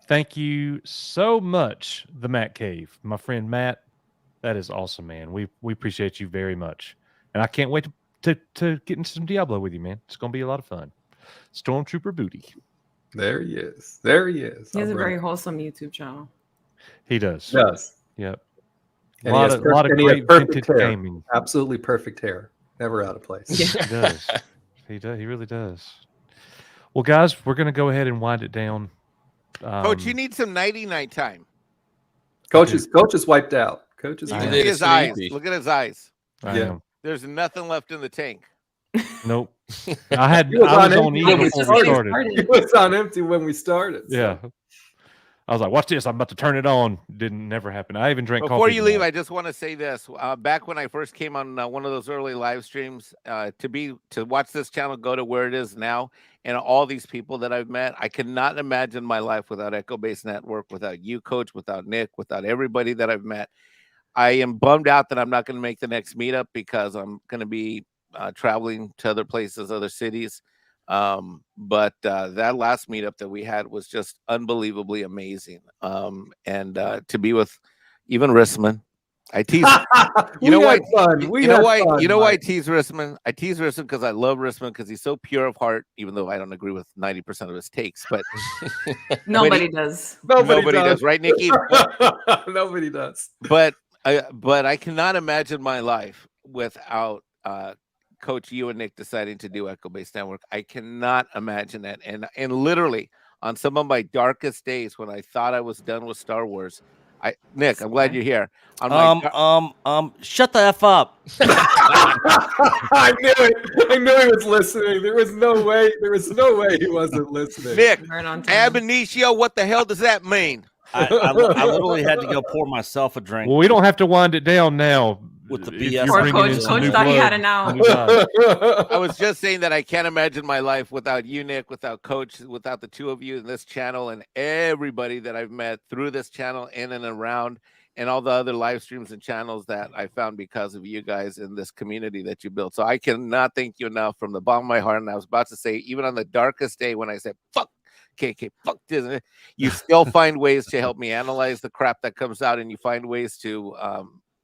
Thank you so much, the Matt Cave, my friend Matt. That is awesome, man. We appreciate you very much, and I can't wait to get into some Diablo with you, man. It's gonna be a lot of fun. Stormtrooper Booty. There he is. There he is. He has a All right. very wholesome YouTube channel. He does. Yes. Yep. And A lot he of has great perfect vintage hair. gaming. Absolutely perfect hair. Never out of place. He does. He does. He really does. Well, guys, we're gonna go ahead and wind it down. Coach, you need some nighty night time. Coach is wiped out. Coach is You I can am. see his eyes. sleepy. Look at his eyes. I Yeah. am. There's nothing left in the tank. Nope. I He was was on empty E when we before we started. started. He was on empty when we started. so. Yeah. I was like, watch this. I'm about to turn it on. Didn't never happen. I even drank Before coffee. you leave, tonight. I just want to say this. Back when I first came on one of those early live streams, to watch this channel go to where it is now, and all these people that I've met, I cannot imagine my life without Echo Base Network, without you, Coach, without Nick, without everybody that I've met. I am bummed out that I'm not going to make the next meetup because I'm going to be traveling to other places, other cities. But that last meetup that we had was just unbelievably amazing. And to be with even Rissman, I tease. You know why? You know why? You know why I tease Rissman? I tease Rissman because I love Rissman because he's so pure of heart. Even though I don't agree with 90% of his takes, but Nobody does. nobody does, right, Nikki? Nobody does. But I cannot imagine my life without Coach, you and Nick deciding to do Echo Base Network. I cannot imagine that. And literally on some of my darkest days when I thought I was done with Star Wars, Nick, I'm glad you're here. On my Shut the F up. I knew it. I knew he was listening. There was no way. There was no way he wasn't listening. Nick, Right on time. ab initio, what the hell does that mean? I literally had to go pour myself a drink. Well, we don't have to wind it down now. With the if BS. you're Poor bringing in Coach. some Coach new thought he had blood. an out. New blood. I was just saying that I can't imagine my life without you, Nick, without Coach, without the two of you in this channel and everybody that I've met through this channel in and around, and all the other live streams and channels that I found because of you guys in this community that you built. So I cannot thank you enough from the bottom of my heart. And I was about to say, even on the darkest day when I said, fuck KK, fuck Disney, you still find ways to help me analyze the crap that comes out, and you find ways to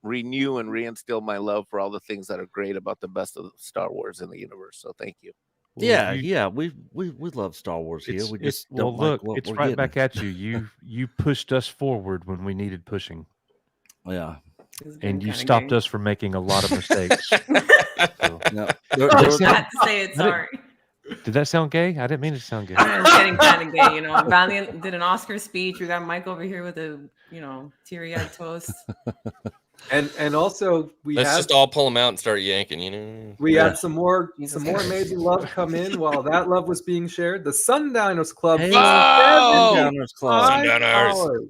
renew and reinstill my love for all the things that are great about the best of Star Wars in the universe. So thank you. Yeah, you- yeah, we love Star Wars here. We just don't well, like look, what it's we're right getting. back at you. You pushed us forward when we needed pushing, Yeah. It's been and you kinda stopped gay. us from making a lot of mistakes. So, No, I had to say it. I Sorry. Did that sound gay? I didn't mean it to sound gay. It's getting kind of gay, you know. Valiant did an Oscar speech. We got Mike over here with a, teary-eyed toast. And also Let's just all pull them out and start yanking. We had some more amazing love come in while that love was being shared. The Sundowners Club. Hey, Sundowners Club. Sundowners.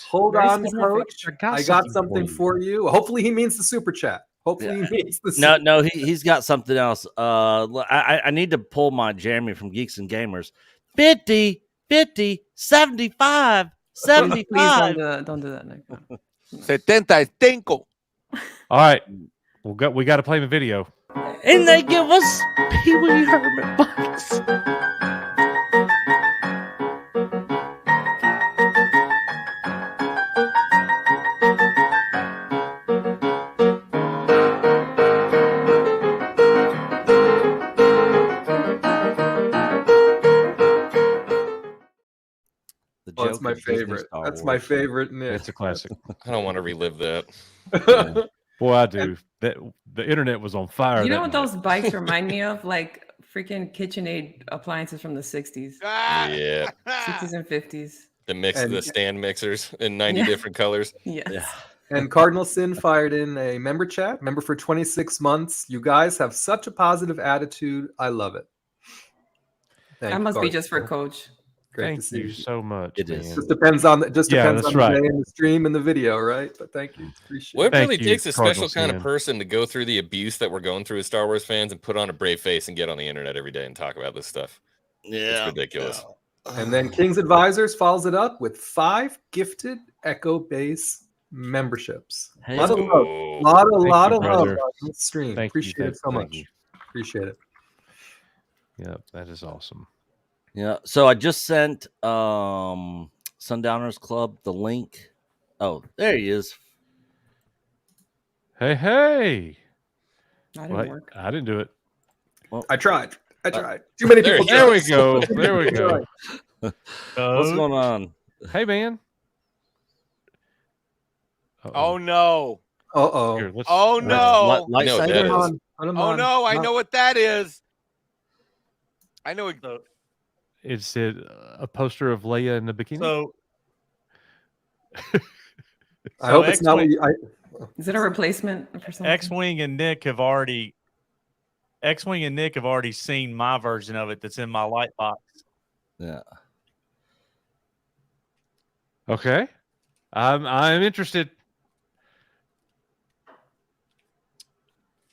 Hold Very on, specific. Coach. I got something for you. Hopefully, he means the super chat. Hopefully, he means the No, he's got something else. I need to pull my Jeremy from Geeks and Gamers. 50, 75, 75. Please don't do that, Nick. 75. All right, we got to play the video. And they give us Pee Wee Herman bucks. Oh, that's my favorite. That's my favorite. Nick. It's a classic. I don't want to relive that. Boy, I do. The internet was on fire. You know that what night. those bikes remind me of? Like freaking KitchenAid appliances from the 60s. Yeah. 60s and 50s. The stand mixers in 90 different colors. Yes. Yeah. And Cardinal Sin fired in a member chat. Member for 26 months. You guys have such a positive attitude. I love it. That must be just for Coach. Great Thank to see you so much. It man. is. Just depends on the that's day right. and the stream and the video, right? But thank you. Appreciate Well, it it. really Thank you, takes a special Cardinal kind of Sin. person to go through the abuse that we're going through as Star Wars fans and put on a brave face and get on the internet every day and talk about this stuff. Yeah. It's ridiculous. And then King's Advisors follows it up with 5 gifted Echo Base memberships. Hey, lot of let's love. go. lot Thank of you, love brother. on this stream. Thank you, Appreciate it so thank much. you. Appreciate it. Yep, that is awesome. Yeah. So I just sent Sundowners Club the link. Oh, there he is. Hey. That didn't Wait, work. I didn't do it. I tried. Too many people. There we tried. go. There we go. What's going on? Hey, man. Oh no! Uh-oh. Here, let's- Oh no! Light No, lightsaber? that is- Put 'em Oh on. no! I know what that is. I know. Is it a poster of Leia in the bikini? So I hope it's not what you, Is it a replacement for something? X-Wing and Nick have already seen my version of it that's in my light box. Yeah. Okay. I'm interested.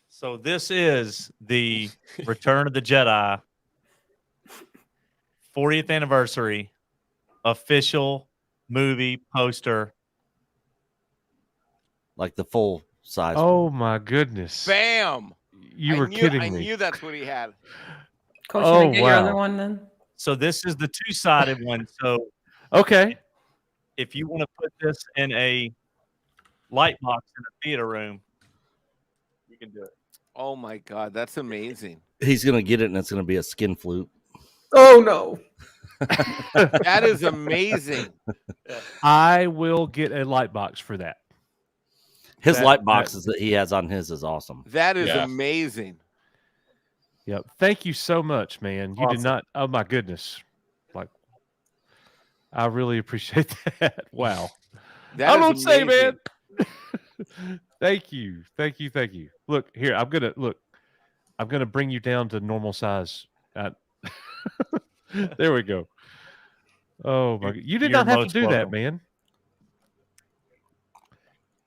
So this is the Return of the Jedi 40th anniversary official movie poster. Like the full size. Oh my goodness. Bam! You I were knew, kidding I me. knew that's what he had. Coach, Oh, can I get your wow. other one then? So this is the two-sided one. So Okay. if you want to put this in a light box in a theater room, you can do it. Oh my god, that's amazing. He's gonna get it, and it's gonna be a skin flute. Oh no. That is amazing. I will get a light box for that. His That- light boxes that he has on his is awesome. That is Yeah. amazing. Yep. Thank you so much, man. You did Awesome. not. Oh my goodness. Like, I really appreciate that. Wow. That I is don't say, amazing. man. Thank you. Thank you. Thank you. Look here. I'm gonna bring you down to normal size. There we go. Oh my! You did You're not have to most do that, welcome. man.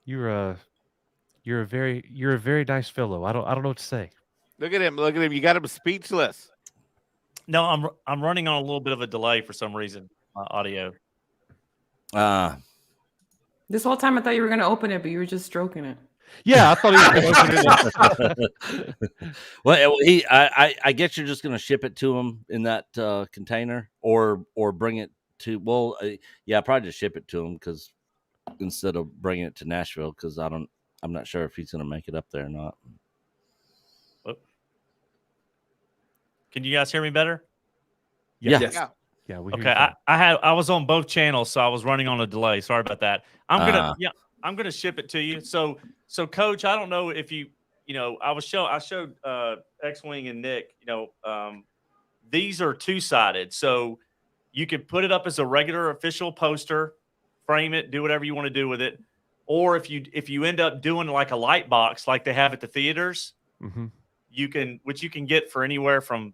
You're a very nice fellow. I don't know what to say. Look at him. Look at him. You got him speechless. No, I'm running on a little bit of a delay for some reason. Audio. This whole time I thought you were going to open it, but you were just stroking it. Yeah, I thought he was going to open it up. Well, I guess you're just gonna ship it to him in that container, or bring it to. Well, yeah, probably just ship it to him because instead of bringing it to Nashville, because I'm not sure if he's gonna make it up there or not. Can you guys hear me better? Yeah. Yes. Yeah. Yeah. We hear Okay, you fine. I was on both channels, so I was running on a delay. Sorry about that. I'm gonna ship it to you. So Coach, I don't know if I showed X-Wing and Nick, these are two-sided. So you can put it up as a regular official poster, frame it, do whatever you want to do with it. Or if you end up doing like a light box like they have at the theaters, you can get for anywhere from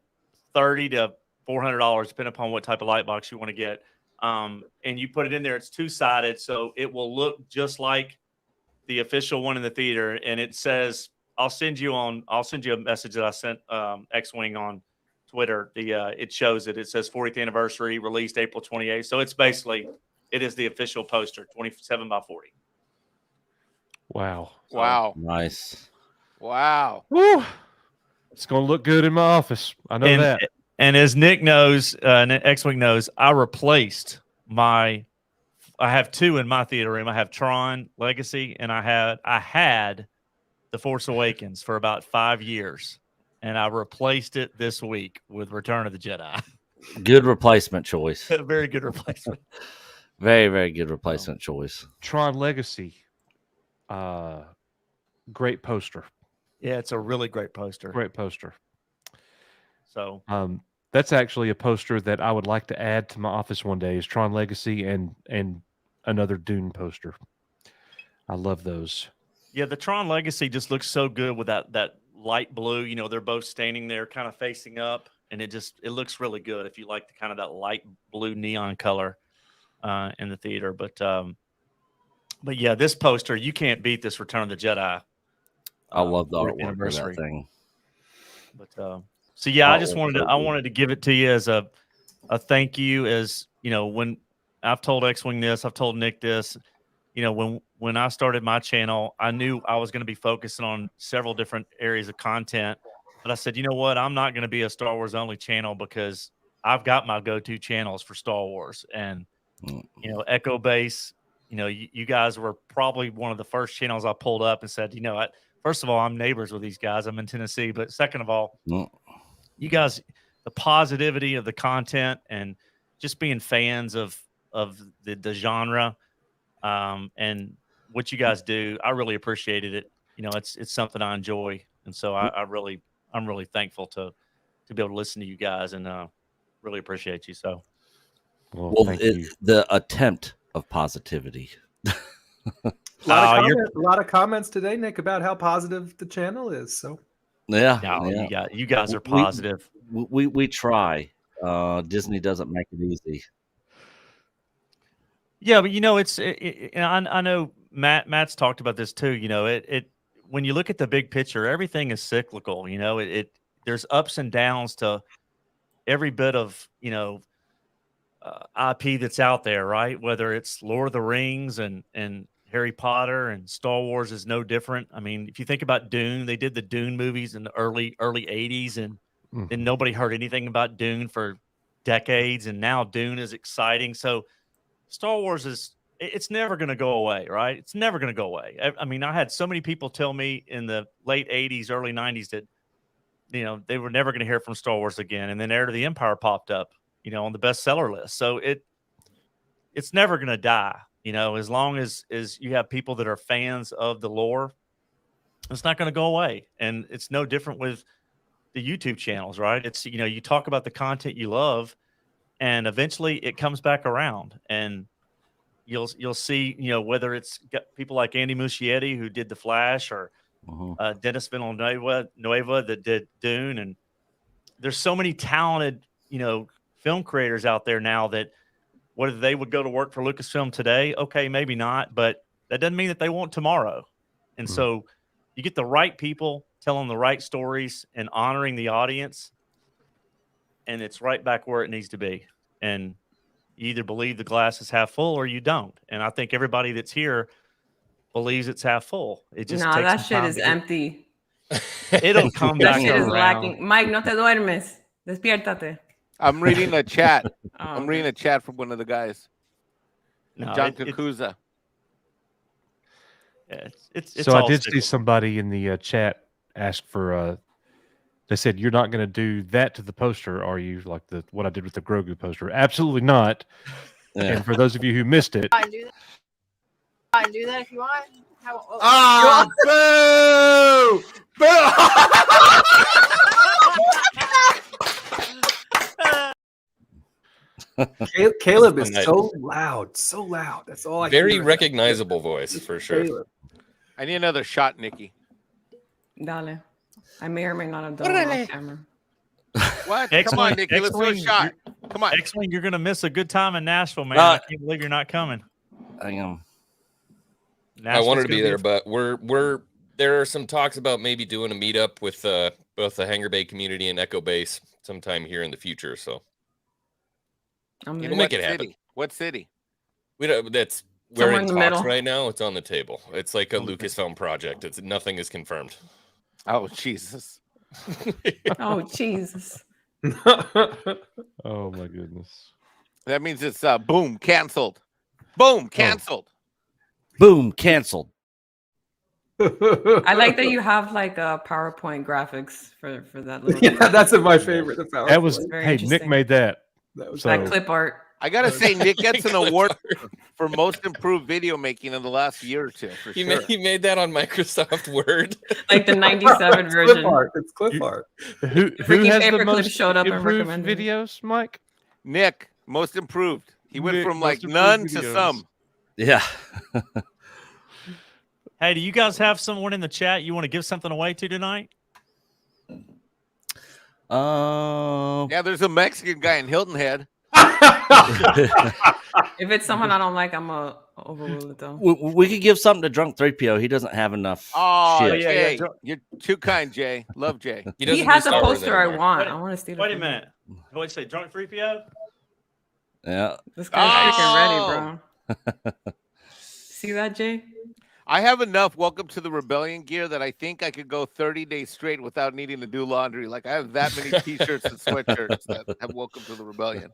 $30 to $400, depending upon what type of light box you want to get. And you put it in there, it's two-sided, so it will look just like the official one in the theater. And it says, I'll send you a message that I sent X-Wing on Twitter. It shows it. It says 40th anniversary, released April 28th. So it's basically, it is the official poster, 27 by 40. Wow. Wow. Nice. Wow. Woo. It's going to look good in my office. I know that. And as Nick knows, X-Wing knows, I replaced I have two in my theater room. I have Tron Legacy, and I had The Force Awakens for about 5 years, and I replaced it this week with Return of the Jedi. Good replacement choice. Very good replacement. Very, very good replacement choice. Tron Legacy. Great poster. Yeah, it's a really great poster. Great poster. So that's actually a poster that I would like to add to my office one day, is Tron Legacy and another Dune poster. I love those. Yeah, the Tron Legacy just looks so good with that light blue. You know, they're both standing there kind of facing up, and it looks really good if you like the kind of that light blue neon color in the theater. But yeah, this poster, you can't beat this Return of the Jedi. I love the artwork anniversary of that thing. But so yeah, I wanted to give it to you as a thank you. As you know, when I've told X-Wing this, I've told Nick this. You know, when I started my channel, I knew I was going to be focusing on several different areas of content. But I said, you know what, I'm not going to be a Star Wars only channel, because I've got my go-to channels for Star Wars. And you know, Echo Base. You know, you guys were probably one of the first channels I pulled up and said, you know, first of all, I'm neighbors with these guys. I'm in Tennessee. But second of all, you guys, the positivity of the content and just being fans of the genre and what you guys do, I really appreciated it. You know, it's something I enjoy. And so I'm really thankful to be able to listen to you guys, and really appreciate you. So, well, the attempt of positivity. A lot of comments today, Nick, about how positive the channel is. So yeah. You guys are positive. We try. Disney doesn't make it easy. Yeah, but you know, I know Matt's talked about this too. You know, it when you look at the big picture, everything is cyclical. You know, there's ups and downs to every bit of, you know, IP that's out there, right? Whether it's Lord of the Rings and Harry Potter, and Star Wars is no different. I mean, if you think about Dune, they did the Dune movies in the early 80s, and nobody heard anything about Dune for decades, and now Dune is exciting. So Star Wars it's never going to go away, right? It's never going to go away. I mean, I had so many people tell me in the late 80s, early 90s that, you know, they were never going to hear from Star Wars again. And then Heir to the Empire popped up, you know, on the bestseller list. So it's never going to die, you know, as long as you have people that are fans of the lore, it's not going to go away. And it's no different with the YouTube channels, right? It's, you know, you talk about the content you love, and eventually it comes back around, and you'll see, you know, whether it's got people like Andy Muschietti, who did The Flash, or Dennis Villeneuve that did Dune. And there's so many talented, you know, film creators out there now that whether they would go to work for Lucasfilm today, okay, maybe not, but that doesn't mean that they won't tomorrow. And so you get the right people telling the right stories and honoring the audience, and it's right back where it needs to be. And you either believe the glass is half full or you don't. And I think everybody that's here believes it's half full. It just takes that some shit time is to get- empty. It'll come That back shit is around. lacking. Mike, no te duermes. Despiértate. I'm reading a chat. Oh, I'm reading a chat from one of the guys. No, John it- Kakuza. Yeah, it's So I all did cyclical. see somebody in the chat ask for. They said, "You're not going to do that to the poster, are you? Like what I did with the Grogu poster? Absolutely not." Yeah. And for those of you who missed it, I can do that. I can do that if you want. Boo! Boo! Caleb That's is nice. so loud. That's all I Very hear. recognizable voice for sure. Caleb. I need another shot, Nikki. Dale. I may or may not have done it on camera. What? Come on, Nikki. Let's do a shot. Come on. X-Wing, you're gonna miss a good time in Nashville, man. Uh, I can't believe you're not coming. Hang on. I wanted to be there, Nashville's but there are some talks about maybe doing a meetup with both the Hanger Bay community and Echo Base sometime here in the future. So I'm we'll there. make it happen. City? What city? We don't. That's Somewhere we're in in the talks middle. right now. It's on the table. It's like a Lucasfilm project. It's nothing is confirmed. Oh, Jesus. Oh, Jesus. Oh my goodness. That means it's boom, canceled. Boom, canceled. Boom, canceled. I like that you have like PowerPoint graphics for that little. Yeah, that's my favorite. The That was That's very hey, Nick interesting. made that. That was So that clip art. I gotta say, Nick gets an award for most improved video making in the last year or two. For He sure. made, he made that on Microsoft Word. Like the 97 version. clip art. It's clip art. who Ricky has the Paperclip most showed up and improved recommended it. videos, Mike? Nick, most improved. He went Nick, from most like improved none to videos. some. Yeah. Hey, do you guys have someone in the chat you want to give something away to tonight? Yeah, there's a Mexican guy in Hilton Head. If it's someone I don't like, I'm gonna overrule it though. We could give something to Drunk 3PO. He doesn't have enough. Oh, shit. Jay, you're too kind, Jay. Love Jay. He has a poster I want. I want to steal it. Wait a from minute. What did you say? Drunk 3PO? Yeah. This guy's freaking Oh! ready, bro. See that, Jay? I have enough Welcome to the Rebellion gear that I think I could go 30 days straight without needing to do laundry. Like I have that many t-shirts and sweatshirts that have Welcome to the Rebellion.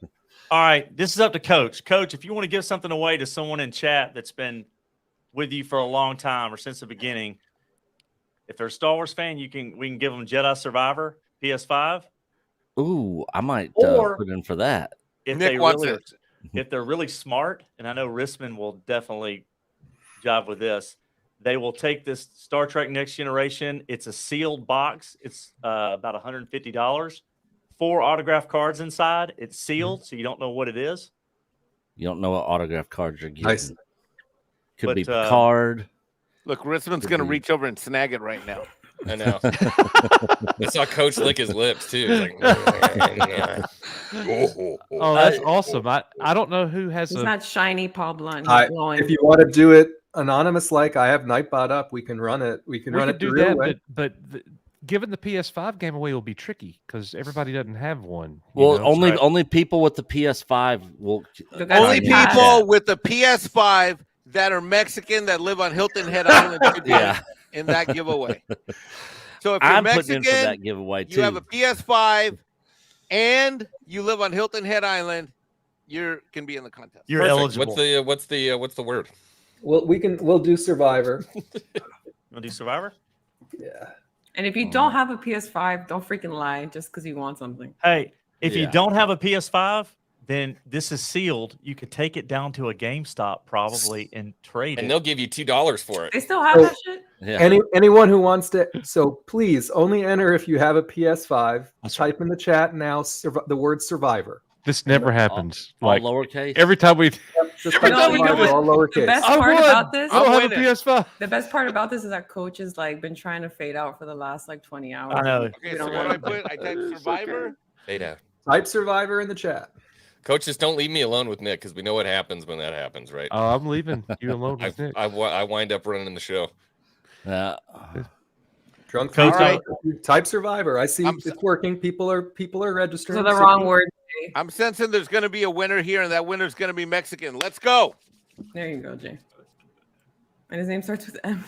All right, this is up to Coach. Coach, if you want to give something away to someone in chat that's been with you for a long time or since the beginning, if they're a Star Wars fan, we can give them Jedi Survivor PS5. Ooh, I might Or- put in for that. If Nick they wants really, it. if they're really smart, and I know Risman will definitely jive with this, they will take this Star Trek Next Generation. It's a sealed box. It's about $150. 4 autograph cards inside. It's sealed, so you don't know what it is. You don't know what autograph cards you're getting. Nice. Could But, be Picard. Look, Risman's going to reach over and snag it right now. I know. I saw Coach lick his lips too. He's like, Oh, that's awesome. I don't know who has He's a not shiny Paul Blunt. He's glowing. If you want to do it anonymous, like I have Nightbot up, we can run it. We can we run could it do the real that, way. but giving the PS5 game away will be tricky because everybody doesn't have one. Well, know? only people with the PS5 will. Only people with the PS5 that are Mexican that live on Hilton Head Island should be Yeah. in that giveaway. So if you're I'm Mexican, putting in for that giveaway too. you have a PS5 and you live on Hilton Head Island, you can be in the contest. You're Perfect. eligible. What's the word? Well, we'll do Survivor. Want to do Survivor? Yeah. And if you don't have a PS5, don't freaking lie just because you want something. Hey, if you Yeah. don't have a PS5, then this is sealed. You could take it down to a GameStop probably and trade And it. they'll give you $2 for it. They still have Oh. that shit? Yeah. Anyone who wants to, so please only enter if you have a PS5. Type in the chat now the word Survivor. This never happens. All Like lowercase. every time we, Just every type time we do Survivor, it, all The lowercase. best I part won. about this, I don't have a winning. PS5. the best part about this is that coach has like been trying to fade out for the last like 20 hours. I know. Okay, We so don't what do I want put? I type Survivor. Fade out. Type Survivor in the chat. Coach, just don't leave me alone with Nick because we know what happens when that happens, right? Oh, I'm leaving you alone with Nick. I wind up running the show. Yeah. Drunk Coach, Survivor. Type Survivor. I see I'm- it's working. People are registering. So the wrong word. Jay. I'm sensing there's going to be a winner here, and that winner's going to be Mexican. Let's go. There you go, Jay. And his name starts with M.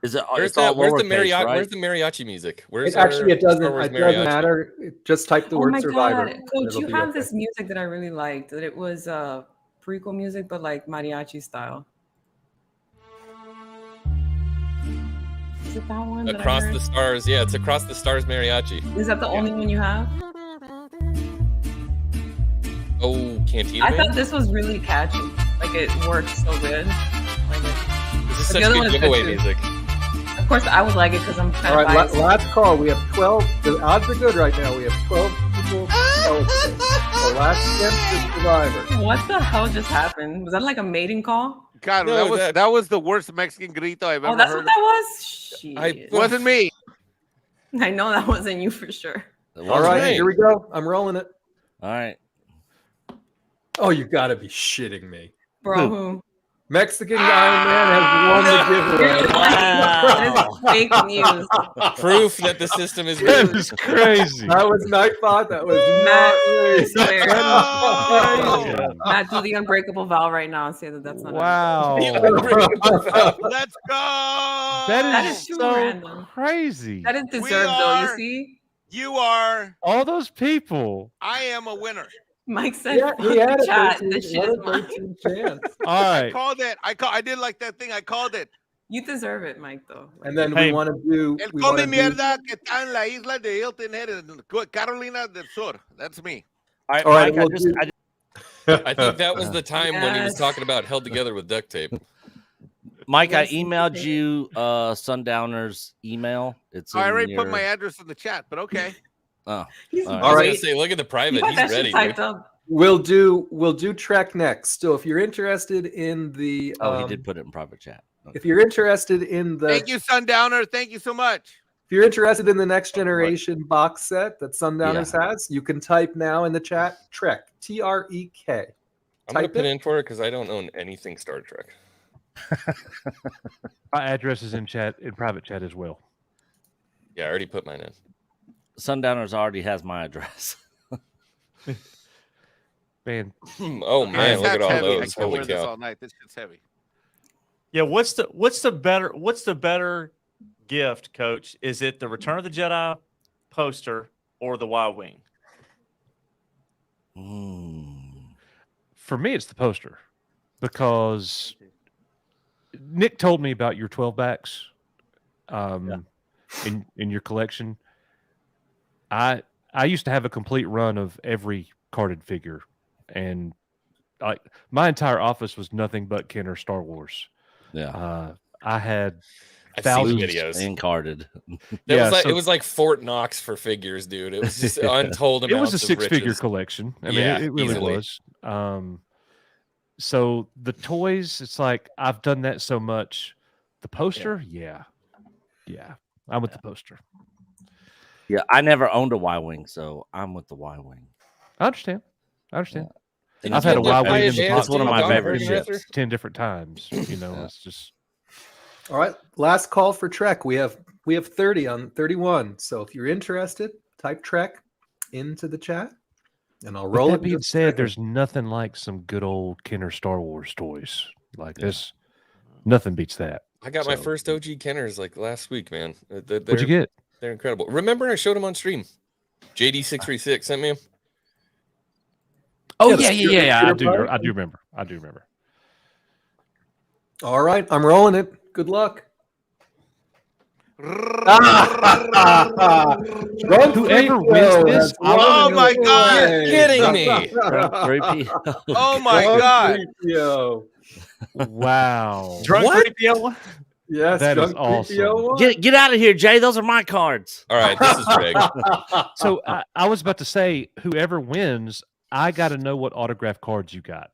Is it? Where's It's all Where's the lowercase, mariachi? right? Where's the mariachi music? Where's Actually, our it doesn't. Star Wars It doesn't mariachi? matter. Just type the Oh word my Survivor. God. and Coach, it'll you be have okay. this music that I really liked. That it was prequel music, but like mariachi style. Is it that one? that I Across heard? the Stars. Yeah, it's Across the Stars mariachi. Is that the only one you have? Oh, Cantina I Man? thought this was really catchy. Like it worked so good. Like it. This is But such the other one good is good giveaway too. music. Of course, I would like it because I'm kind All of right, biased. last call. We have 12. The odds are good right now. We have 12 Unbreakable Skeleton, the last Dempster survivor. What the hell just happened? Was that like a mating call? God, No, that was the worst Mexican grito I've ever Oh, that's heard. what that was? Shit. Wasn't me. I know that wasn't you for sure. All right, here we go. I'm rolling it. All right. Oh, you got to be shitting me. Bro, who? Mexican Iron Man has won the giveaway. That is fake news. Proof that the system is That rigged. is crazy. That was Nightbot. That was Matt, not swear. Oh. Matt, do the unbreakable vow right now and say that that's not Wow. Let's go. That is too so random. crazy. That is deserved, though. You see, You are. All those people. I am a winner. Mike said, Yeah, he had "Fuck the a chat. 13 This shit is mine." chance. All I right. called it. I did like that thing. I called it. You deserve it, Mike. Though. And then Hey. we want to do. El we come wanna do- mierda que está en la isla de Hilton Head in Carolina del Sur. That's me. All right, All right, Mike, we'll I think that was the time when he was Yes. talking about held together with duct tape. Mike, I Yes, emailed okay. you Sundowner's email. It's I in already put your- my address in the chat, but okay. Oh, He's all right. I was right. gonna say, look at the You private. got He's that shit ready. typed Dude. up. We'll do Trek next. So if you're interested in the, Oh, he did put it in private chat. Okay. if you're interested in the, Thank you, Sundowner. Thank you so much. if you're interested in the Next Generation box set that Sundowners Yeah. has, you can type now in the chat Trek TREK. I'm gonna Type put it. in for it because I don't own anything Star Trek. My address is in chat, in private chat as well. Yeah, I already put mine in. Sundowners already has my address. Man. Oh man, look at That's all heavy. I those! can't Holy wear this cow! all night. This shit's heavy. Yeah, what's the better gift, Coach? Is it the Return of the Jedi poster or the Y-wing? For me, it's the poster because Nick told me about your 12 backs in your collection. I used to have a complete run of every carded figure, and my entire office was nothing but Kenner Star Wars. Yeah, I had I've seen thousands videos. and carded. It was like Fort Knox for figures, dude. It was just untold It amounts was a of six-figure riches. collection. I mean, Yeah, it really easily. was. So the toys, it's like I've done that so much. The poster, yeah, I'm with the poster. Yeah, I never owned a Y-wing, so I'm with the Y-wing. I understand. And I've had a it's one of my- Y-wing in the box. It's one of my Dog favorite Burger ships. 10 different times. You know, it's just All right, last call for Trek. We have 30 on 31. So if you're interested, type Trek into the chat, and I'll roll With it. that in being just a said, second. there's nothing like some good old Kenner Star Wars toys like this. Nothing beats that. I got my So- first OG Kenners like last week, man. What'd you get? They're incredible. Remember, I showed them on stream. JD636 sent me them. Oh the yeah. I Peter do. Pan? I do remember. All right, I'm rolling it. Good luck. Whoever wins this, Oh my God. You're kidding me. 3P. Oh my God. Wow. Drunk What? 3PO? Yes, That is Drunk awesome. 3PO1. Get out of here, Jay. Those are my cards. All right, this is rigged. So I was about to say, whoever wins, I got to know what autograph cards you got.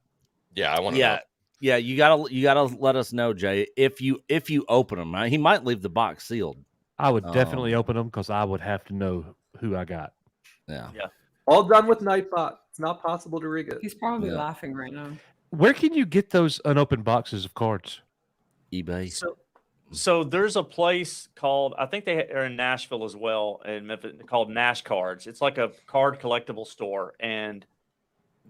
Yeah, I want to. Yeah. Yeah, you gotta let us know, Jay. If you open them, he might leave the box sealed. I would definitely open them because I would have to know who I got. Yeah. All done with Nightbot. It's not possible to rig it. He's probably Yeah. laughing right now. Where can you get those unopened boxes of cards? eBay. So there's a place called, I think they are in Nashville as well, in Memphis, called Nash Cards. It's like a card collectible store, and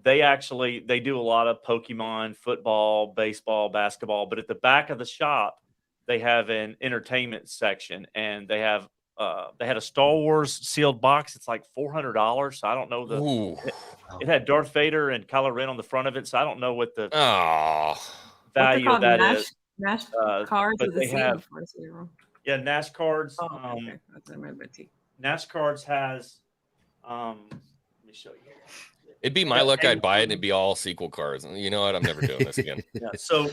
they do a lot of Pokemon, football, baseball, basketball. But at the back of the shop, they have an entertainment section, and they had a Star Wars sealed box. It's like $400. So I don't know Ooh. it had Darth Vader and Kylo Ren on the front of it. So I don't know what the Oh. value of that is. Nash Uh, cards but with a they C have- before, so you're wrong. Yeah, Nash Cards. Oh, okay. That's in my T. Nash Cards has. Let me show you. It'd be my luck. I'd buy it and it'd be all sequel cards. You know what? I'm never doing this again. Yeah, so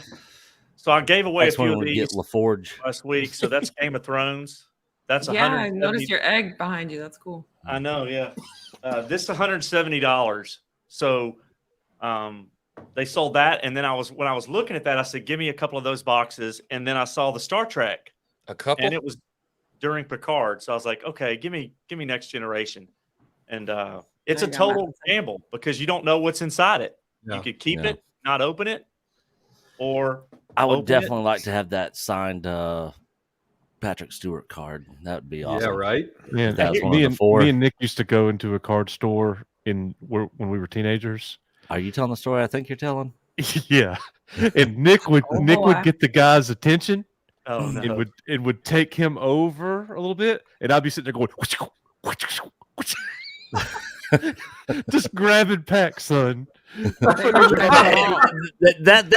I gave away Next a few one of would these get LaForge. last week. So that's Game of Thrones. That's Yeah, I 170. noticed your egg behind you. That's cool. I know. Yeah. This is $170. So they sold that, and then when I was looking at that, I said, "Give me a couple of those boxes." And then I saw the Star Trek, A couple, and it was during Picard. So I was like, "Okay, give me Next Generation." And it's a total gamble because you don't know what's inside it. Yeah. You could keep it, not open it, or I would open definitely it. like to have that signed Patrick Stewart card. That would be awesome. Yeah, right. Yeah, That was one me of the and four. me and Nick used to go into a card store when we were teenagers. Are you telling the story I think you're telling? Yeah, and Nick would get the guy's attention. Oh no! It would take him over a little bit, and I'd be sitting there going, just grabbing packs, son. that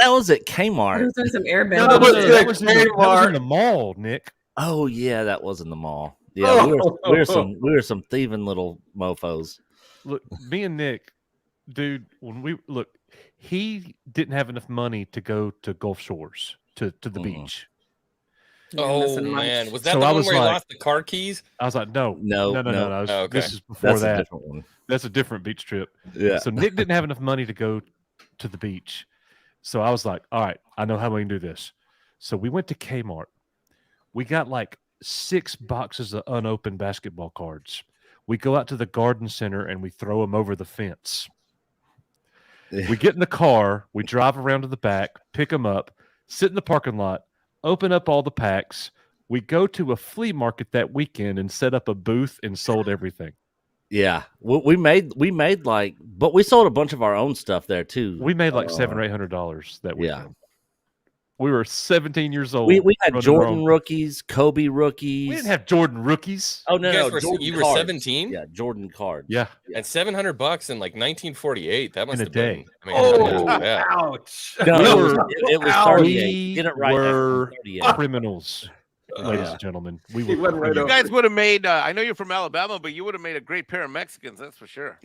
was at Kmart. It was doing some airbending. No, that was in the mall, Nick. Oh yeah, that was in the mall. Yeah, we were some thieving little mofos. Look, me and Nick, dude, he didn't have enough money to go to Gulf Shores to the beach. Oh man, was that So the I one was where he like- lost the car keys? I was like, no. No. Oh, okay. This is before That's a that. different one. That's a different beach trip. Yeah. So Nick didn't have enough money to go to the beach. So I was like, all right, I know how we can do this. So we went to Kmart. We got like 6 boxes of unopened basketball cards. We go out to the garden center and we throw them over the fence. We get in the car, we drive around to the back, pick them up, sit in the parking lot, open up all the packs. We go to a flea market that weekend and set up a booth and sold everything. Yeah, we made like, but we sold a bunch of our own stuff there too. We made like $700 or $800 that weekend. Yeah. We were 17 years old. We had running our Jordan own- rookies, Kobe rookies. We didn't have Jordan rookies. Oh no, You guys no, were- Jordan you were cards. 17? Yeah, Jordan cards. Yeah. And $700 in like 1948. That must a have been. day. I mean, Oh, yeah. ouch. No, We it were- was We 38. Get it right. were 38. criminals, ladies Yeah. and gentlemen. We He were went right You criminals. guys would have made. I know you're from Alabama, but you would have made a great pair of Mexicans. That's for sure.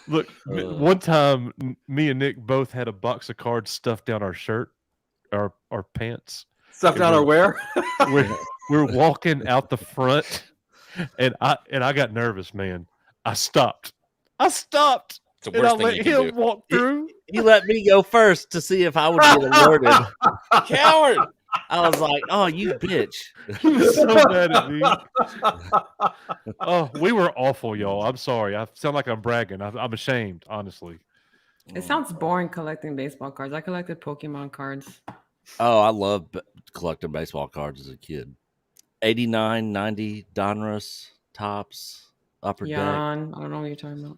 Look, one time, me and Nick both had a box of cards stuffed down our shirt, our pants. Stuff down our where? We're walking out the front, and I got nervous, man. I stopped. It's the And I worst thing let you can him do. walk through. You let me go first to see if I would get alerted. Coward. I was like, "Oh, you bitch!" He was so mad at me. Oh, we were awful, y'all. I'm sorry. I sound like I'm bragging. I'm ashamed, honestly. It sounds boring collecting baseball cards. I collected Pokemon cards. Oh, I loved collecting baseball cards as a kid. 89, 90, Donruss, Tops, Upper Deck. Jan, I don't know what you're talking about.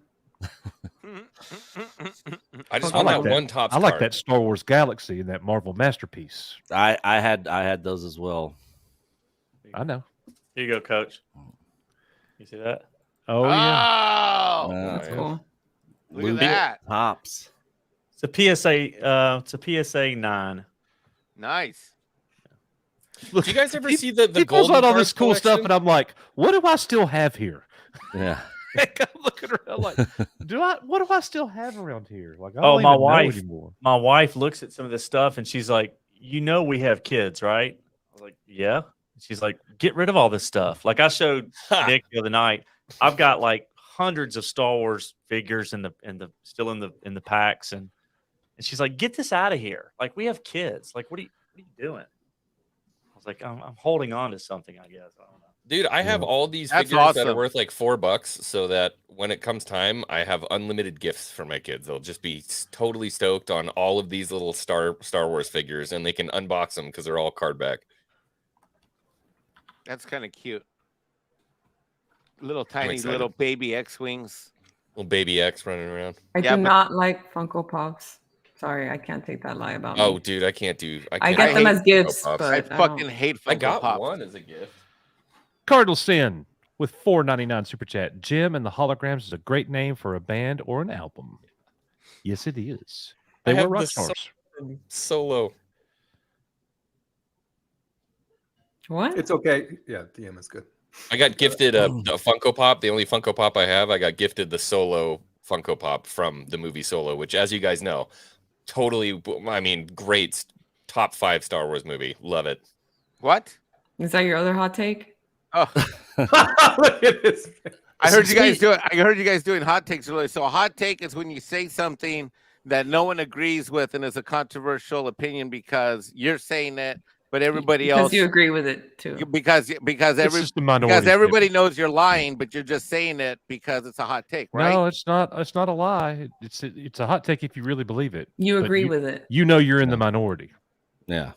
I just I want like that one top. I like that Star Wars Galaxy and that Marvel Masterpiece. I had those as well. I know. Here you go, Coach. You see that? Oh yeah. Oh, That's cool. look at that. Tops. It's a PSA. It's a PSA 9. Nice. Look, Do you guys ever see the he pulls golden out all card this cool stuff, collection? and I'm like, what do I still have here? Yeah. I'm looking around like, what do I still have around here? Like, I Oh, don't my even know wife. anymore. My wife looks at some of this stuff and she's like, "You know, we have kids, right?" I was like, "Yeah." She's like, "Get rid of all this stuff." Like I showed Nick the other night. I've got like hundreds of Star Wars figures in the still in the packs, and she's like, "Get this out of here!" Like we have kids. Like what are you doing? I was like, I'm holding on to something, I guess. I don't know. Dude, I have all these That's figures that are awesome. worth like $4, so that when it comes time, I have unlimited gifts for my kids. They'll just be totally stoked on all of these little Star Wars figures, and they can unbox them because they're all card back. That's kind of cute. Little tiny excited. little baby X-wings. Little baby X running around. I Yeah, do but- not like Funko Pops. Sorry, I can't take that lie about Oh, me. dude, I can't do. I can't get do them hate as gifts, Funko Pops. but I I fucking don't. hate Funko I got Pops. one as a gift. Cardinal Sin with $4.99 super chat. Jim and the Holograms is a great name for a band or an album. Yes, it is. They I were have rock the stars. Solo. What? It's okay. Yeah, DM is good. I got gifted a Funko Pop. The only Funko Pop I have, I got gifted the Solo Funko Pop from the movie Solo, which, as you guys know, totally, I mean, great, top 5 Star Wars movie. Love it. What? Is that your other hot take? Oh, Look at this. I heard you guys doing. I heard you guys doing hot takes earlier. So a hot take is when you say something that no one agrees with and is a controversial opinion because you're saying it, but everybody else Because you agree with it too. because just the minority everybody knows you're lying, but you're just saying it because it's a hot take, right? No, it's not. It's not a lie. It's a hot take if you really believe it. You But agree with it. You know you're in the minority. Yeah.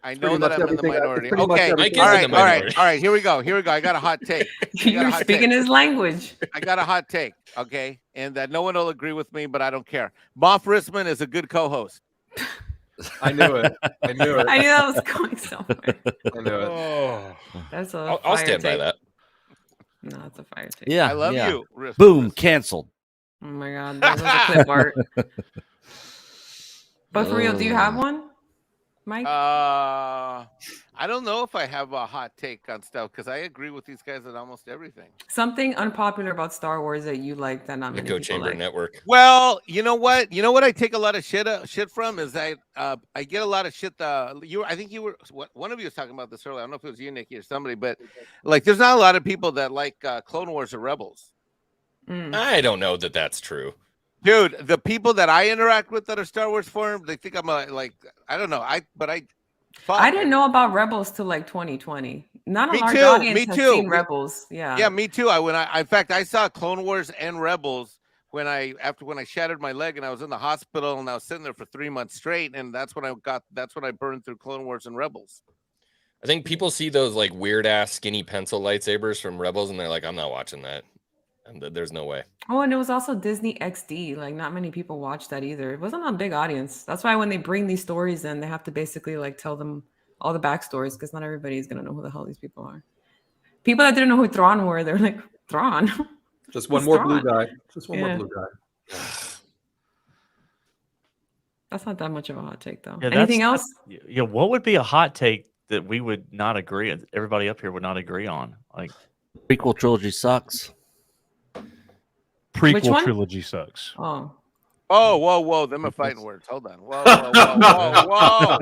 I Pretty know that much I'm in the everything- minority. pretty much Okay, everything all I right, get in the all right, minority. all right. Here we go. Here we go. I got a hot take. You're speaking his language. I got a hot take, okay? And that no one will agree with me, but I don't care. Moff Risman is a good co-host. I knew it. I knew it. I knew that was going somewhere. I knew it. Oh, That's a I'll fire stand by take. that. No, it's a fire take. Yeah. I love yeah. you. Risman. Boom, canceled. Oh my god, that was a clip art. But for real, do you have one, Mike? I don't know if I have a hot take on stuff because I agree with these guys on almost everything. Something unpopular about Star Wars that you like that not many Echo people Chamber like. Network. Well, you know what? You know what I take a lot of shit from is I get a lot of shit. I think you were one of you was talking about this earlier. I don't know if it was you, Nikki, or somebody, but like, there's not a lot of people that like Clone Wars or Rebels. I don't know that that's true. Dude, the people that I interact with that are Star Wars forums, they think I'm I don't know. I didn't know about Rebels till like 2020. Not a Me large too, audience me has too. seen Rebels. Yeah. Yeah, me too. In fact, I saw Clone Wars and Rebels when I shattered my leg and I was in the hospital and I was sitting there for 3 months straight, and that's when I burned through Clone Wars and Rebels. I think people see those like weird ass skinny pencil lightsabers from Rebels and they're like, I'm not watching that. And there's no way. Oh, and it was also Disney XD. Like, not many people watched that either. It wasn't a big audience. That's why when they bring these stories in, they have to basically like tell them all the backstories because not everybody's gonna know who the hell these people are. People that didn't know who Thrawn were, they're like, Thrawn. Just one Who's more blue Thrawn? guy. Just one more Yeah. blue guy. That's not that much of a hot take, though. Yeah, Anything that's else? not- yeah, what would be a hot take that we would not agree? Everybody up here would not agree on. Like, Prequel trilogy sucks. Which Prequel one? trilogy sucks. Oh, Oh, whoa. Them are fighting words. Hold on. Whoa.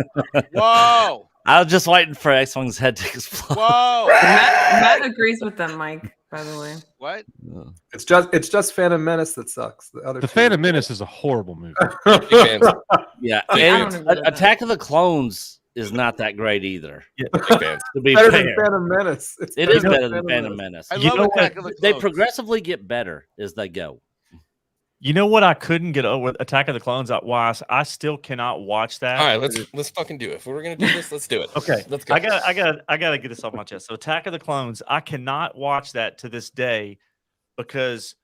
Whoa. I was just waiting for X-Wing's head to explode. Whoa. Matt agrees with them, Mike. By the way, What? It's just Phantom Menace that sucks. The other The two- Phantom Menace is a horrible movie. Big fans. Yeah, I and don't agree with that. Attack of the Clones is not that great either. Big fans. To be better fair, than Phantom Menace. It's it is better than than Phantom Menace. I You love know Attack what? of the They Clones. progressively get better as they go. you know what? I couldn't get over with Attack of the Clones. Why I still cannot watch that. All right, let's fucking do it. If we're gonna do this, let's do it. Okay, Let's go. I gotta get this off my chest. So, Attack of the Clones, I cannot watch that to this day because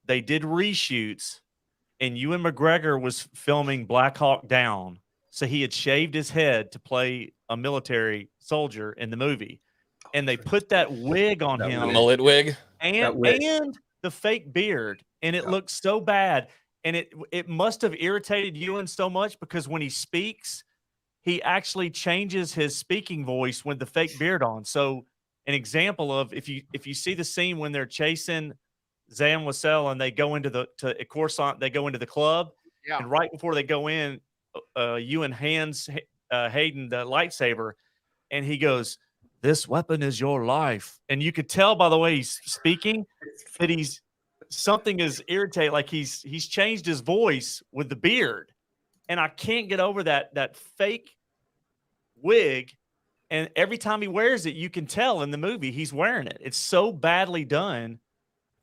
they did reshoots, and Ewan McGregor was filming Black Hawk Down, so he had shaved his head to play a military soldier in the movie, and they put that wig on That him, A mullet wig. That wig. and the fake beard, and it looked so bad, and it must have irritated Ewan so much because when he speaks, he actually changes his speaking voice with the fake beard on. So, an example of if you see the scene when they're chasing Zam Wassell and they go into Coruscant, they go into the club, Yeah. and right before they go in, Ewan hands Hayden the lightsaber, and he goes, "This weapon is your life," and you could tell by the way he's speaking that something is irritating, like he's changed his voice with the beard, and I can't get over that fake wig. And every time he wears it, you can tell in the movie he's wearing it. It's so badly done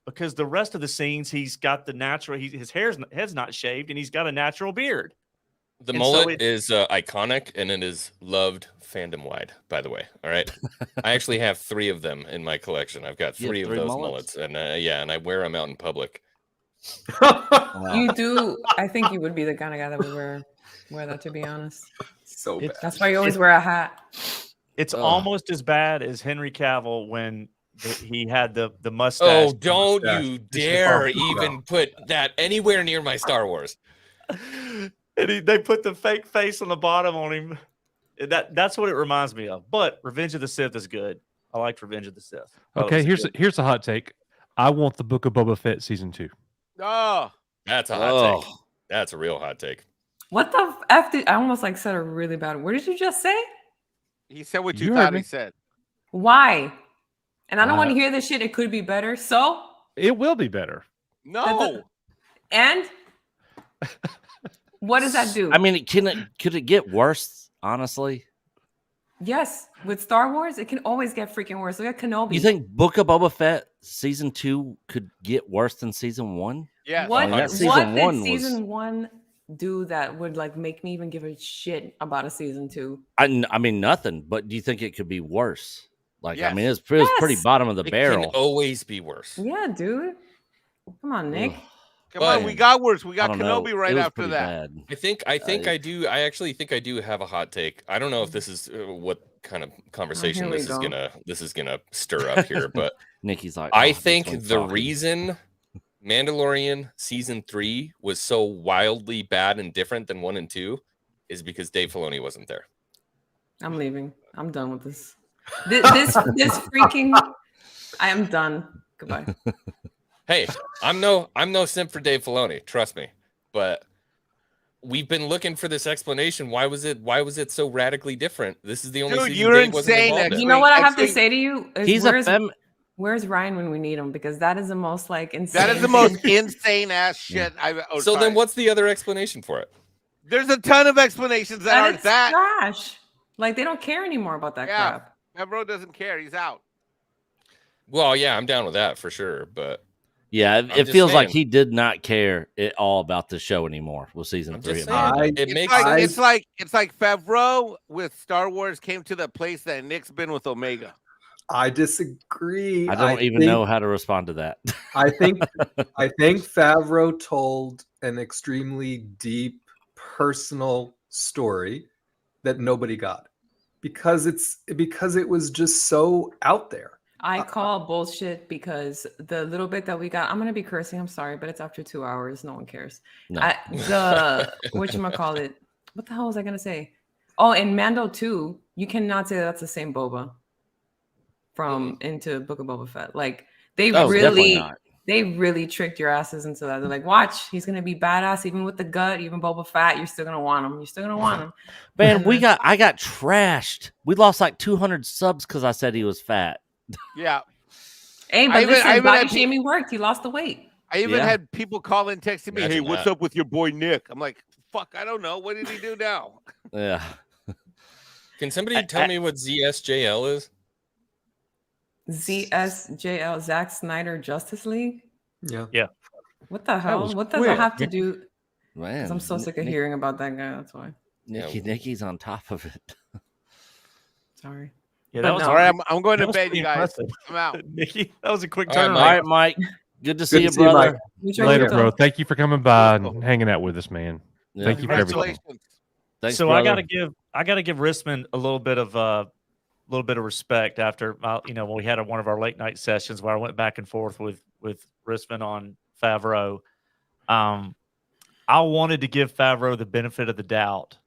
because the rest of the scenes he's got the natural. His head's not shaved, and he's got a natural beard. The And so mullet is iconic and it is loved fandom wide, by the way. All right. I actually have 3 of them in my collection. I've got You have 3 of 3 those mullets? mullets. And and I wear them out in public. you do. I think you would be the kind of guy that would wear that. To be honest, So bad. that's why you always wear a hat. It's Ugh. almost as bad as Henry Cavill when he had the mustache. Oh, don't mustache. you It's dare just- even put that anywhere near my Star Wars. And they put the fake face on the bottom on him. That's what it reminds me of. But Revenge of the Sith is good. I liked Revenge of the Sith. Thought it Okay, was good. here's a hot take. I want the Book of Boba Fett season 2. Oh, That's a hot Oh. take. That's a real hot take. What the f did I almost like said a really bad? What did you just say? he said what You you heard thought me. he said. Why? And I don't want to hear this shit. It could be better. So It will be better. No. And what does that do? I mean, could it get worse? Honestly, Yes, with Star Wars, it can always get freaking worse. Look at Kenobi. you think Book of Boba Fett season 2 could get worse than season 1? Yeah. what that what season did 1 was- season 1 do that would like make me even give a shit about a season 2? I mean, nothing. But do you think it could be worse? Like, I mean, Yes. it was pretty Yes. bottom of the It barrel. can always be worse. Yeah, dude. Come on, Nick. Ugh. Come But- on, we got worse. We I got don't know. Kenobi right It was after pretty that. bad. I think I do. I actually think I do have a hot take. I don't know if this is what kind of conversation we this is go. gonna stir up here, but Nikki's like, I "Oh, this think one's the talking." reason Mandalorian season 3 was so wildly bad and different than 1 and 2 is because Dave Filoni wasn't there. I'm leaving. I'm done with this. This freaking. I am done. Goodbye. Hey, I'm no simp for Dave Filoni, trust me. But we've been looking for this explanation. Why was it so radically different? This is the only Dude, season you're Dave wasn't insane, involved in. You know what I have to Actually, say to you? Is He's where's Ryan when we need him? Because that is the most like insane. That is the most insane ass shit I've. Oh, So sorry. then what's the other explanation for it? There's a ton of explanations that And aren't it's that. trash. Like they don't care anymore about that Yeah. crap. That bro doesn't care. He's out. Well, yeah, I'm down with that for sure, but Yeah, I'm it just feels like saying. he did not care at all about the show anymore with season I'm 3. just in my saying, opinion. it makes It's like Favreau with Star Wars came to the place that Nick's been with Omega. I disagree. I don't even think- know how to respond to that. I think Favreau told an extremely deep personal story that nobody got because it was just so out there. I call bullshit because the little bit that we got, I'm gonna be cursing. I'm sorry, but it's after 2 hours. No one cares. No. Whatchamacallit? What the hell was I gonna say? Oh, in Mando 2, you cannot say that's the same Boba from into Book of Boba Fett. Like they definitely really not. they really tricked your asses into that. They're like, watch, he's gonna be badass even with the gut, even Boba Fett. You're still gonna want him. You're still gonna want him. Man, I got trashed. We lost like 200 subs because I said he was fat. Yeah. Hey, I but even- listen, I even body had pe- shaming worked. He lost the weight. I even Yeah. had people call in texting me, Imagine "Hey, what's that. up with your boy Nick?" I'm like, "Fuck, I don't know. What did he do now?" Yeah. Can somebody tell me what ZSJL is? ZSJL, Zack Snyder Justice League. Yeah. What the hell? was What does it quick. have to do? 'Cause Man, I'm so sick of hearing about that guy. That's why. Nikki's on top of it. Sorry. Yeah, But that was no. All right, I'm going that to was bed, pretty you guys. impressive. I'm out. Nikki, that was a quick All right, turnaround. All right, Mike. Good to see you, brother. Later, bro. Thank you for coming by and hanging out with us, man. Yeah. Thank you for everything. Congratulations. Thanks, So brother. I gotta give Rissman a little bit of respect after when we had one of our late night sessions where I went back and forth with Rissman on Favreau. I wanted to give Favreau the benefit of the doubt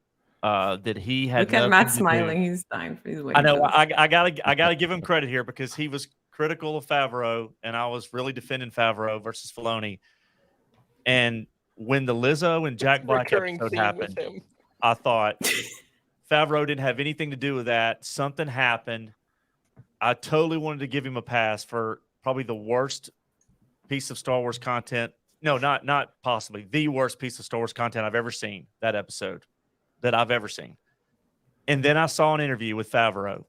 that he had. Look at nothing Matt to do- smiling. He's dying for his way. I know. I gotta give him credit here because he was critical of Favreau, and I was really defending Favreau versus Filoni. And when the Lizzo and Jack Black Recurring episode theme with happened, him. I thought Favreau didn't have anything to do with that. Something happened. I totally wanted to give him a pass for probably the worst piece of Star Wars content. No, not possibly the worst piece of Star Wars content I've ever seen. That episode that I've ever seen. And then I saw an interview with Favreau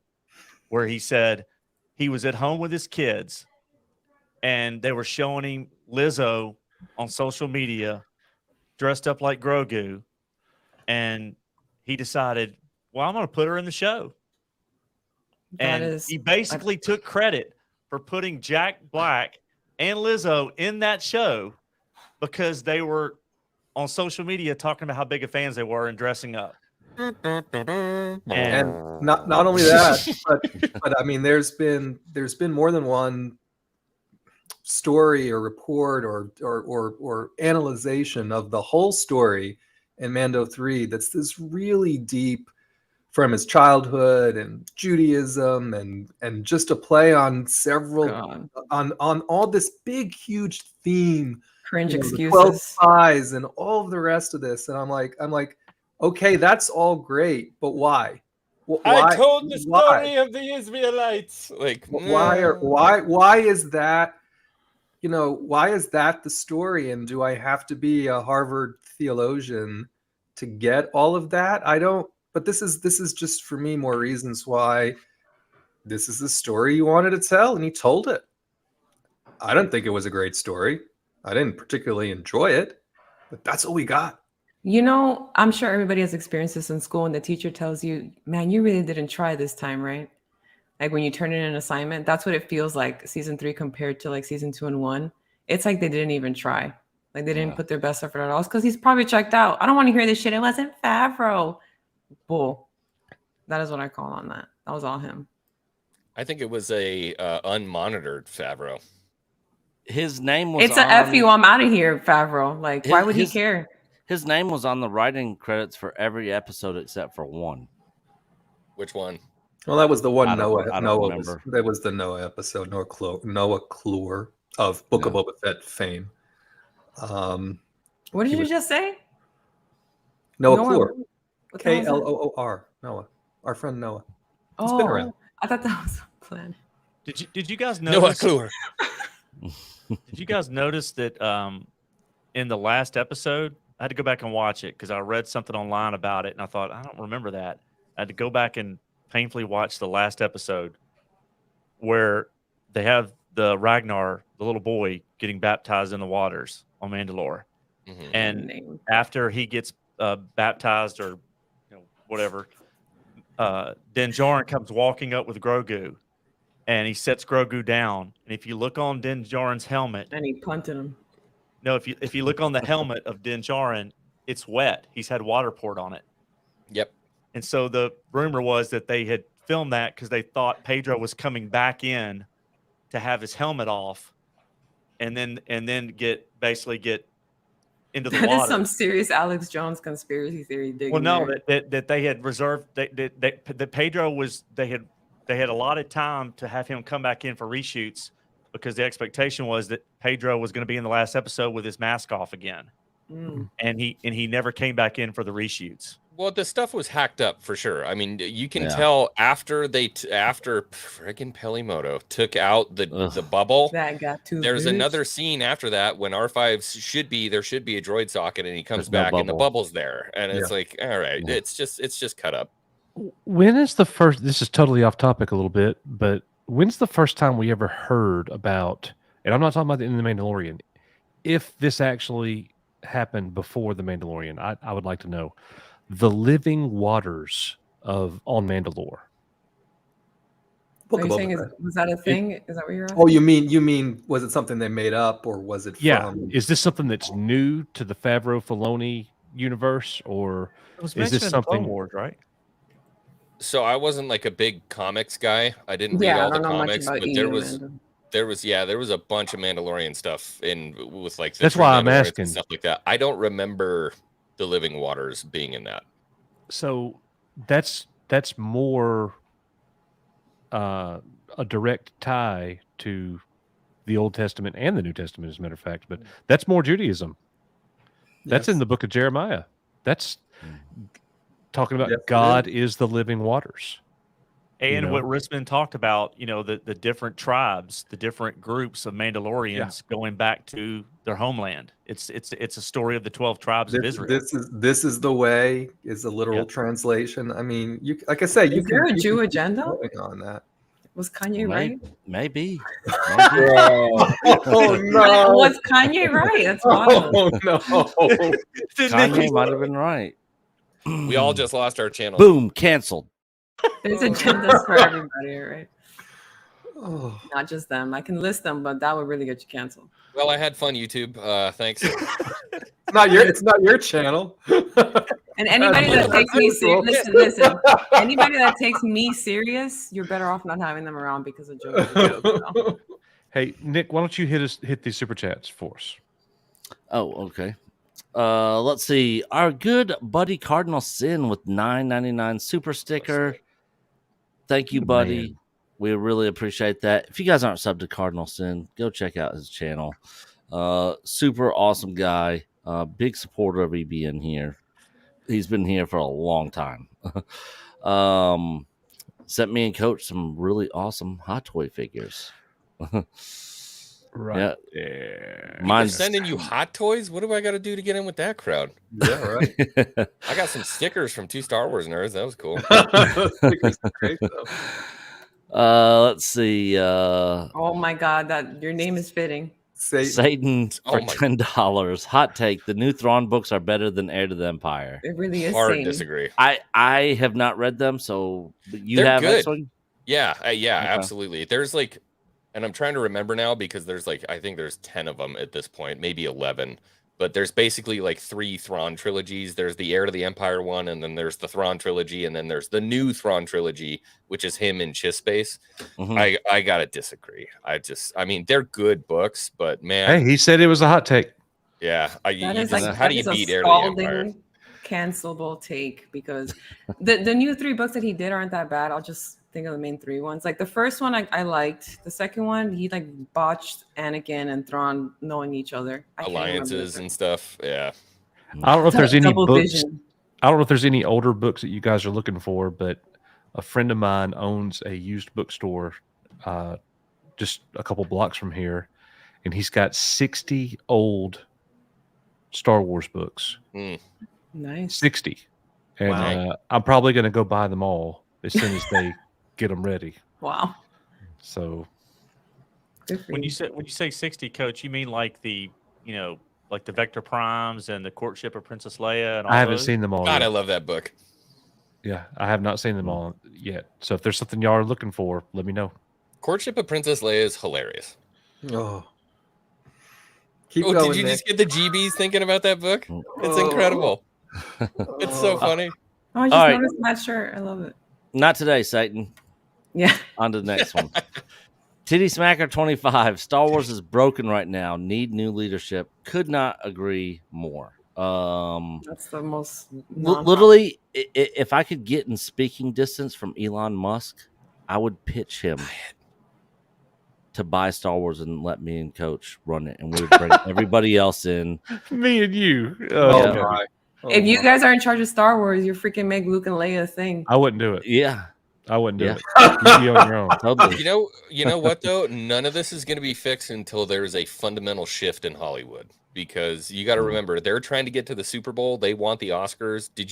where he said he was at home with his kids and they were showing him Lizzo on social media dressed up like Grogu. And he decided, well, I'm going to put her in the show. That And is- he basically took credit for putting Jack Black and Lizzo in that show because they were on social media talking about how big of fans they were and dressing up. And not only that, but I mean, there's been more than one story or report or analyzation of the whole story in Mando 3 that's this really deep from his childhood and Judaism and just a play on several on all this big huge theme, Cringe the excuses. 12 spies and all of the rest of this, and I'm like, okay, that's all great, but why? I told the why? story of the Israelites. Like, Why is that? You know, why is that the story? And do I have to be a Harvard theologian to get all of that? I don't. But this is just for me more reasons why this is the story you wanted to tell, and he told it. I don't think it was a great story. I didn't particularly enjoy it, but that's what we got. You know, I'm sure everybody has experienced this in school, and the teacher tells you, man, you really didn't try this time, right? Like when you turn in an assignment, that's what it feels like season 3 compared to like season 2 and 1. It's like they didn't even try. Like they didn't put their best effort at all. Because he's probably checked out. I don't want to hear this shit. It wasn't Favreau. Bull. That is what I call on that. That was all him. I think it was a unmonitored Favreau. His name was. It's a F you. I'm out of here, Favreau. Like, why would he care? His name was on the writing credits for every episode except for one. Which one? Well, that was the one I don't Noah remember. that was the Noah episode, Noah Clure of Book of Boba Fett fame. What did you just say? Noah Clure. What the hell is that? Kloor. Noah. Our friend Noah. He's been around. I thought that was a plan. Did you guys Noah notice? Clure. Did you guys notice that in the last episode, I had to go back and watch it because I read something online about it and I thought, I don't remember that. I had to go back and painfully watch the last episode where they have the Ragnar, the little boy, getting baptized in the waters on Mandalore. Mm-hmm. And after he gets baptized or whatever, Din Djarin comes walking up with Grogu and he sets Grogu down. And if you look on Din Djarin's helmet, And he punted him. no, if you look on the helmet of Din Djarin, it's wet. He's had water poured on it. Yep. And so the rumor was that they had filmed that because they thought Pedro was coming back in to have his helmet off, and then get into the That water. is some serious Alex Jones conspiracy theory digging. Well, no, there. that they had reserved that Pedro was they had allotted time to have him come back in for reshoots because the expectation was that Pedro was going to be in the last episode with his mask off again, and he never came back in for the reshoots. Well, the stuff was hacked up for sure. I mean, you can tell after friggin' Pelimoto took out the bubble. That got too. There's big. another scene after that when R5 should be a droid socket, and he comes There's no back and the bubble. bubble's there, and it's like, all right, it's just cut up. When is the first? This is totally off topic a little bit, but when's the first time we ever heard about? And I'm not talking about in the Mandalorian. If this actually happened before the Mandalorian, I would like to know the living waters on Mandalore. Are you saying was that a thing? Is that what you're asking? Oh, you mean was it something they made up, or was it? Yeah, From... is this something that's new to the Favreau Filoni universe, or It was is mentioned this in Clone something? Wars, right? So I wasn't like a big comics guy. I didn't Yeah, read I all the don't know much comics, about but EU, there was a bunch of Mandalorian stuff with like the That's True why I'm Mandalorians and asking. stuff like that. I don't remember the Living Waters being in that. So that's more a direct tie to the Old Testament and the New Testament, as a matter of fact. But that's more Judaism. That's in the book of Jeremiah. That's talking about Yes, it God is the living waters. And know? what Risman talked about, the different tribes, the different groups of Mandalorians going back to their homeland. It's a story of the 12 tribes of Israel. This is the way is a literal translation. I mean, you like I say, you Is there a you Jew can agenda? keep going on that. Was Kanye right? Maybe. Oh no! Was Kanye right? That's wild. Oh no! Kanye might have been right. We all just lost our channel. Boom, canceled. There's agendas for everybody, right? Oh. Not just them. I can list them, but that would really get you canceled. Well, I had fun, YouTube. Thanks. It's not your channel. And anybody that takes me serious, listen. Anybody that takes me serious, you're better off not having them around because of jokes. So. Hey, Nick, why don't you hit these super chats for us? Oh, okay. Let's see. Our good buddy Cardinal Sin with $9.99 super sticker. Thank you, buddy. Man. We really appreciate that. If you guys aren't subbed to Cardinal Sin, go check out his channel. Super awesome guy. Big supporter of EBN here. He's been here for a long time. Sent me and Coach some really awesome Hot Toy figures. Right. Yeah. People Mine's sending you hot toys? What do I got to do to get in with that crowd? Yeah, right. I got some stickers from 2 Star Wars nerds. That was cool. Stickers are great, though. Let's see. Oh my God, that your name is fitting. Satan Oh for my- $10. Hot take: the new Thrawn books are better than Heir to the Empire. It really is. Hard Satan. disagree. I have not read them, so you They're have good. X-Wing? Yeah, yeah, Okay. absolutely. There's like, and I'm trying to remember now because there's like, I think there's 10 of them at this point, maybe 11. But there's basically like 3 Thrawn trilogies. There's the Heir to the Empire one, and then there's the Thrawn trilogy, and then there's the new Thrawn trilogy, which is him in Chiss Space. Mhm. I gotta disagree. I mean, they're good books, but Hey, man, he said it was a hot take. yeah. That is like How do you that is beat a Heir to the Empire? scalding, cancelable take because the new 3 books that he did aren't that bad. I'll just think of the main 3 ones. Like the first one I liked. The second one he like botched Anakin and Thrawn knowing each other. I can't remember Alliances the- and stuff. Yeah. I don't know if there's any Double books. vision. I don't know if there's any older books that you guys are looking for, but a friend of mine owns a used bookstore just a couple blocks from here, and he's got 60 old Star Wars books. Nice. 60. And Wow. I'm probably going to go buy them all as soon as they get them ready. Wow. So When you say 60, Coach, you mean like the like the Vector Primes and the Courtship of Princess Leia and all I haven't those? seen them all God, yet. I love that book. Yeah, I have not seen them all yet. So if there's something y'all are looking for, let me know. Courtship of Princess Leia is hilarious. Oh. Keep Oh, going, did you Nick. just get the GBs thinking about that book? It's Oh. incredible. It's so funny. Oh, I just All right. noticed that shirt. I love it. Not today, Satan. Yeah. On to the next one. Titty Smacker 25. Star Wars is broken right now. Need new leadership. Could not agree more. That's the most Literally, if I could get in speaking distance from Elon Musk, I would pitch him to buy Star Wars and let me and Coach run it, and we would bring everybody else in. Me and you. Yeah. my. If you guys are in charge of Star Wars, you're freaking make Luke and Leia a thing. I wouldn't do it. Yeah. I wouldn't do Yeah. it. You'd be on your own. Totally. You know what though? None of this is going to be fixed until there is a fundamental shift in Hollywood. Because you got to remember, they're trying to get to the Super Bowl. They want the Oscars. Did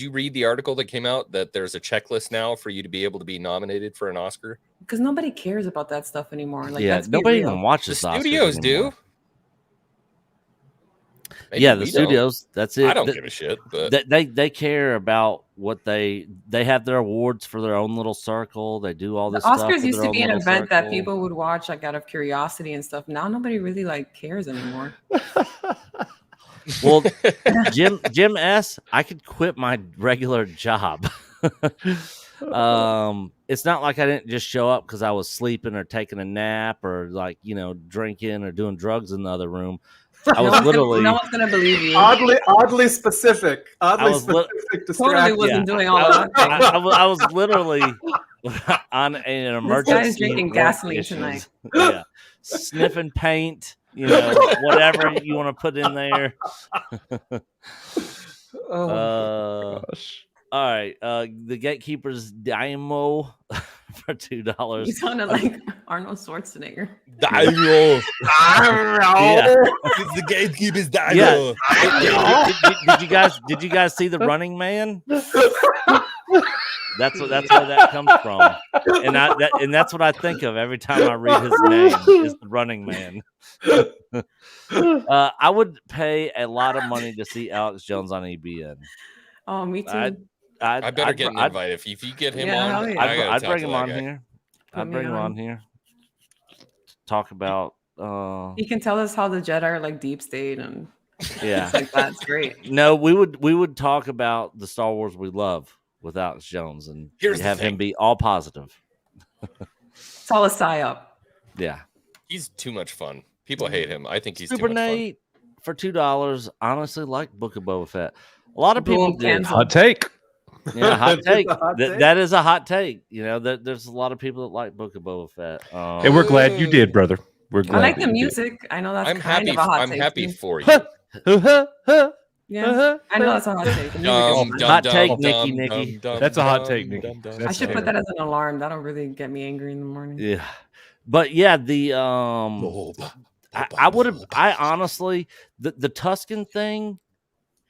you read the article that came out that there's a checklist now for you to be able to be nominated for an Oscar? Because nobody cares about that stuff anymore. Like, Yeah, let's be nobody real. even watches The Oscars studios anymore. do. Maybe Yeah, the we don't. studios. That's it. I don't Th- give a shit. But they care about what they have their awards for their own little circle. They do all The this stuff. Oscars for used their to own be an little event that circle. people would watch like out of curiosity and stuff. Now nobody really like cares anymore. Well, Jim S, I could quit my regular job. It's not like I didn't just show up because I was sleeping or taking a nap or like drinking or doing drugs in the other room. I was literally no one's gonna believe you. Oddly specific. Oddly was lit- specific. Totally distraction. wasn't doing all I that. was, I was literally on an emergency. This guy's drinking work gasoline issues. tonight. Yeah, sniffing paint. Whatever you want to put in there. Oh, All right. The Gatekeeper's Dynamo for $2. You sounded like Arnold Schwarzenegger. Dino. Yeah. It's the Gatekeeper's Dino. Yeah. Did you guys see the Running Man? That's where that comes from, and that's what I think of every time I read his name is the Running Man. I would pay a lot of money to see Alex Jones on EBN. Oh, me too. I better get an invite if you get him Yeah, hell on. yeah. I gotta I'd talk bring to him that on guy. here. Put I'd me bring him on. on here. Talk about He can tell us how the Jedi are like deep state and yeah. like that's great. No, we would talk about the Star Wars we love with Alex Jones and Here's the have him thing. be all positive. It's all a psyop. Yeah. He's too much fun. People hate him. I think he's Super too much fun. Nate for $2. Honestly, like Book of Boba Fett. A lot of people Boom, do. cancel. Hot take. Yeah, hot It's take. a hot take. That is a hot take. There's a lot of people that like Book of Boba Fett. And we're glad you did, brother. We're glad. I like that the you did. music. I know that's I'm kind happy. of a hot I'm take happy too. for you. Yeah, I know that's a hot take. Hot take, Nikki. That's a hot take, Nikki. I That's should put fair. that as an alarm. That'll really get me angry in the morning. Yeah, but yeah, the I honestly the Tuscan thing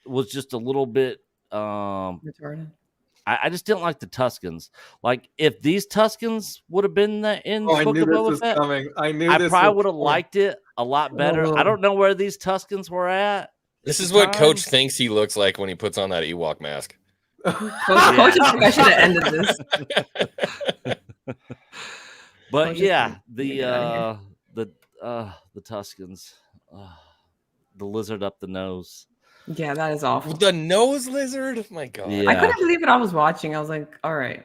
was just a little bit Retarded. I just didn't like the Tuscans. Like if these Tuscans would have been in Oh, I Book knew of this Boba was Fett, coming. I knew I this probably was would have coming. liked it a lot better. I don't know where these Tuscans were at. This is the what Coach time. thinks he looks like when he puts on that Ewok mask. Coach just think I should have ended this. But Coach yeah, get outta the Tuscans, the lizard up the nose. Yeah, that is awful. The nose lizard? My God. Yeah. I couldn't believe it. I was watching. I was like, all right.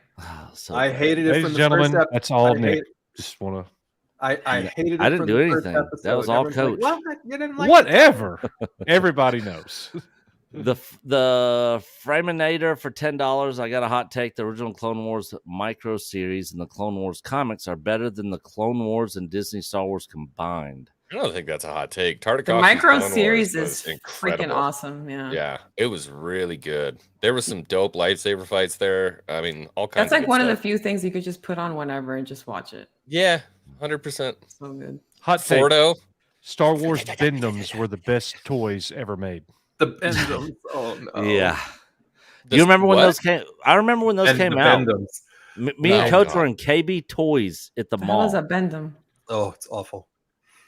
So I hated it Ladies from and the gentlemen, first that's all I Nick. hate- Just want to. I hated it. I didn't from do the first anything. That was episode. all Everyone's Coach. Well, you didn't like it. Whatever. Everybody knows. The Framinator for $10. I got a hot take. The original Clone Wars micro series and the Clone Wars comics are better than the Clone Wars and Disney Star Wars combined. I don't think that's a hot take. Tartakovsky's The micro Clone Wars series was is incredible. freaking awesome. Yeah. Yeah, it was really good. There was some dope lightsaber fights there. I mean, all kinds. That's like good one of the stuff. few things you could just put on whenever and just watch it. Yeah, 100%. So good. Hot take. Fordo. Star Wars Bendems were the best toys ever made. The Bendems. Oh no. Yeah. The You remember when what? those came? I remember when those And came the out. Bendems. Me and No, Coach God. were in KB Toys at the The hell mall. is a Bendum? Oh, it's awful.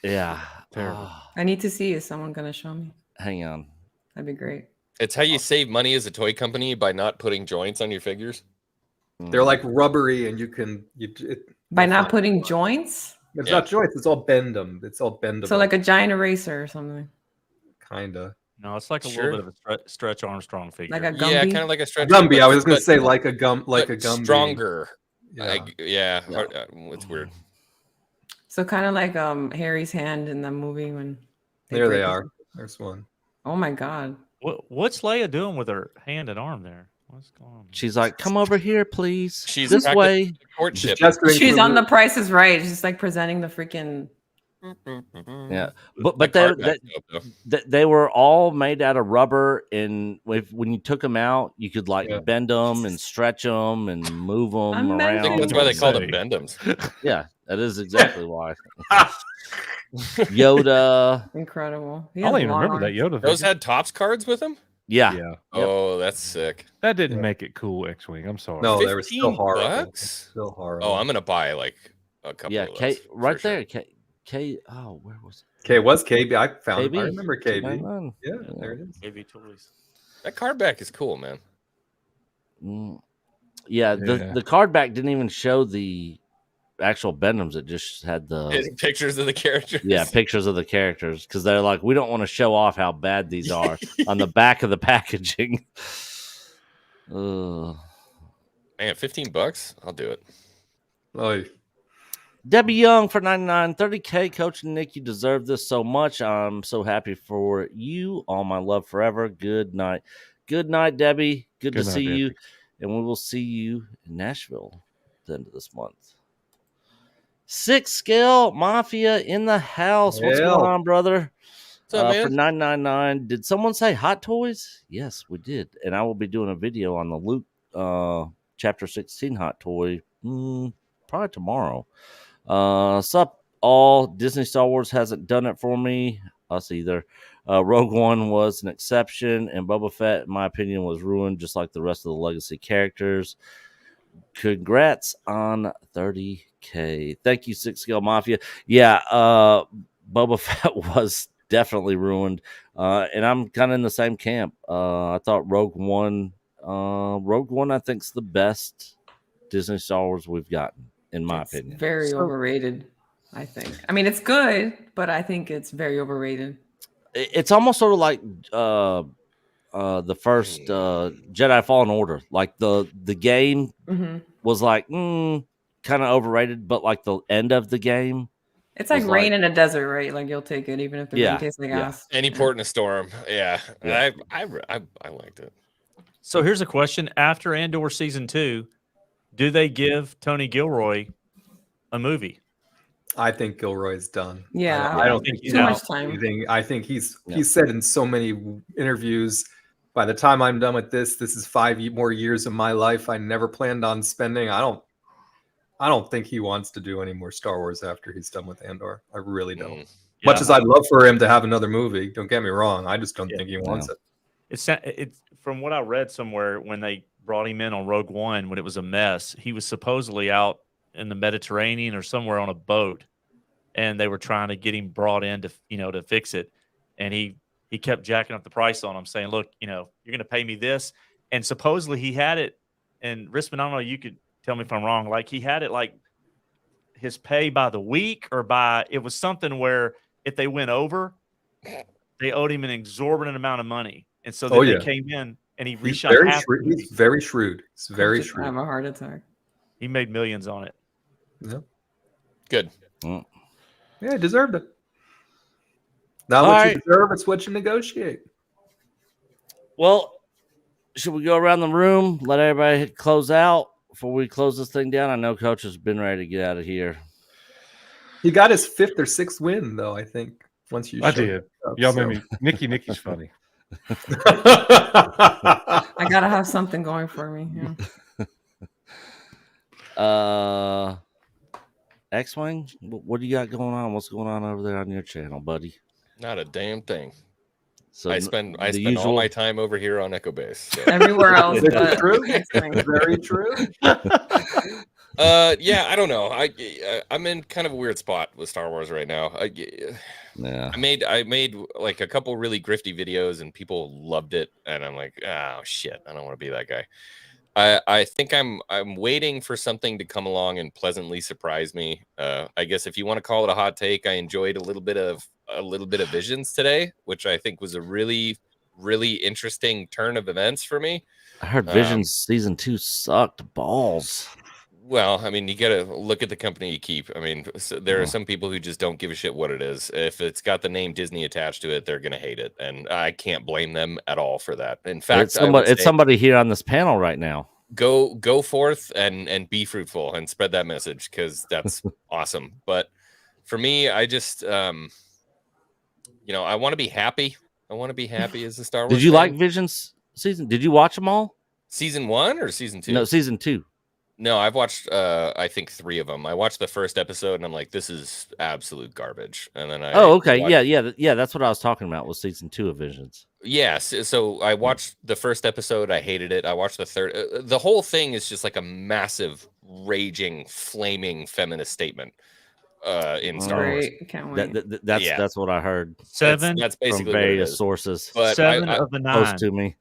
Yeah. Terrible. I need to see. Is someone gonna show me? Hang on. That'd be great. It's how you save money as a toy company by not putting joints on your figures. They're like rubbery, and you can By you'll not find- putting joints, It's Yeah. not joints. It's all bendum. It's all bendable. so like a giant eraser or something, kinda. No, it's like a Sure. little bit of a Stretch Armstrong figure. like a Gumby. Yeah, kind of like a stretch. Gumby. I was gonna but- say like a but Gumby. stronger. Yeah. Yeah, it's weird. So kind of like Harry's hand in the movie when. There they break are. his- There's one. Oh my god! What's Leia doing with her hand and arm there? What's going on? She's like, "Come over here, please. She's this practicing way." courtship. gesturing She's for on the Luke. Price is Right. She's just like presenting the freaking. Yeah, The but card back dope, though. they were all made out of rubber, and when you took them out, you could like Yeah. bend them and stretch them and move them I'm around. I think that's why they call them Say. Bendums. Yeah, that is exactly why. Yoda. Incredible. He I has don't even long remember that arms. Yoda. Those figure. had Topps cards with them. Yeah, Yeah. Oh, that's sick. That didn't make it cool, X-Wing. I'm sorry. No, they were still 15 horrible. bucks? Still horrible. Oh, I'm gonna buy like a couple. yeah. of K those, for right sure. there. K. Oh, where was Okay, it was KB. I found it. KB? I remember it? KB. 299. Yeah, there it is. AV toys. That card back is cool, man. Yeah, Yeah. the card back didn't even show the actual Bendems. It just had the Pictures of the characters. yeah pictures of the characters because they're like, we don't want to show off how bad these are on the back of the packaging. Man, $15. I'll do it. Oh, Debbie Young for 99, 30K. Coach and Nick, you deserve this so much. I'm so happy for you. All my love forever. Good night. Good night, Debbie. Good to Good night, see you. Debbie. And we will see you in Nashville at the end of this month. 6 Scale Mafia in the house. What's Yeah. going on, brother? What's up, For man? $9.99. Did someone say Hot Toys? Yes, we did. And I will be doing a video on the Luke Chapter 16 Hot Toy probably tomorrow. Sup, all. Disney Star Wars hasn't done it for me. Us either. Rogue One was an exception, and Boba Fett, in my opinion, was ruined just like the rest of the legacy characters. Congrats on 30K. Thank you, 6 Scale Mafia. Yeah, Boba Fett was definitely ruined. And I'm kind of in the same camp. I thought Rogue One, I think, is the best Disney Star Wars we've gotten, in my opinion. Very overrated, I think. I mean, it's good, but I think it's very overrated. It's almost sort of like the first Jedi Fallen Order. Like the game hmm was like kind of overrated, but like the end of the game, It's like was rain in a desert, right? Like you'll take it even if the Yeah, rain tastes like yeah. ass. Any port in a storm. Yeah. Yeah. I liked it. So here's a question: after Andor season 2, do they give Tony Gilroy a movie? I think Gilroy's done. Yeah, I don't think too much time. anything. I think he's said in so many interviews, by the time I'm done with this is 5 more years of my life I never planned on spending. I don't think he wants to do any more Star Wars after he's done with Andor. I really don't. Much as I'd love for him to have another movie, don't get me wrong. I just don't think he wants it. It's from what I read somewhere when they brought him in on Rogue One when it was a mess. He was supposedly out in the Mediterranean or somewhere on a boat, and they were trying to get him brought in to to fix it, and he kept jacking up the price on him, saying, "Look, you're going to pay me this," and supposedly he had it. And Risman, I don't know, you could tell me if I'm wrong. Like he had it like his pay by the week or it was something where if they went over, they owed him an exorbitant amount of money, and so then they came in and he reshot half. He's very shrewd. He's very shrewd. I have a heart attack. He made millions on it. Yeah. Good. Yeah, he deserved it. Not what you deserve, it's what you negotiate. Well, should we go around the room, let everybody close out before we close this thing down? I know Coach has been ready to get out of here. He got his 5th or 6th win, though, I think. Once you I did. Y'all made me. Nikki's funny. I gotta have something going for me. Yeah. X-Wing, what do you got going on? What's going on over there on your channel, buddy? Not a damn thing. So I spend usual... all my time over here on Echo Base. So. Everywhere else, but very true. Yeah, I don't know. I'm in kind of a weird spot with Star Wars right now. I made like a couple really grifty videos and people loved it, and I'm like, oh shit, I don't want to be that guy. I think I'm waiting for something to come along and pleasantly surprise me. I guess if you want to call it a hot take, I enjoyed a little bit of Visions today, which I think was a really, really interesting turn of events for me. I heard Visions season 2 sucked balls. Well, I mean, you got to look at the company you keep. I mean, there are some people who just don't give a shit what it is. If it's got the name Disney attached to it, they're going to hate it. And I can't blame them at all for that. In fact, it's somebody here on this panel right now. Go forth and be fruitful and spread that message, because that's awesome. But for me, I just, I want to be happy. I want to be happy as a Star Wars Did you fan. like Visions season? Did you watch them all? Season 1 or season 2? No, season 2. No, I've watched I think 3 of them. I watched the first episode and I'm like, this is absolute garbage. And then yeah, that's what I was talking about, was season 2 of Visions. Yes, so I watched the first episode, I hated it. I watched the third. The whole thing is just like a massive, raging, flaming feminist statement in Star Wars. Can't wait. That's what I heard. That's basically from various sources. But 7 of the 9 close to me.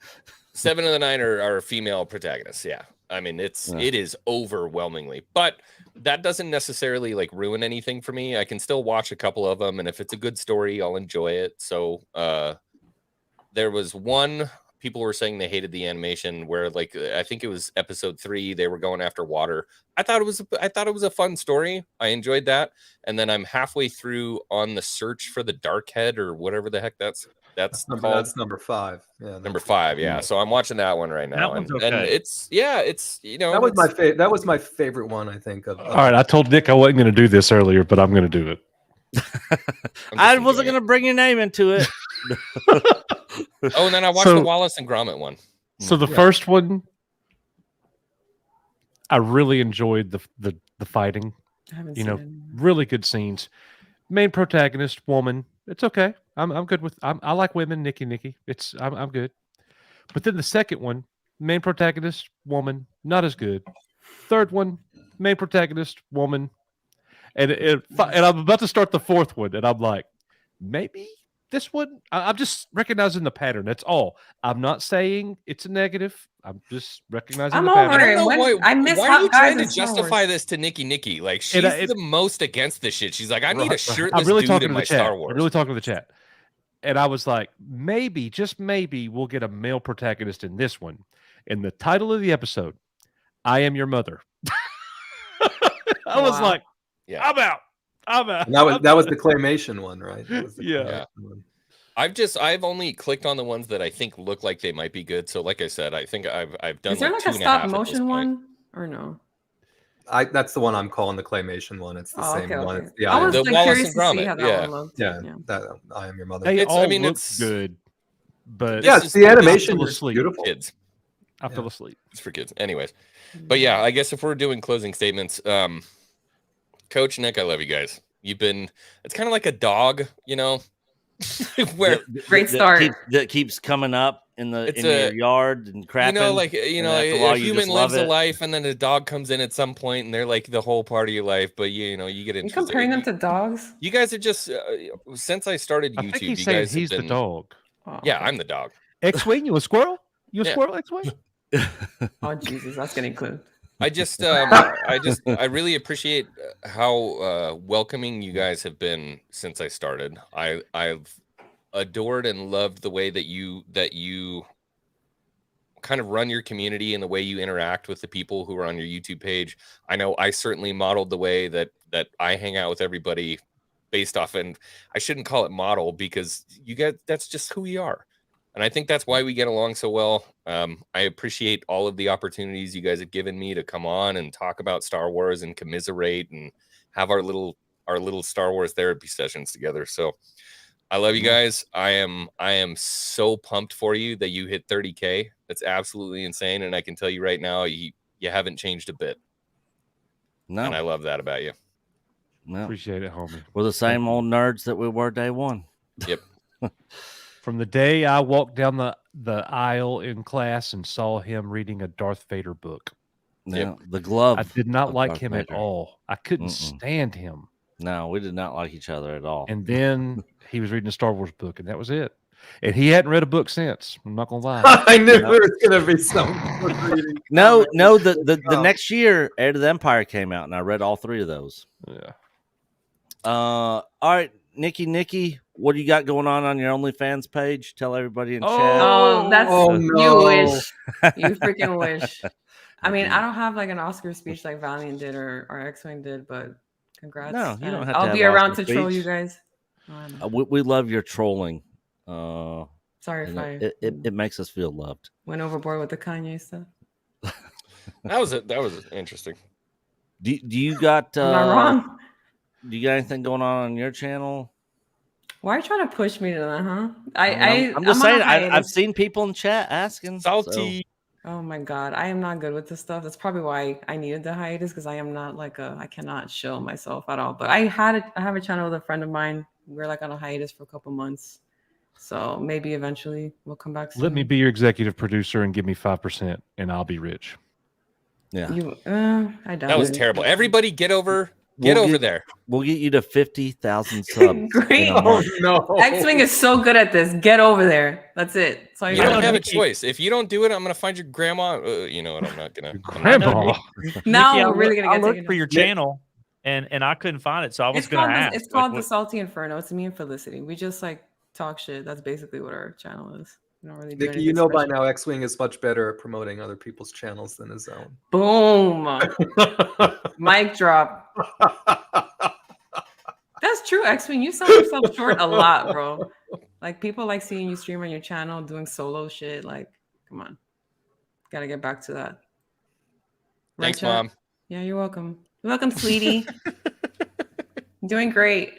7 of the 9 are female protagonists. Yeah. I mean, it is overwhelmingly, but that doesn't necessarily like ruin anything for me. I can still watch a couple of them, and if it's a good story, I'll enjoy it. So there was one, people were saying they hated the animation where, like, I think it was episode 3, they were going after water. I thought it was a fun story. I enjoyed that. And then I'm halfway through on the search for the Dark Head, or whatever the heck that's called. That's number 5. Yeah, number 5. Yeah. So I'm watching that one right now. That one's and okay. it's that was my favorite. That was my favorite one, I think. All right, I told Nick I wasn't going to do this earlier, but I'm going to do it. I wasn't going to bring your name into it. Oh, and then I watched the Wallace and Gromit one. So the first one, I really enjoyed the fighting. I haven't seen it. Really good scenes. Main protagonist, woman. It's okay. I'm good with. I like women. Nikki. I'm good. But then the second one, main protagonist, woman, not as good. Third one, main protagonist, woman, and I'm about to start the fourth one, and I'm like, maybe this one. I'm just recognizing the pattern. That's all. I'm not saying it's a negative. I'm just recognizing the pattern. I don't know why are you trying to guys justify this to Nikki? Like, she's the most against this shit. She's like, I need a shirtless dude in my Star Wars. I'm really talking to the chat. And I was like, maybe, just maybe, we'll get a male protagonist in this one. And the title of the episode, I Am Your Mother. I was like, yeah. I'm out. And that was the claymation one, right? Yeah. I've only clicked on the ones that I think look like they might be good. So like I said, I think I've done. Is there like a stop motion one or no? That's the one I'm calling the claymation one. It's the same one. It's the I was The like Wallace curious and to see Gromit, how that yeah. one looked. Yeah, that I Am Your Mother. They It's- all I mean, look it's- good, but Yeah, This it's is- the animation I fell is asleep. beautiful. Kids. I fell asleep. It's for kids. Anyways. But yeah, I guess if we're doing closing statements, Coach Nick, I love you guys. You've been, it's kind of like a dog, you know, where Great start. That keeps coming up in It's your yard and crapping. you know, like, you and know, after a while a you human just love lives a it. life and then a dog comes in at some point and they're like the whole part of your life, but you know, you get You interested. comparing them to dogs? You guys are just, since I started I YouTube, think he's you saying guys have he's the been- dog. Oh, Yeah, okay. I'm the dog. X-wing, you a squirrel? You a Yeah. squirrel, X-wing? Oh Jesus, that's getting clued. I just, I really appreciate how welcoming you guys have been since I started. I've adored and loved the way that you kind of run your community and the way you interact with the people who are on your YouTube page. I know I certainly modeled the way that I hang out with everybody based off, and I shouldn't call it model because you guys, that's just who we are. And I think that's why we get along so well. I appreciate all of the opportunities you guys have given me to come on and talk about Star Wars and commiserate and have our little Star Wars therapy sessions together. So I love you guys. I am so pumped for you that you hit 30K. That's absolutely insane. And I can tell you right now, you haven't changed a bit. No. And I love that about you. No. Appreciate it, homie. We're the same old nerds that we were day one. Yep. From the day I walked down the aisle in class and saw him reading a Darth Vader book. Yeah, the glove. I did not of like Darth him at Vader. all. I couldn't Mm-mm. stand him. No, we did not like each other at all. And then he was reading a Star Wars book, and that was it. And he hadn't read a book since. I'm not gonna lie. I knew there was gonna be some book reading. No, the next year, Heir to the Empire came out, and I read all three of those. Yeah. All right, Nikki, what do you got going on your OnlyFans page? Tell everybody in chat. Oh, that's Oh, you no. wish. You freaking wish. I mean, I don't have like an Oscar speech like Valiant did or X-Wing did, but congrats. No, you don't and have to I'll have be an around Oscar to troll you speech. guys. Oh, I know. We love your trolling. Sorry if and I it makes us feel loved. went overboard with the Kanye stuff. That was interesting. Do you got? Am I wrong? Do you got anything going on your channel? Why are you trying to push me to that, huh? I'm just I'm on saying. a I've hiatus. seen people in chat asking. Salty. Oh my god, I am not good with this stuff. That's probably why I needed the hiatus because I am not like I cannot show myself at all. But I have a channel with a friend of mine. We're like on a hiatus for a couple months, so maybe eventually we'll come back. Soon. Let me be your executive producer and give me 5%, and I'll be rich. Yeah, You, I doubt That was it. terrible. Everybody get over there. We'll get you to 50,000 subs. Great. in a month. No. X-Wing is so good at this. Get over there. That's it. That's all You you gotta don't have a do. choice. If you don't do it, I'm gonna find your grandma. You know what? I'm not gonna. Grandma. Now Nikki, we're really gonna I get looked taken for down. your channel and I couldn't find it, so I was It's going called to the, ask. it's called like, the Salty Inferno. It's me and Felicity. We just like talk shit. That's basically what our channel is. We don't really do Nikki, you anything know by special. now X-Wing is much better at promoting other people's channels than his own. Boom. Mic drop. That's true, X-Wing. You sell yourself short a lot, bro. Like people like seeing you stream on your channel doing solo shit. Like, come on. Gotta get back to that. Right, Thanks, chat? Mom. Yeah, you're welcome. You're welcome, sweetie. Doing great.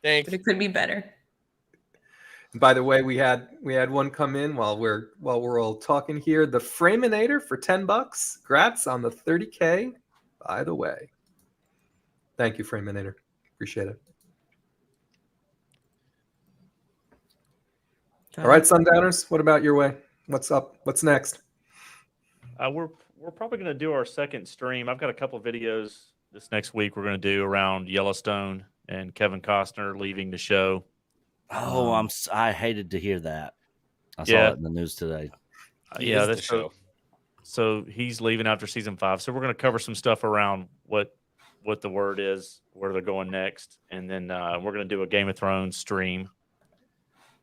Thanks. But it could be better. And by the way, we had one come in while we're all talking here. The Framinator for $10. Grats on the 30K. By the way, thank you, Framinator. Appreciate it. All right, Sundowners. What about your way? What's up? What's next? we're probably going to do our second stream. I've got a couple of videos this next week we're going to do around Yellowstone and Kevin Costner leaving the show. Oh, I hated to hear that. I saw Yeah. it in the news today. Yeah, the that's show. So he's leaving after season 5. So we're going to cover some stuff around what the word is, where they're going next, and then we're going to do a Game of Thrones stream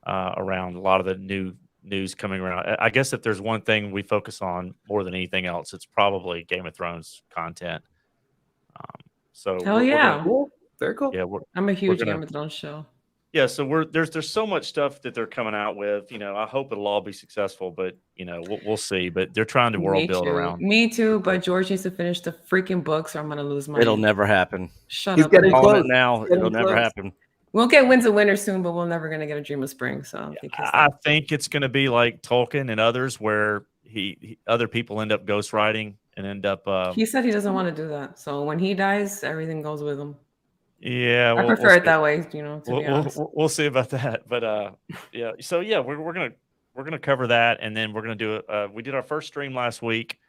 around a lot of the new news coming around. I guess if there's one thing we focus on more than anything else, it's probably Game of Thrones content. So Hell we're yeah. gonna- Cool. Very cool. yeah, I'm a huge gonna- Game of Thrones show. yeah, so there's so much stuff that they're coming out with. I hope it'll all be successful, but we'll see. But they're trying to world build around. Me too, but George needs to finish the freaking books or I'm gonna lose my It'll never happen. Shut He's up. getting Nick. Calling close. it now. He's getting It'll never close. happen. We'll get Winds of Winter soon, but we're never gonna get a Dream of Spring. So I think it's going to be like Tolkien and others, where other people end up ghostwriting and end up. he said he doesn't want to do that. So when he dies, everything goes with him. Yeah, I prefer it that way, to be honest. We'll see about that, but yeah. So yeah, we're gonna cover that, and then we're gonna do it. We did our first stream last week,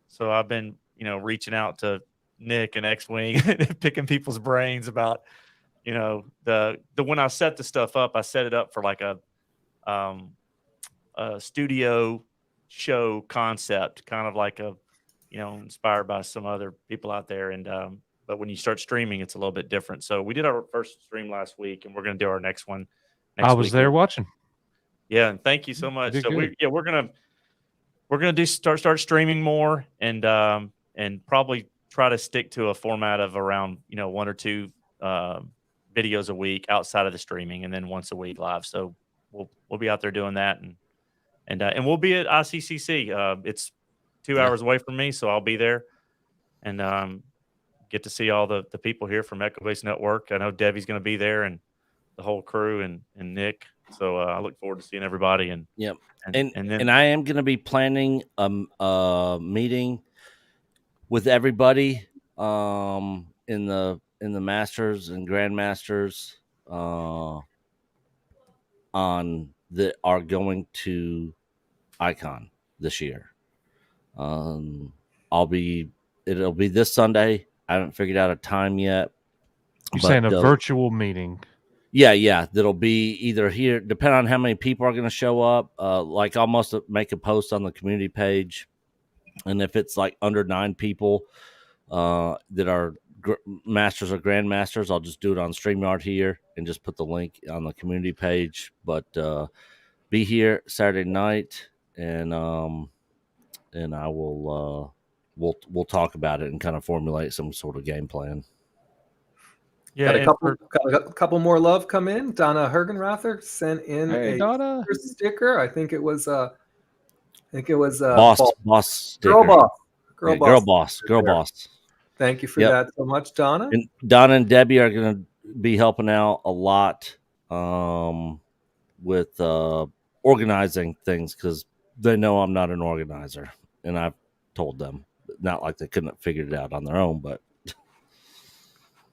so I've been reaching out to Nick and X-Wing, picking people's brains about the when I set the stuff up, I set it up for like a studio show concept, kind of like inspired by some other people out there, and but when you start streaming, it's a little bit different. So we did our first stream last week, and we're going to do our next one. I was there watching. Yeah, and thank you so much. did So good. we're gonna start streaming more, and probably try to stick to a format of around 1 or 2 videos a week outside of the streaming, and then once a week live. So we'll be out there doing that, and we'll be at ICCC. It's 2 hours away from me, so I'll be there, and get to see all the people here from Echo Base Network. I know Debbie's going to be there, and the whole crew, and Nick. So I look forward to seeing everybody. And yep, and then I am going to be planning a meeting with everybody in the Masters and Grandmasters on that are going to Icon this year. It'll be this Sunday. I haven't figured out a time yet. You're saying a virtual meeting? Yeah. That'll be either here, depending on how many people are going to show up. Like I'll must make a post on the community page, and if it's like under 9 people that are masters or grandmasters, I'll just do it on StreamYard here and just put the link on the community page. But be here Saturday night, and I will we'll talk about it and kind of formulate some sort of game plan. Yeah, got a couple more love come in. Donna Hergenrather sent in Donna. sticker. I think it was boss sticker. Girl boss. Thank you for that so much, Donna. And Donna and Debbie are going to be helping out a lot with organizing things, because they know I'm not an organizer, and I've told them. Not like they couldn't have figured it out on their own, but.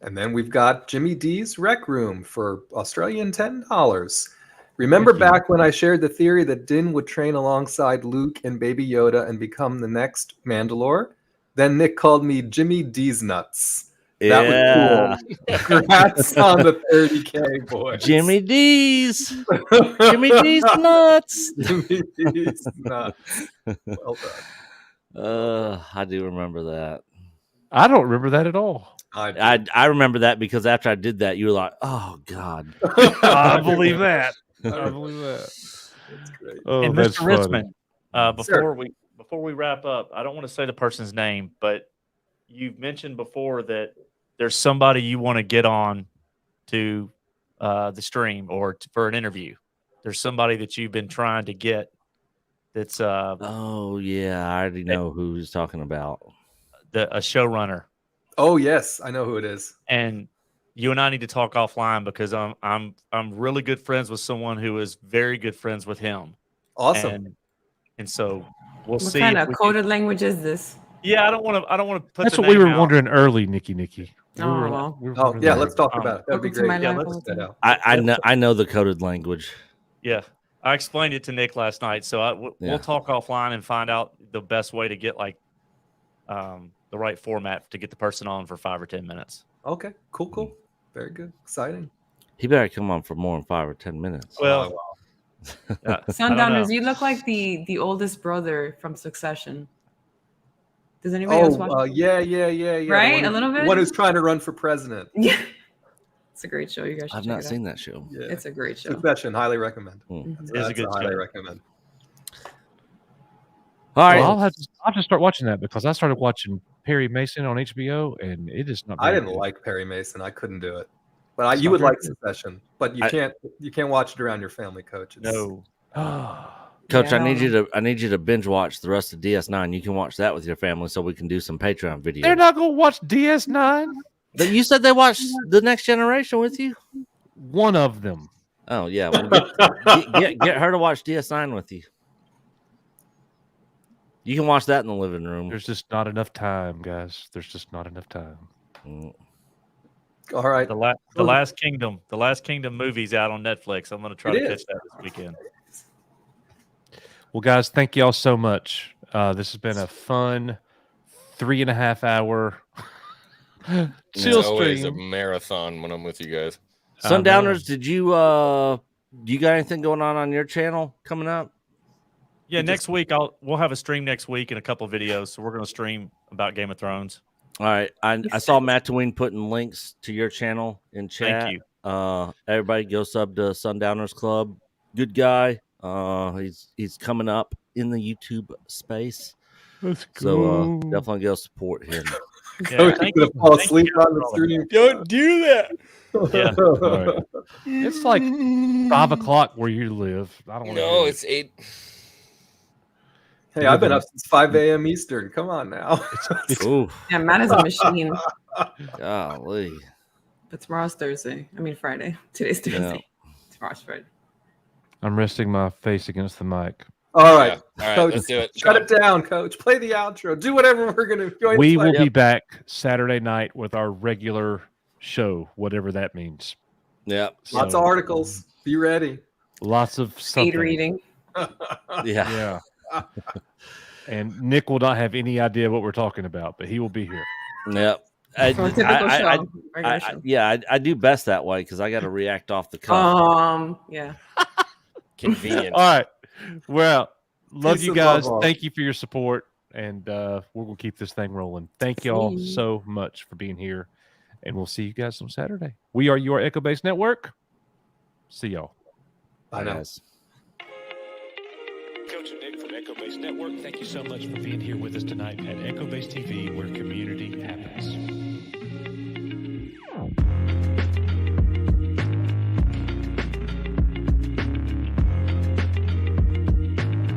And then we've got Jimmy D's Rec Room for Australian $10. Remember back when I shared the theory that Din would train alongside Luke and Baby Yoda and become the next Mandalore? Then Nick called me Jimmy D's Nuts. That was cool. Congrats on the 30K, boys. Jimmy D's. Jimmy D's Nuts. Jimmy D's Nuts. Well done. I do remember that. I don't remember that at all. I remember that because after I did that, you were like, "Oh God!" I believe that. I believe that. That's great. Oh, and that's Mr. funny. Ritzman, before we wrap up, I don't want to say the person's name, but you've mentioned before that there's somebody you want to get on to the stream or for an interview. There's somebody that you've been trying to get. That's oh yeah, I already know who he's talking about. A showrunner. Oh yes, I know who it is. And you and I need to talk offline, because I'm really good friends with someone who is very good friends with him. Awesome. And so we'll see. What kind of coded language is this? Yeah, I don't want to put. That's the what we name were out. wondering early, Nikki. Oh yeah, let's talk about it. That'd be great. Yeah, let's get that out. I know the coded language. Yeah, I explained it to Nick last night, so we'll talk offline and find out the best way to get the right format to get the person on for 5 or 10 minutes. Okay, cool. Very good. Exciting. He better come on for more than 5 or 10 minutes. Well, Sundowners, you look like the oldest brother from Succession. Does anybody else watch? Yeah. Right, a little bit. One who's trying to run for president. Yeah, it's a great show. You guys should I've check not it seen out. that show. Yeah. It's a great show. Succession, highly recommend. It's a good highly show. recommend. All right. Well, I'll have to start watching that, because I started watching Perry Mason on HBO, and it is not. I very didn't good. like Perry Mason. I couldn't do it. But you not would very like Succession, but you can't watch it around your family, Coach. No. Coach, Yeah, I need you to binge watch the rest of DS9. You can watch that with your family, so we can do some Patreon videos. They're not gonna watch DS9. But you said they watched The Next Generation with you. One of them. Oh yeah, well, get her to watch DS9 with you. You can watch that in the living room. There's just not enough time, guys. There's just not enough time. All right. The Last Kingdom. The Last Kingdom movie's out on Netflix. I'm going to try to catch that this weekend. Well, guys, thank you all so much. This has been a fun 3.5 hour chill It's always a stream. marathon when I'm with you guys. Sundowners, did you do you got anything going on your channel coming up? Yeah, next week we'll have a stream next week and a couple of videos. So we're going to stream about Game of Thrones. All right, I saw Mattaween putting links to your channel in chat. Thank you. Everybody go sub to Sundowners Club. Good guy. He's coming up in the YouTube space. Let's So definitely go support him. Coach is gonna fall asleep on the stream. Don't do that. Yeah. All right. It's like 5 o'clock where you live. I don't know. No, it's 8. Hey, I've been up since 5 a.m. Eastern. Come on now. Ooh, Yeah, Matt is a machine. golly. But tomorrow's Thursday. I mean Friday. Today's Thursday. Tomorrow's Friday. I'm resting my face against the mic. All right, Yeah. All right, Coach, let's do it. shut it down, Coach. Play the outro. Do whatever we're gonna do. We will be back Saturday night with our regular show, whatever that means. Yeah. Lots of articles. Be ready. Lots of Speed something. reading. Yeah. Yeah. And Nick will not have any idea what we're talking about, but he will be here. Yep. Regular show. Yeah, I do best that way because I got to react off the cuff. Yeah. Convenient. All right. Well, love Peace you and love guys. all. Thank you for your support. And we're going to keep this thing rolling. Thank you all so much for being here. And we'll see you guys on Saturday. We are your Echo Base Network. See y'all. Bye now. Guys. Coach and Nick from Echo Base Network, thank you so much for being here with us tonight at Echo Base TV, where community happens.